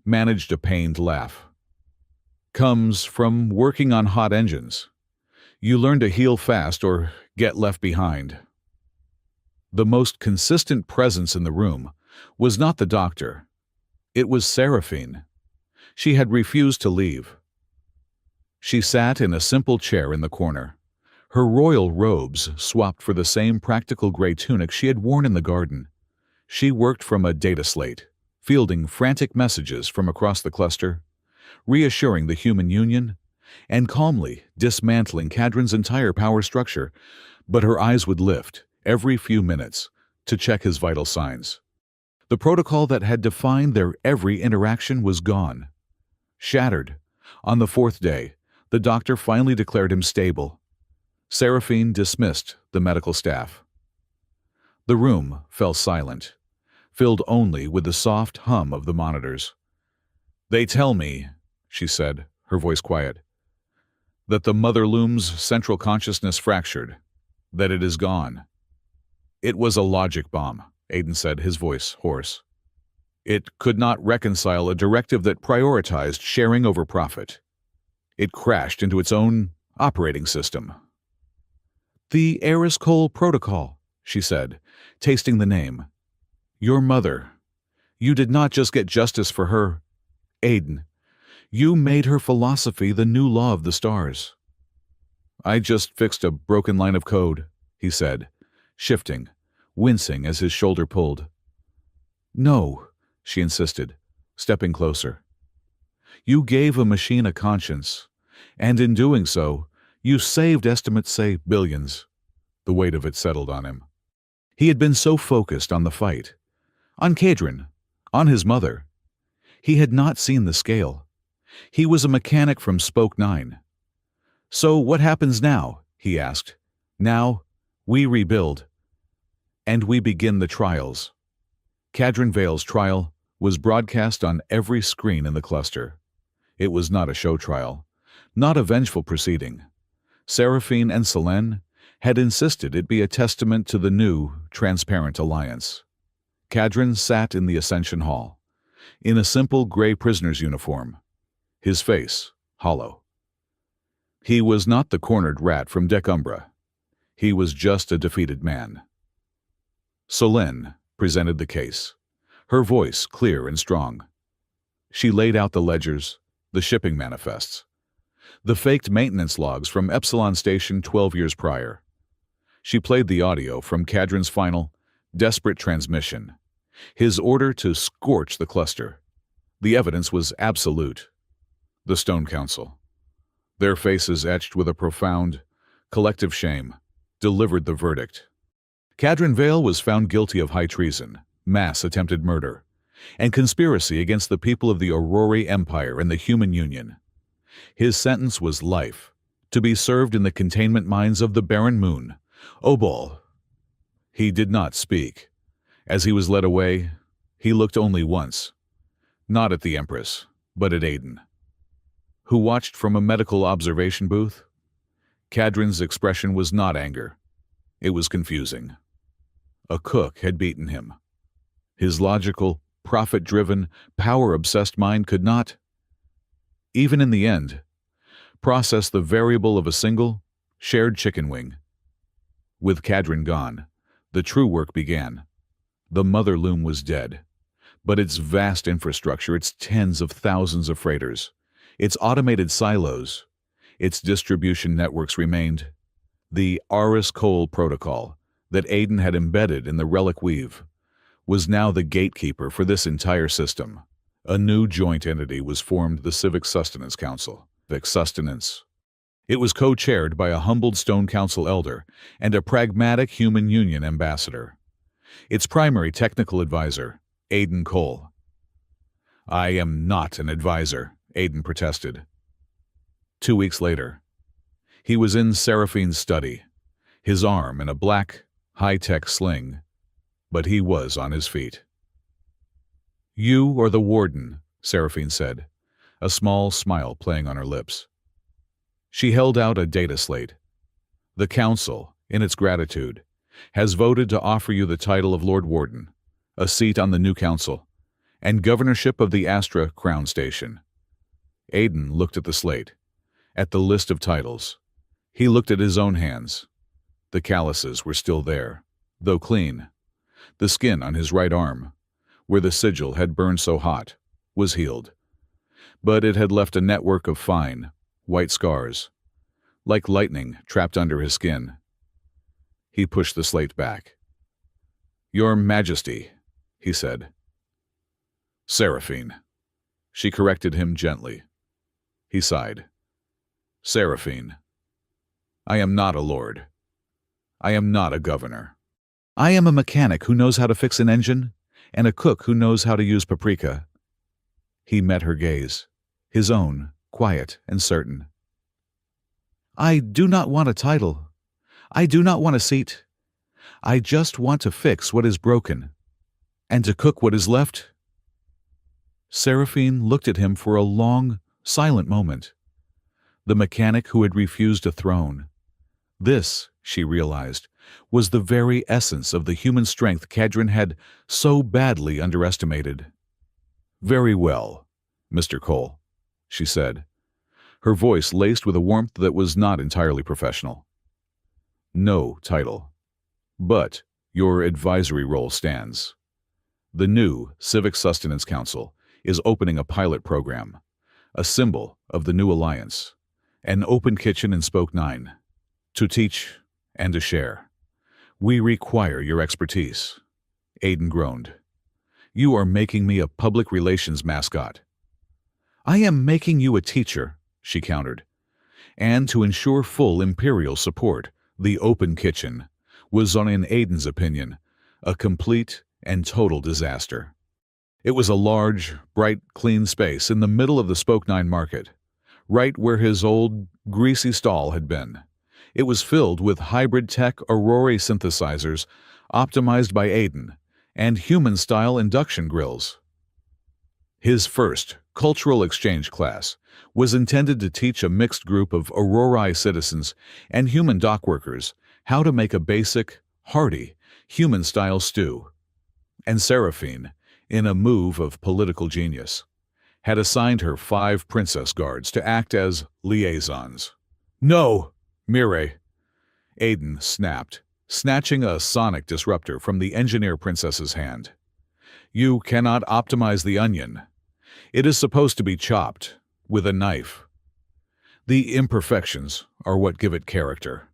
managed a pained laugh. "Comes from working on hot engines. You learn to heal fast or get left behind." The most consistent presence in the room was not the doctor. It was Seraphine. She had refused to leave. She sat in a simple chair in the corner, her royal robes swapped for the same practical gray tunic she had worn in the garden. She worked from a data slate, fielding frantic messages from across the cluster, reassuring the human union, and calmly dismantling Cadron's entire power structure, but her eyes would lift every few minutes to check his vital signs. The protocol that had defined their every interaction was gone. Shattered. On the 4th day, the doctor finally declared him stable. Seraphine dismissed the medical staff. The room fell silent, filled only with the soft hum of the monitors. "They tell me," she said, her voice quiet, "that the mother loom's central consciousness fractured, that it is gone." "It was a logic bomb," Aiden said, his voice hoarse. "It could not reconcile a directive that prioritized sharing over profit. It crashed into its own operating system." "The Eris-Cole Protocol," she said, tasting the name. "Your mother. You did not just get justice for her, Aiden. You made her philosophy the new law of the stars." "I just fixed a broken line of code," he said, shifting, wincing as his shoulder pulled. "No," she insisted, stepping closer. "You gave a machine a conscience, and in doing so, you saved, estimates say, billions." The weight of it settled on him. He had been so focused on the fight, on Cadron, on his mother. He had not seen the scale. He was a mechanic from Spoke 9. "So what happens now?" he asked. "Now, we rebuild. And we begin the trials." Cadron Vale's trial was broadcast on every screen in the cluster. It was not a show trial, not a vengeful proceeding. Seraphine and Selene had insisted it be a testament to the new, transparent alliance. Cadron sat in the Ascension Hall, in a simple gray prisoner's uniform, his face hollow. He was not the cornered rat from Decumbra. He was just a defeated man. Selene presented the case, her voice clear and strong. She laid out the ledgers, the shipping manifests, the faked maintenance logs from Epsilon Station 12 years prior. She played the audio from Cadron's final, desperate transmission, his order to scorch the cluster. The evidence was absolute. The Stone Council, their faces etched with a profound, collective shame, delivered the verdict. Cadron Vale was found guilty of high treason, mass attempted murder, and conspiracy against the people of the Aurori Empire and the human union. His sentence was life, to be served in the containment mines of the barren moon, Obol. He did not speak. As he was led away, he looked only once, not at the Empress, but at Aiden, who watched from a medical observation booth. Cadron's expression was not anger. It was confusing. A cook had beaten him. His logical, profit-driven, power-obsessed mind could not, even in the end, process the variable of a single, shared chicken wing. With Cadron gone, the true work began. The mother loom was dead, but its vast infrastructure, its tens of thousands of freighters, its automated silos, its distribution networks remained. The Eris-Cole Protocol that Aiden had embedded in the relic weave was now the gatekeeper for this entire system. A new joint entity was formed, the Civic Sustenance Council. Civic Sustenance. It was co-chaired by a humbled Stone Council elder and a pragmatic Human Union ambassador. Its primary technical advisor, Aidan Cole. "I am not an advisor," Aidan protested. 2 weeks later, he was in Seraphine's study, his arm in a black, high-tech sling, but he was on his feet. "You or the warden," Seraphine said, a small smile playing on her lips. She held out a data slate. "The Council, in its gratitude, has voted to offer you the title of Lord Warden, a seat on the new council, and governorship of the Astra Crown Station." Aidan looked at the slate, at the list of titles. He looked at his own hands. The calluses were still there, though clean. The skin on his right arm, where the sigil had burned so hot, was healed. But it had left a network of fine, white scars, like lightning trapped under his skin. He pushed the slate back. "Your Majesty," he said. "Seraphine." She corrected him gently. He sighed. "Seraphine. I am not a lord. I am not a governor. I am a mechanic who knows how to fix an engine, and a cook who knows how to use paprika." He met her gaze, his own, quiet and certain. "I do not want a title. I do not want a seat. I just want to fix what is broken, and to cook what is left." Seraphine looked at him for a long, silent moment. The mechanic who had refused a throne. This, she realized, was the very essence of the human strength Kadrin had so badly underestimated. "Very well, Mr. Cole," she said, her voice laced with a warmth that was not entirely professional. "No title. But your advisory role stands. The new Civic Sustenance Council is opening a pilot program, a symbol of the new alliance, an open kitchen in Spoke 9, to teach and to share. We require your expertise." Aidan groaned. "You are making me a public relations mascot." "I am making you a teacher," she countered. And to ensure full Imperial support, the open kitchen was, in Aidan's opinion, a complete and total disaster. It was a large, bright, clean space in the middle of the Spoke 9 market, right where his old, greasy stall had been. It was filled with hybrid-tech Aurora synthesizers optimized by Aidan and human-style induction grills. His first cultural exchange class was intended to teach a mixed group of Aurora citizens and human dock workers how to make a basic, hearty, human-style stew. And Seraphine, in a move of political genius, had assigned her 5 princess guards to act as liaisons. "No, Mireille," Aidan snapped, snatching a sonic disruptor from the engineer princess's hand. "You cannot optimize the onion. It is supposed to be chopped with a knife. The imperfections are what give it character."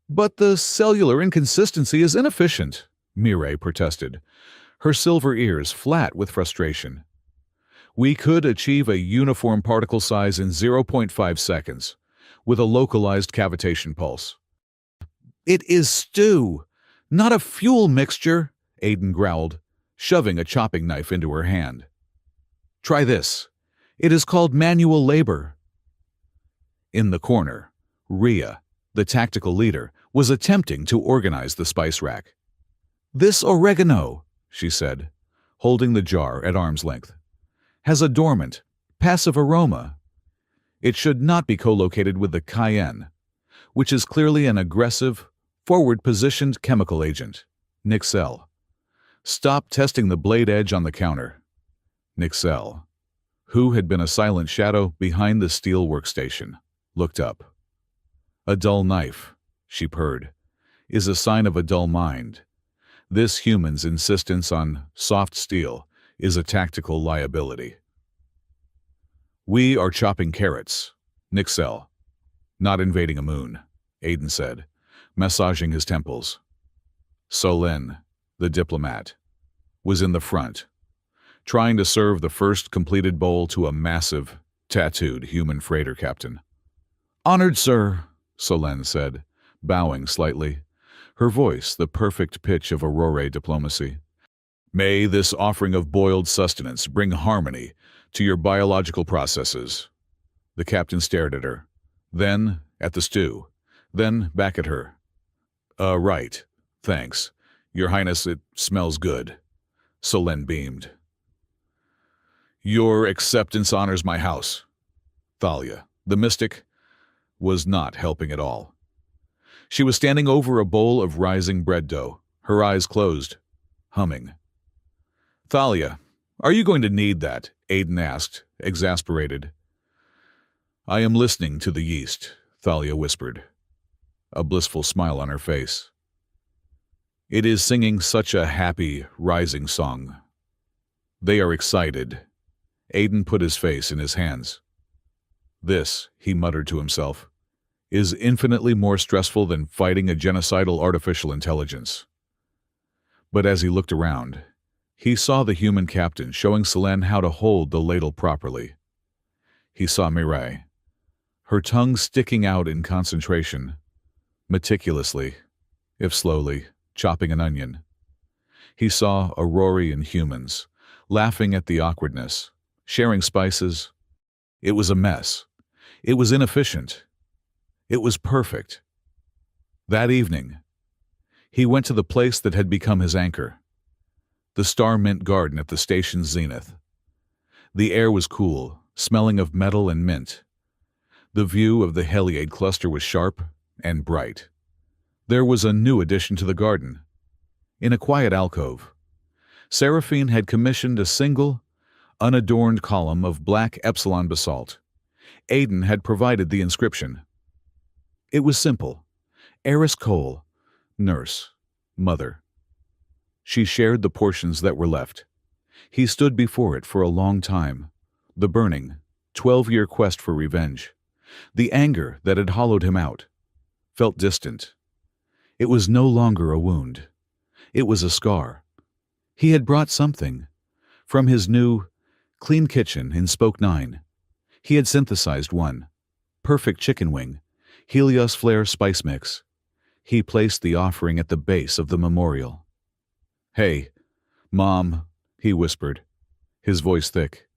"But the cellular inconsistency is inefficient," Mireille protested, her silver ears flat with frustration. "We could achieve a uniform particle size in 0.5 seconds, with a localized cavitation pulse." "It is stew, not a fuel mixture," Aidan growled, shoving a chopping knife into her hand. "Try this. It is called manual labor." In the corner, Rhea, the tactical leader, was attempting to organize the spice rack. "This oregano," she said, holding the jar at arm's length, "has a dormant, passive aroma. It should not be co-located with the cayenne, which is clearly an aggressive, forward-positioned chemical agent. Nixel. Stop testing the blade edge on the counter." Nixel, who had been a silent shadow behind the steel workstation, looked up. "A dull knife," she purred, "is a sign of a dull mind. This human's insistence on soft steel is a tactical liability." "We are chopping carrots, Nixel, not invading a moon," Aidan said, massaging his temples. "Solène, the diplomat, was in the front, trying to serve the first completed bowl to a massive, tattooed human freighter captain. "Honored, sir," Solène said, bowing slightly, her voice the perfect pitch of aurore diplomacy. "May this offering of boiled sustenance bring harmony to your biological processes." The captain stared at her, then at the stew, then back at her. Right. Thanks. Your Highness, it smells good." Solène beamed. "Your acceptance honors my house." Thalia, the mystic, was not helping at all. She was standing over a bowl of rising bread dough, her eyes closed, humming. "Thalia, are you going to need that?" Aiden asked, exasperated. "I am listening to the yeast," Thalia whispered, a blissful smile on her face. "It is singing such a happy, rising song. They are excited." Aiden put his face in his hands. "This," he muttered to himself, "is infinitely more stressful than fighting a genocidal artificial intelligence." But as he looked around, he saw the human captain showing Solène how to hold the ladle properly. He saw Mireille, her tongue sticking out in concentration, meticulously, if slowly, chopping an onion. He saw Aurori and humans, laughing at the awkwardness, sharing spices. It was a mess. It was inefficient. It was perfect. That evening, he went to the place that had become his anchor, the Star Mint Garden at the station's zenith. The air was cool, smelling of metal and mint. The view of the Heliade cluster was sharp and bright. There was a new addition to the garden. In a quiet alcove, Seraphine had commissioned a single, unadorned column of black epsilon basalt. Aiden had provided the inscription. It was simple. Eris Cole, nurse, mother. She shared the portions that were left. He stood before it for a long time. The burning, 12-year quest for revenge. The anger that had hollowed him out felt distant. It was no longer a wound. It was a scar. He had brought something. From his new, clean kitchen in Spoke 9, he had synthesized one. Perfect chicken wing, Helios Flare spice mix. He placed the offering at the base of the memorial. "Hey, Mom," he whispered, his voice thick.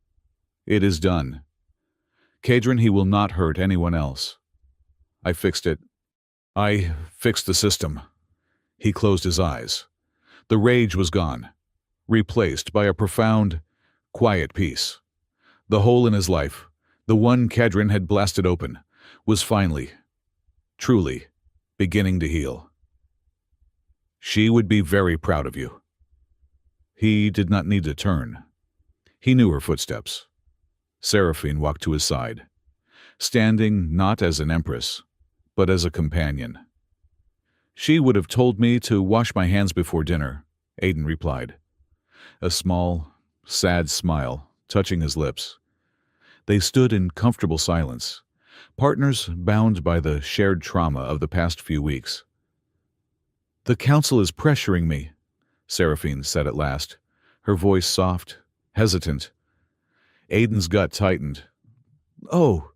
"It is done. Kadrin, he will not hurt anyone else. I fixed it. I fixed the system." He closed his eyes. The rage was gone, replaced by a profound, quiet peace. The hole in his life, the one Kadrin had blasted open, was finally, truly, beginning to heal. "She would be very proud of you." He did not need to turn. He knew her footsteps. Seraphine walked to his side, standing not as an empress, but as a companion. "She would have told me to wash my hands before dinner," Aiden replied, a small, sad smile touching his lips. They stood in comfortable silence, partners bound by the shared trauma of the past few weeks. "The council is pressuring me," Seraphine said at last, her voice soft, hesitant. Aiden's gut tightened. "Oh.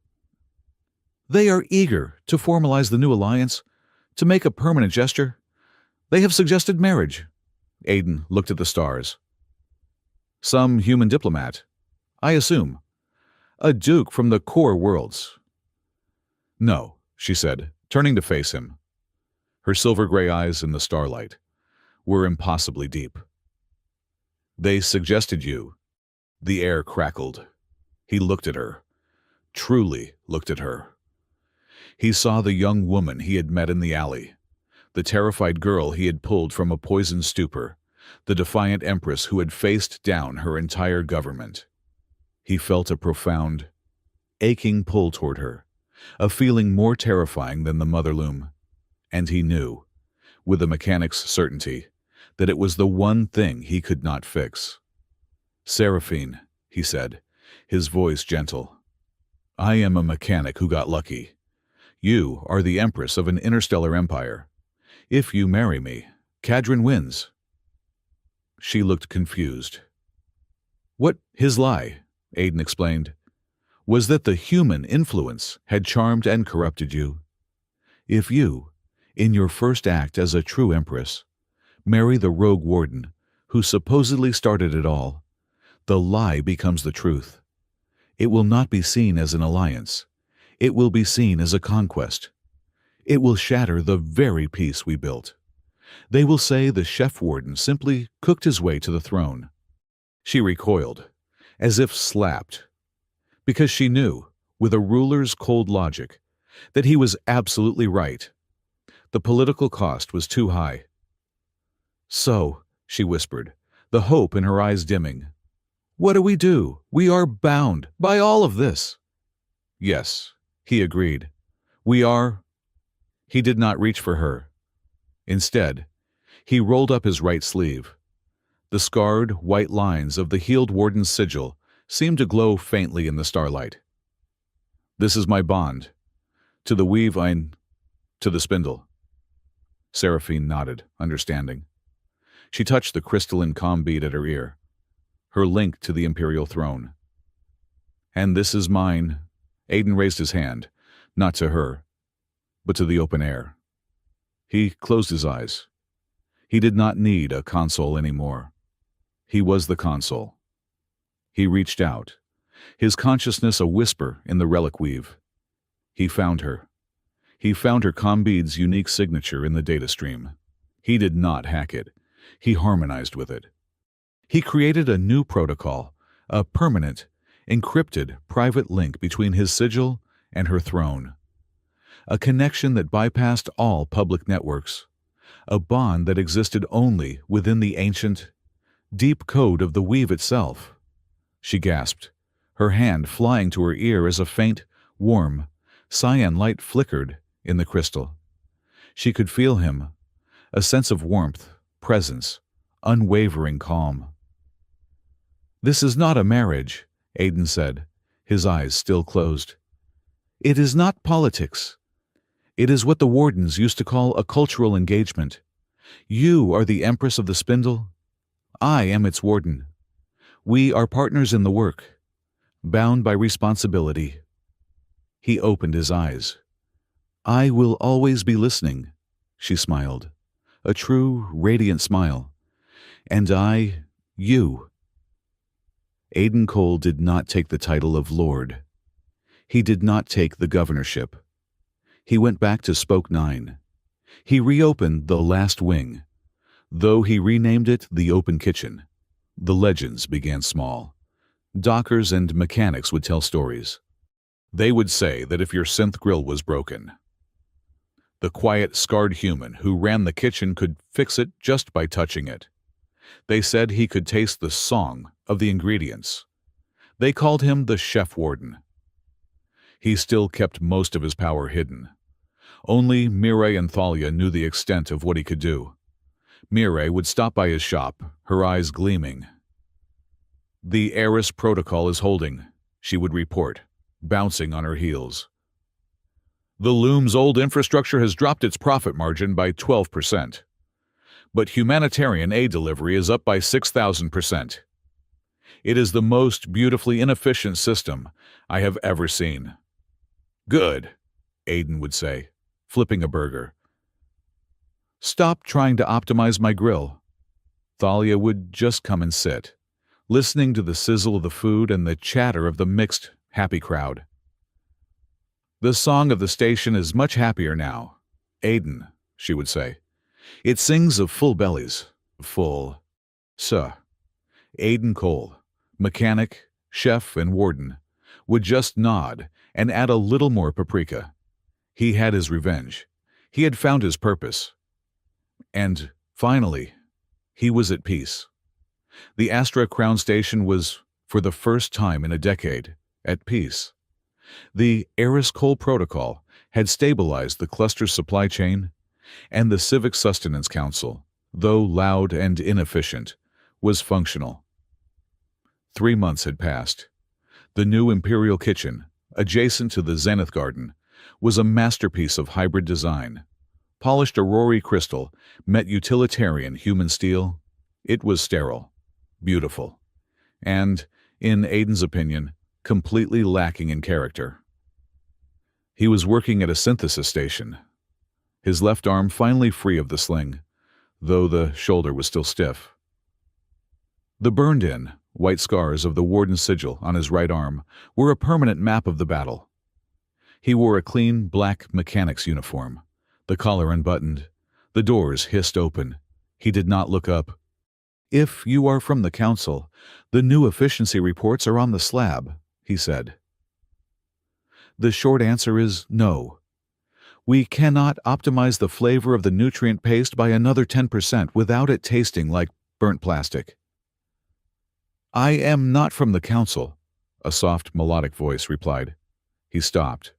They are eager to formalize the new alliance, to make a permanent gesture. They have suggested marriage." Aiden looked at the stars. "Some human diplomat, I assume. A duke from the core worlds." "No," she said, turning to face him. Her silver-gray eyes in the starlight were impossibly deep. "They suggested you." The air crackled. He looked at her, truly looked at her. He saw the young woman he had met in the alley, the terrified girl he had pulled from a poisoned stupor, the defiant empress who had faced down her entire government. He felt a profound, aching pull toward her, a feeling more terrifying than the mother loom. And he knew, with a mechanic's certainty, that it was the one thing he could not fix. "Seraphine," he said, his voice gentle, "I am a mechanic who got lucky. You are the empress of an interstellar empire. If you marry me, Kadrin wins." She looked confused. What his lie, Aiden explained, was that the human influence had charmed and corrupted you. If you, in your first act as a true Empress, marry the rogue warden who supposedly started it all, the lie becomes the truth. It will not be seen as an alliance. It will be seen as a conquest. It will shatter the very peace we built. They will say the chef warden simply cooked his way to the throne. She recoiled, as if slapped, because she knew, with a ruler's cold logic, that he was absolutely right. The political cost was too high. So, she whispered, the hope in her eyes dimming, what do we do? We are bound by all of this. Yes, he agreed. We are. He did not reach for her. Instead, he rolled up his right sleeve. The scarred, white lines of the healed warden's sigil seemed to glow faintly in the starlight. This is my bond. To the weave to the spindle. Seraphine nodded, understanding. She touched the crystalline calm bead at her ear, her link to the imperial throne. And this is mine. Aiden raised his hand, not to her, but to the open air. He closed his eyes. He did not need a console anymore. He was the console. He reached out, his consciousness a whisper in the relic weave. He found her. He found her comm bead's unique signature in the data stream. He did not hack it. He harmonized with it. He created a new protocol, a permanent, encrypted private link between his sigil and her throne. A connection that bypassed all public networks. A bond that existed only within the ancient, deep code of the weave itself. She gasped, her hand flying to her ear as a faint, warm, cyan light flickered in the crystal. She could feel him, a sense of warmth, presence, unwavering calm. This is not a marriage, Aiden said, his eyes still closed. It is not politics. It is what the wardens used to call a cultural engagement. You are the Empress of the Spindle. I am its warden. We are partners in the work, bound by responsibility. He opened his eyes. I will always be listening, she smiled, a true, radiant smile. And you. Aiden Cole did not take the title of Lord. He did not take the governorship. He went back to Spoke 9. He reopened the last wing. Though he renamed it the Open Kitchen, the legends began small. Dockers and mechanics would tell stories. They would say that if your synth grill was broken, the quiet, scarred human who ran the kitchen could fix it just by touching it. They said he could taste the song of the ingredients. They called him the Chef Warden. He still kept most of his power hidden. Only Mireille and Thalia knew the extent of what he could do. Mireille would stop by his shop, her eyes gleaming. The Heiress protocol is holding, she would report, bouncing on her heels. The loom's old infrastructure has dropped its profit margin by 12%. But humanitarian aid delivery is up by 6,000%. It is the most beautifully inefficient system I have ever seen. Good, Aiden would say, flipping a burger. Stop trying to optimize my grill. Thalia would just come and sit, listening to the sizzle of the food and the chatter of the mixed, happy crowd. The song of the station is much happier now. Aiden, she would say. It sings of full bellies, full. Aiden Cole, mechanic, chef, and warden, would just nod and add a little more paprika. He had his revenge. He had found his purpose. And, finally, he was at peace. The Astra Crown Station was, for the first time in a decade, at peace. The Heiress Coal Protocol had stabilized the cluster's supply chain, and the Civic Sustenance Council, though loud and inefficient, was functional. 3 months had passed. The new Imperial Kitchen, adjacent to the Zenith Garden, was a masterpiece of hybrid design. Polished aurora crystal met utilitarian human steel, It was sterile, beautiful, and, in Aiden's opinion, completely lacking in character. He was working at a synthesis station, his left arm finally free of the sling, though the shoulder was still stiff. The burned-in, white scars of the warden's sigil on his right arm were a permanent map of the battle. He wore a clean black mechanic's uniform, the collar unbuttoned, the doors hissed open. He did not look up. "If you are from the council, the new efficiency reports are on the slab," he said. "The short answer is no. We cannot optimize the flavor of the nutrient paste by another 10% without it tasting like burnt plastic." "I am not from the council," a soft, melodic voice replied. He stopped.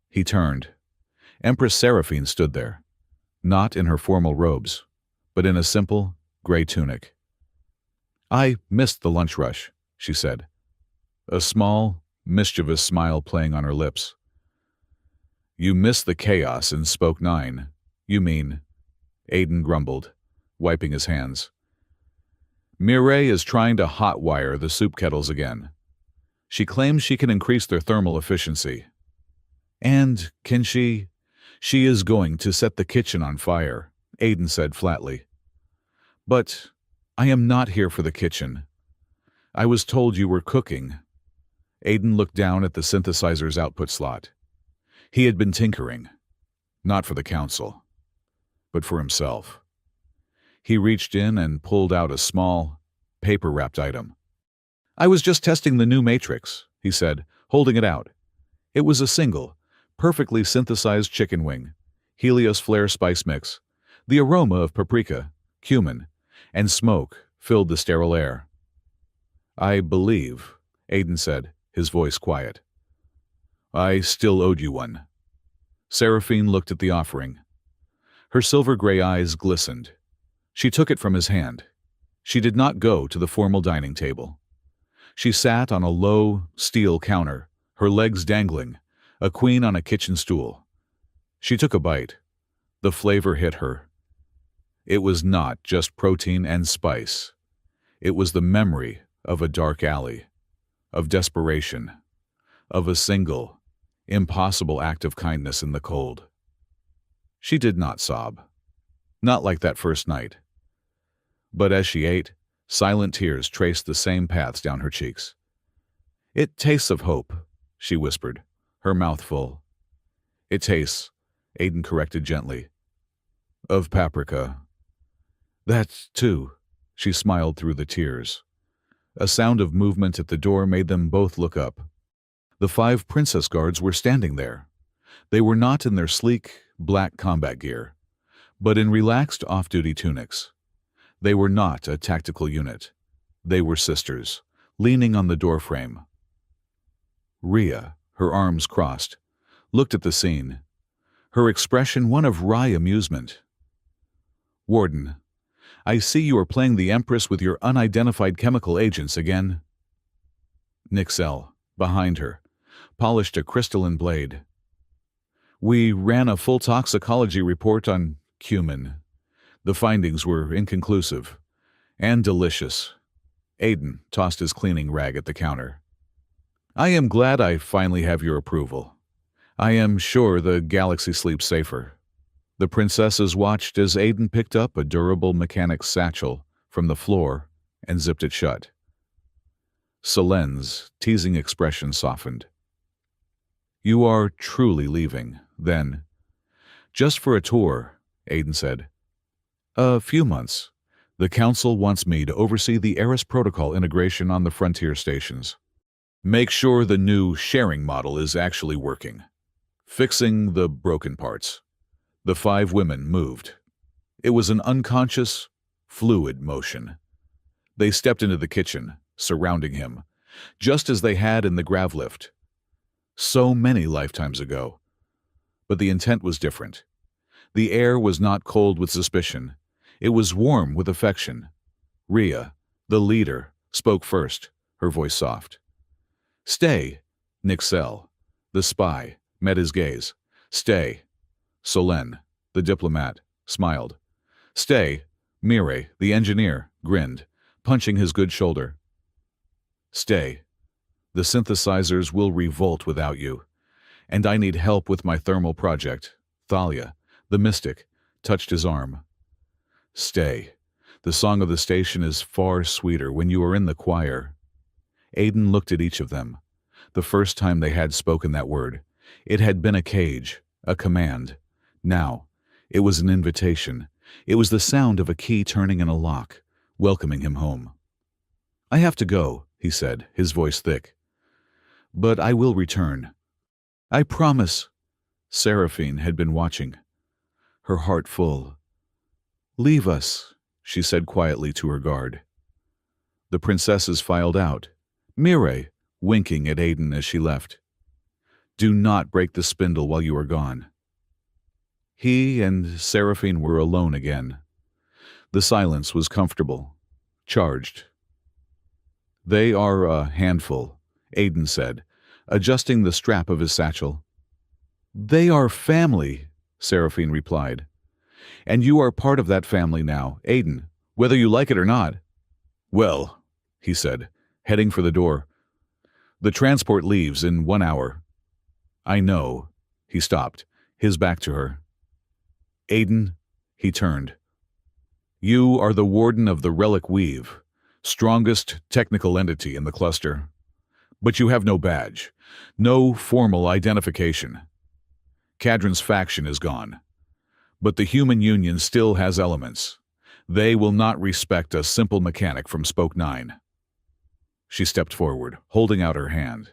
He turned. Empress Seraphine stood there, not in her formal robes, but in a simple, gray tunic. "I missed the lunch rush," she said, a small, mischievous smile playing on her lips. "You missed the chaos in Spoke 9, you mean," Aiden grumbled, wiping his hands. "Mireille is trying to hotwire the soup kettles again. She claims she can increase their thermal efficiency. And can she? She is going to set the kitchen on fire," Aiden said flatly. "But I am not here for the kitchen. I was told you were cooking." Aiden looked down at the synthesizer's output slot. He had been tinkering, not for the council, but for himself. He reached in and pulled out a small, paper-wrapped item. "I was just testing the new matrix," he said, holding it out. It was a single, perfectly synthesized chicken wing, Helios Flare spice mix. The aroma of paprika, cumin, and smoke filled the sterile air. "I believe," Aiden said, his voice quiet. "I still owed you one." Seraphine looked at the offering. Her silver-gray eyes glistened. She took it from his hand. She did not go to the formal dining table. She sat on a low, steel counter, her legs dangling, a queen on a kitchen stool. She took a bite. The flavor hit her. It was not just protein and spice. It was the memory of a dark alley, of desperation, of a single, impossible act of kindness in the cold. She did not sob. Not like that first night. But as she ate, silent tears traced the same paths down her cheeks. "It tastes of hope," she whispered, her mouth full. "It tastes," Aiden corrected gently, "of paprika." "That, too," she smiled through the tears. A sound of movement at the door made them both look up. The 5 princess guards were standing there. They were not in their sleek, black combat gear, but in relaxed off-duty tunics. They were not a tactical unit. They were sisters, leaning on the doorframe. Rhea, her arms crossed, looked at the scene, her expression one of wry amusement. "Warden, I see you are playing the Empress with your unidentified chemical agents again." Nixel, behind her, polished a crystalline blade. "We ran a full toxicology report on cumin. The findings were inconclusive and delicious." Aiden tossed his cleaning rag at the counter. "I am glad I finally have your approval. I am sure the galaxy sleeps safer." The princesses watched as Aiden picked up a durable mechanic's satchel from the floor and zipped it shut. Solenne's teasing expression softened. "You are truly leaving, then?" "Just for a tour," Aiden said. "A few months. The council wants me to oversee the Eris protocol integration on the frontier stations. Make sure the new sharing model is actually working. Fixing the broken parts." The 5 women moved. It was an unconscious, fluid motion. They stepped into the kitchen, surrounding him, just as they had in the grav lift. So many lifetimes ago. But the intent was different. The air was not cold with suspicion. It was warm with affection. Rhea, the leader, spoke first, her voice soft. "Stay," Nixel, the spy, met his gaze. "Stay." Solenne, the diplomat, smiled. "Stay, Mire, the engineer, grinned, punching his good shoulder. Stay. The synthesizers will revolt without you. And I need help with my thermal project. Thalia, the mystic, touched his arm. Stay. The song of the station is far sweeter when you are in the choir. Aiden looked at each of them. The first time they had spoken that word, it had been a cage, a command. Now, it was an invitation. It was the sound of a key turning in a lock, welcoming him home. I have to go, he said, his voice thick. But I will return. I promise. Seraphine had been watching, her heart full. Leave us, she said quietly to her guard. The princesses filed out, Mire winking at Aiden as she left. Do not break the spindle while you are gone. He and Seraphine were alone again. The silence was comfortable, charged. They are a handful, Aiden said, adjusting the strap of his satchel. They are family, Seraphine replied. And you are part of that family now, Aiden, whether you like it or not. Well, he said, heading for the door. The transport leaves in 1 hour. I know. He stopped, his back to her. Aiden, he turned. You are the warden of the Relic Weave, strongest technical entity in the cluster. But you have no badge, no formal identification. Cadron's faction is gone. But the human union still has elements. They will not respect a simple mechanic from Spoke 9. She stepped forward, holding out her hand.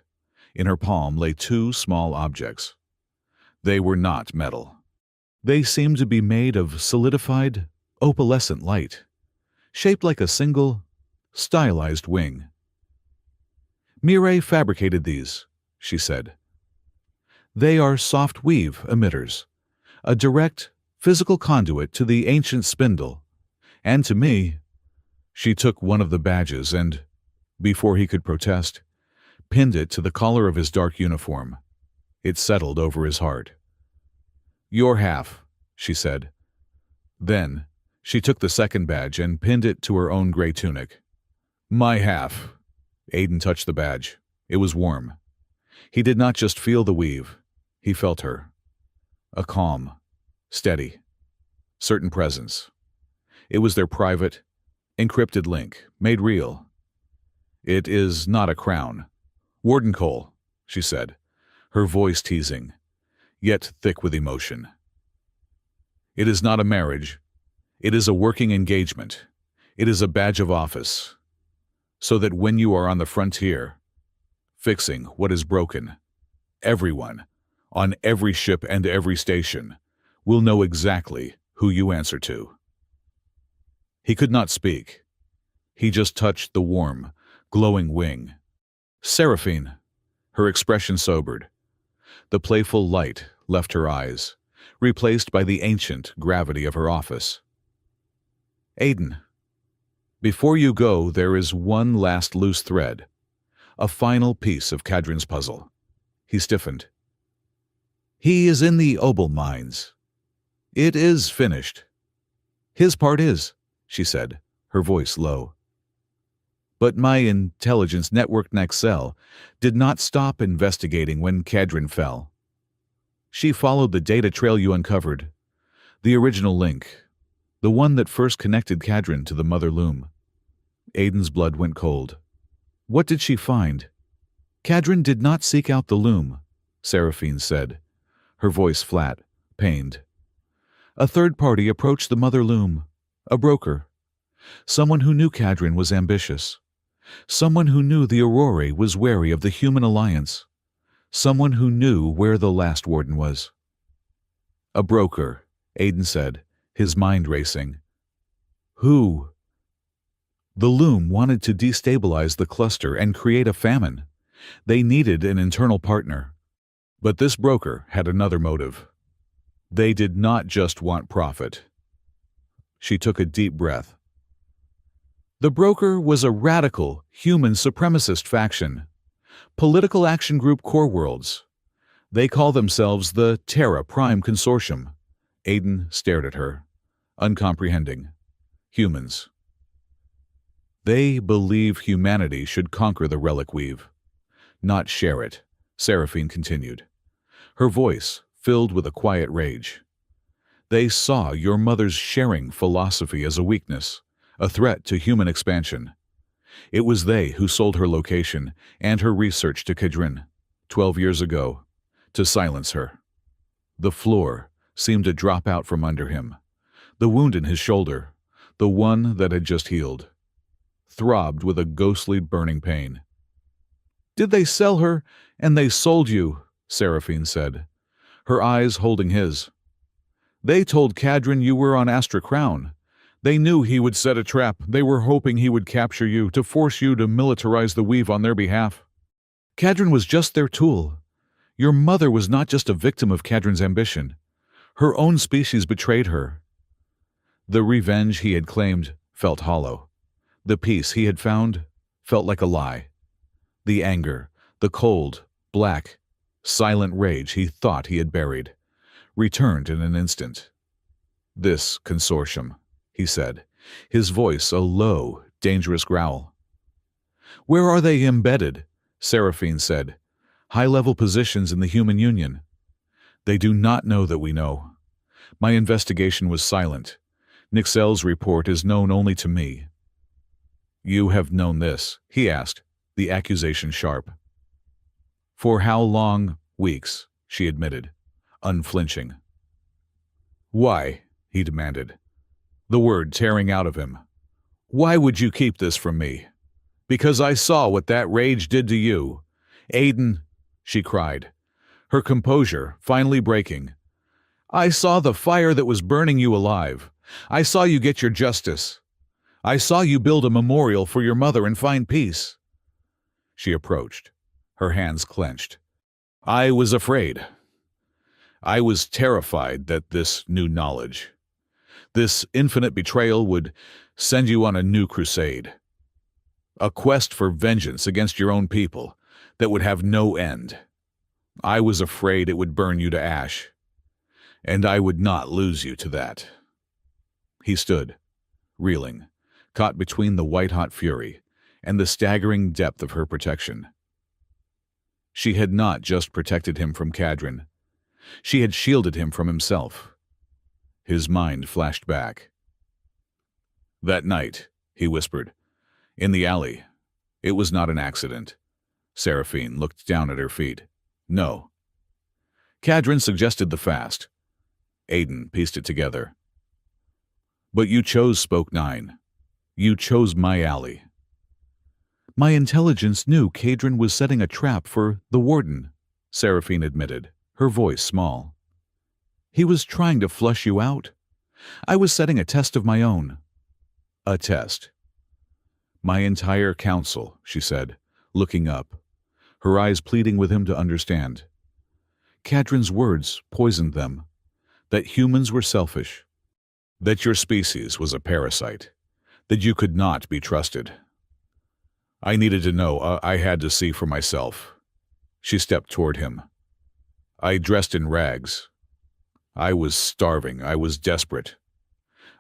In her palm lay 2 small objects. They were not metal. They seemed to be made of solidified, opalescent light, shaped like a single, stylized wing. Mire fabricated these, she said. They are soft weave emitters, a direct, physical conduit to the ancient spindle, and to me. She took one of the badges and, before he could protest, pinned it to the collar of his dark uniform. It settled over his heart. Your half, she said. Then, she took the second badge and pinned it to her own gray tunic. My half. Aiden touched the badge. It was warm. He did not just feel the weave. He felt her. A calm, steady, certain presence. It was their private, encrypted link, made real. It is not a crown. Warden Cole, she said, her voice teasing, yet thick with emotion. It is not a marriage. It is a working engagement. It is a badge of office. So that when you are on the frontier, fixing what is broken, everyone, on every ship and every station, will know exactly who you answer to. He could not speak. He just touched the warm, glowing wing. Seraphine, her expression sobered. The playful light left her eyes, replaced by the ancient gravity of her office. Aiden, before you go, there is one last loose thread, a final piece of Cadron's puzzle. He stiffened. He is in the Obel mines. It is finished. His part is, she said, her voice low. But my intelligence network Nexel did not stop investigating when Cadron fell. She followed the data trail you uncovered, the original link, the one that first connected Cadron to the mother loom. Aiden's blood went cold. What did she find? Cadron did not seek out the loom, Seraphine said, her voice flat, pained. A third party approached the mother loom, a broker. Someone who knew Cadron was ambitious. Someone who knew the Aurora was wary of the human alliance. Someone who knew where the last warden was. A broker, Aiden said, his mind racing. Who? The loom wanted to destabilize the cluster and create a famine. They needed an internal partner. But this broker had another motive. They did not just want profit. She took a deep breath. The broker was a radical, human supremacist faction. Political Action Group Core Worlds. They call themselves the Terra Prime Consortium. Aiden stared at her, uncomprehending. Humans. They believe humanity should conquer the relic weave, not share it, Seraphine continued, her voice filled with a quiet rage. They saw your mother's sharing philosophy as a weakness, a threat to human expansion. It was they who sold her location and her research to Kedrin, 12 years ago, to silence her. The floor seemed to drop out from under him. The wound in his shoulder, the one that had just healed, throbbed with a ghostly burning pain. "Did they sell her, and they sold you?" Seraphine said, her eyes holding his. "They told Kadrin you were on Astra Crown. They knew he would set a trap. They were hoping he would capture you, to force you to militarize the weave on their behalf. Kadrin was just their tool. Your mother was not just a victim of Kadrin's ambition. Her own species betrayed her." The revenge he had claimed felt hollow. The peace he had found felt like a lie. The anger, the cold, black, silent rage he thought he had buried, returned in an instant. "This consortium," he said, his voice a low, dangerous growl. "Where are they embedded?" Seraphine said. "High-level positions in the Human Union. They do not know that we know. My investigation was silent. Nixel's report is known only to me." "You have known this?" he asked, the accusation sharp. "For how long?" "Weeks," she admitted, unflinching. "Why?" he demanded, the word tearing out of him. "Why would you keep this from me?" "Because I saw what that rage did to you. Aiden," she cried, her composure finally breaking. "I saw the fire that was burning you alive. I saw you get your justice. I saw you build a memorial for your mother and find peace." She approached, her hands clenched. "I was afraid. I was terrified that this new knowledge, this infinite betrayal, would send you on a new crusade. A quest for vengeance against your own people that would have no end. I was afraid it would burn you to ash, and I would not lose you to that." He stood, reeling, caught between the white-hot fury and the staggering depth of her protection. She had not just protected him from Kadrin. She had shielded him from himself. His mind flashed back. "That night," he whispered, "in the alley, it was not an accident." Seraphine looked down at her feet. "No." Kadrin suggested the fast. Aiden pieced it together. "But you chose Spoke 9. You chose my alley." "My intelligence knew Kadrin was setting a trap for the Warden," Seraphine admitted, her voice small. "He was trying to flush you out. I was setting a test of my own." "A test?" "My entire council," she said, looking up, her eyes pleading with him to understand. Kadrin's words poisoned them, that humans were selfish, that your species was a parasite, that you could not be trusted. I needed to know. I had to see for myself." She stepped toward him. "I dressed in rags. I was starving. I was desperate.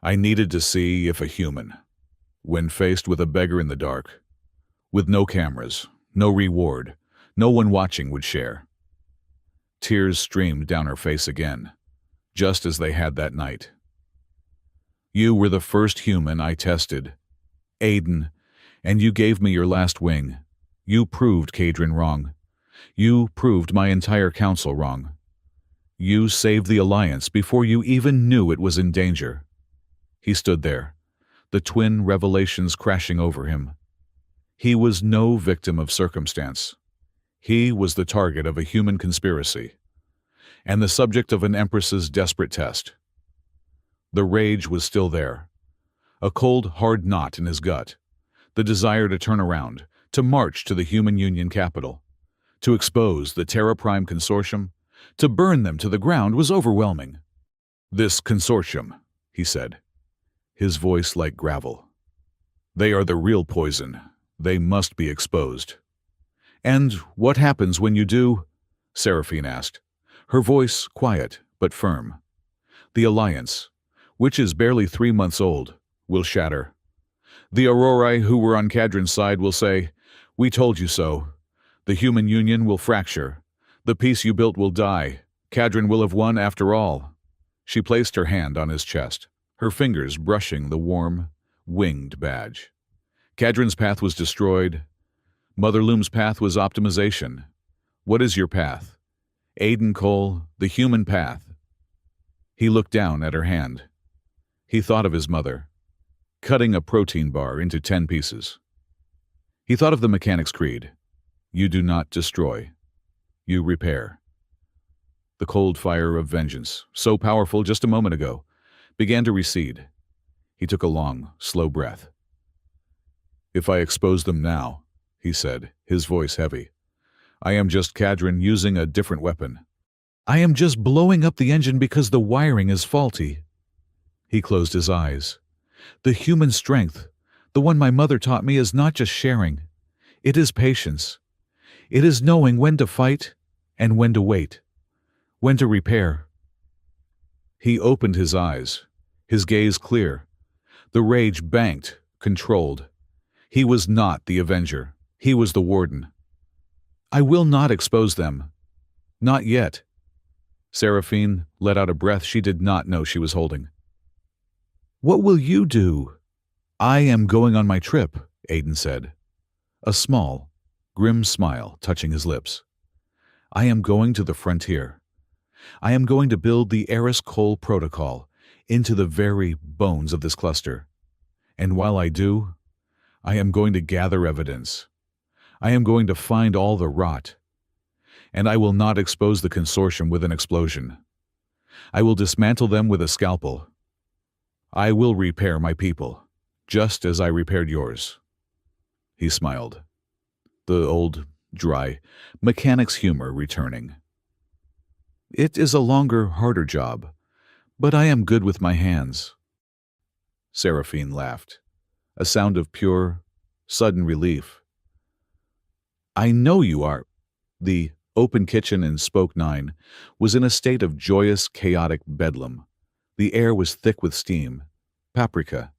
I needed to see if a human, when faced with a beggar in the dark, with no cameras, no reward, no one watching, would share." Tears streamed down her face again, just as they had that night. "You were the first human I tested, Aiden, and you gave me your last wing. You proved Kadrin wrong. You proved my entire council wrong. You saved the Alliance before you even knew it was in danger." He stood there, the twin revelations crashing over him. He was no victim of circumstance. He was the target of a human conspiracy, and the subject of an Empress's desperate test. The rage was still there, a cold, hard knot in his gut. The desire to turn around, to march to the Human Union capital, to expose the Terra Prime Consortium, to burn them to the ground was overwhelming. "This consortium," he said, his voice like gravel. "They are the real poison. They must be exposed." "And what happens when you do?" Seraphine asked, her voice quiet but firm. "The Alliance, which is barely 3 months old, will shatter. The Aurorae who were on Kadron's side will say, "We told you so." The human union will fracture. The peace you built will die. Kadron will have won after all. She placed her hand on his chest, her fingers brushing the warm, winged badge. Kadron's path was destroyed. Mother Loom's path was optimization. What is your path? Aiden Cole, the human path. He looked down at her hand. He thought of his mother, cutting a protein bar into 10 pieces. He thought of the mechanic's creed. You do not destroy. You repair. The cold fire of vengeance, so powerful just a moment ago, began to recede. He took a long, slow breath. If I expose them now, he said, his voice heavy, I am just Kadron using a different weapon. I am just blowing up the engine because the wiring is faulty. He closed his eyes. The human strength, the one my mother taught me, is not just sharing. It is patience. It is knowing when to fight and when to wait, when to repair. He opened his eyes, his gaze clear. The rage banked, controlled. He was not the Avenger. He was the Warden. I will not expose them. Not yet. Seraphine let out a breath she did not know she was holding. What will you do? I am going on my trip, Aiden said, a small, grim smile touching his lips. I am going to the frontier. I am going to build the Eris Cole Protocol into the very bones of this cluster. And while I do, I am going to gather evidence. I am going to find all the rot. And I will not expose the consortium with an explosion. I will dismantle them with a scalpel. I will repair my people, just as I repaired yours. He smiled, the old, dry, mechanic's humor returning. It is a longer, harder job, but I am good with my hands. Seraphine laughed, a sound of pure, sudden relief. I know you are. The open kitchen in Spoke 9 was in a state of joyous, chaotic bedlam. The air was thick with steam, paprika,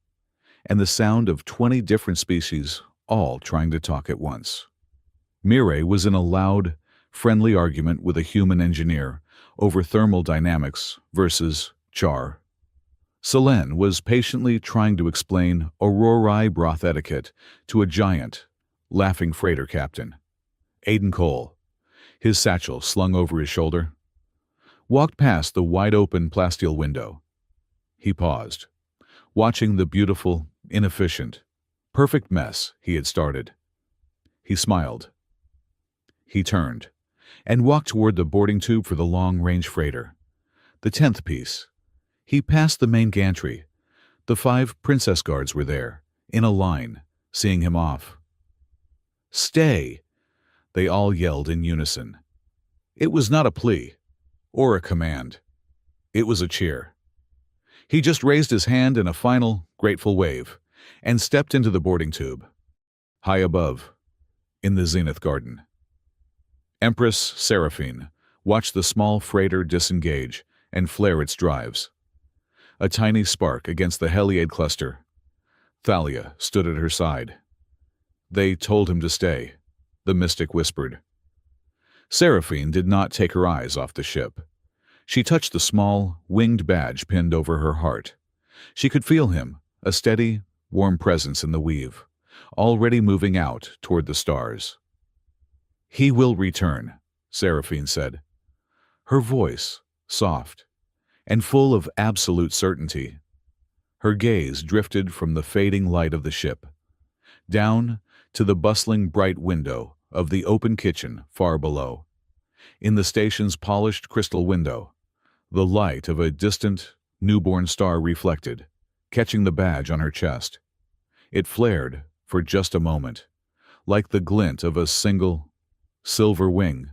and the sound of 20 different species, all trying to talk at once. Mireille was in a loud, friendly argument with a human engineer over thermal dynamics versus char. Selene was patiently trying to explain Aurorae broth etiquette to a giant, laughing freighter captain. Aiden Cole, his satchel slung over his shoulder, walked past the wide-open plasteel window. He paused, watching the beautiful, inefficient, perfect mess he had started. He smiled. He turned and walked toward the boarding tube for the long-range freighter. The 10th piece. He passed the main gantry. The 5 princess guards were there, in a line, seeing him off. Stay! They all yelled in unison. It was not a plea, or a command. It was a cheer. He just raised his hand in a final, grateful wave, and stepped into the boarding tube. High above, in the zenith garden. Empress Seraphine watched the small freighter disengage and flare its drives. A tiny spark against the Heliade cluster. Thalia stood at her side. They told him to stay, the mystic whispered. Seraphine did not take her eyes off the ship. She touched the small, winged badge pinned over her heart. She could feel him, a steady, warm presence in the weave, already moving out toward the stars. He will return, Seraphine said. Her voice, soft, and full of absolute certainty. Her gaze drifted from the fading light of the ship, down to the bustling bright window of the open kitchen far below. In the station's polished crystal window, the light of a distant, newborn star reflected, catching the badge on her chest. It flared for just a moment, like the glint of a single, silver wing,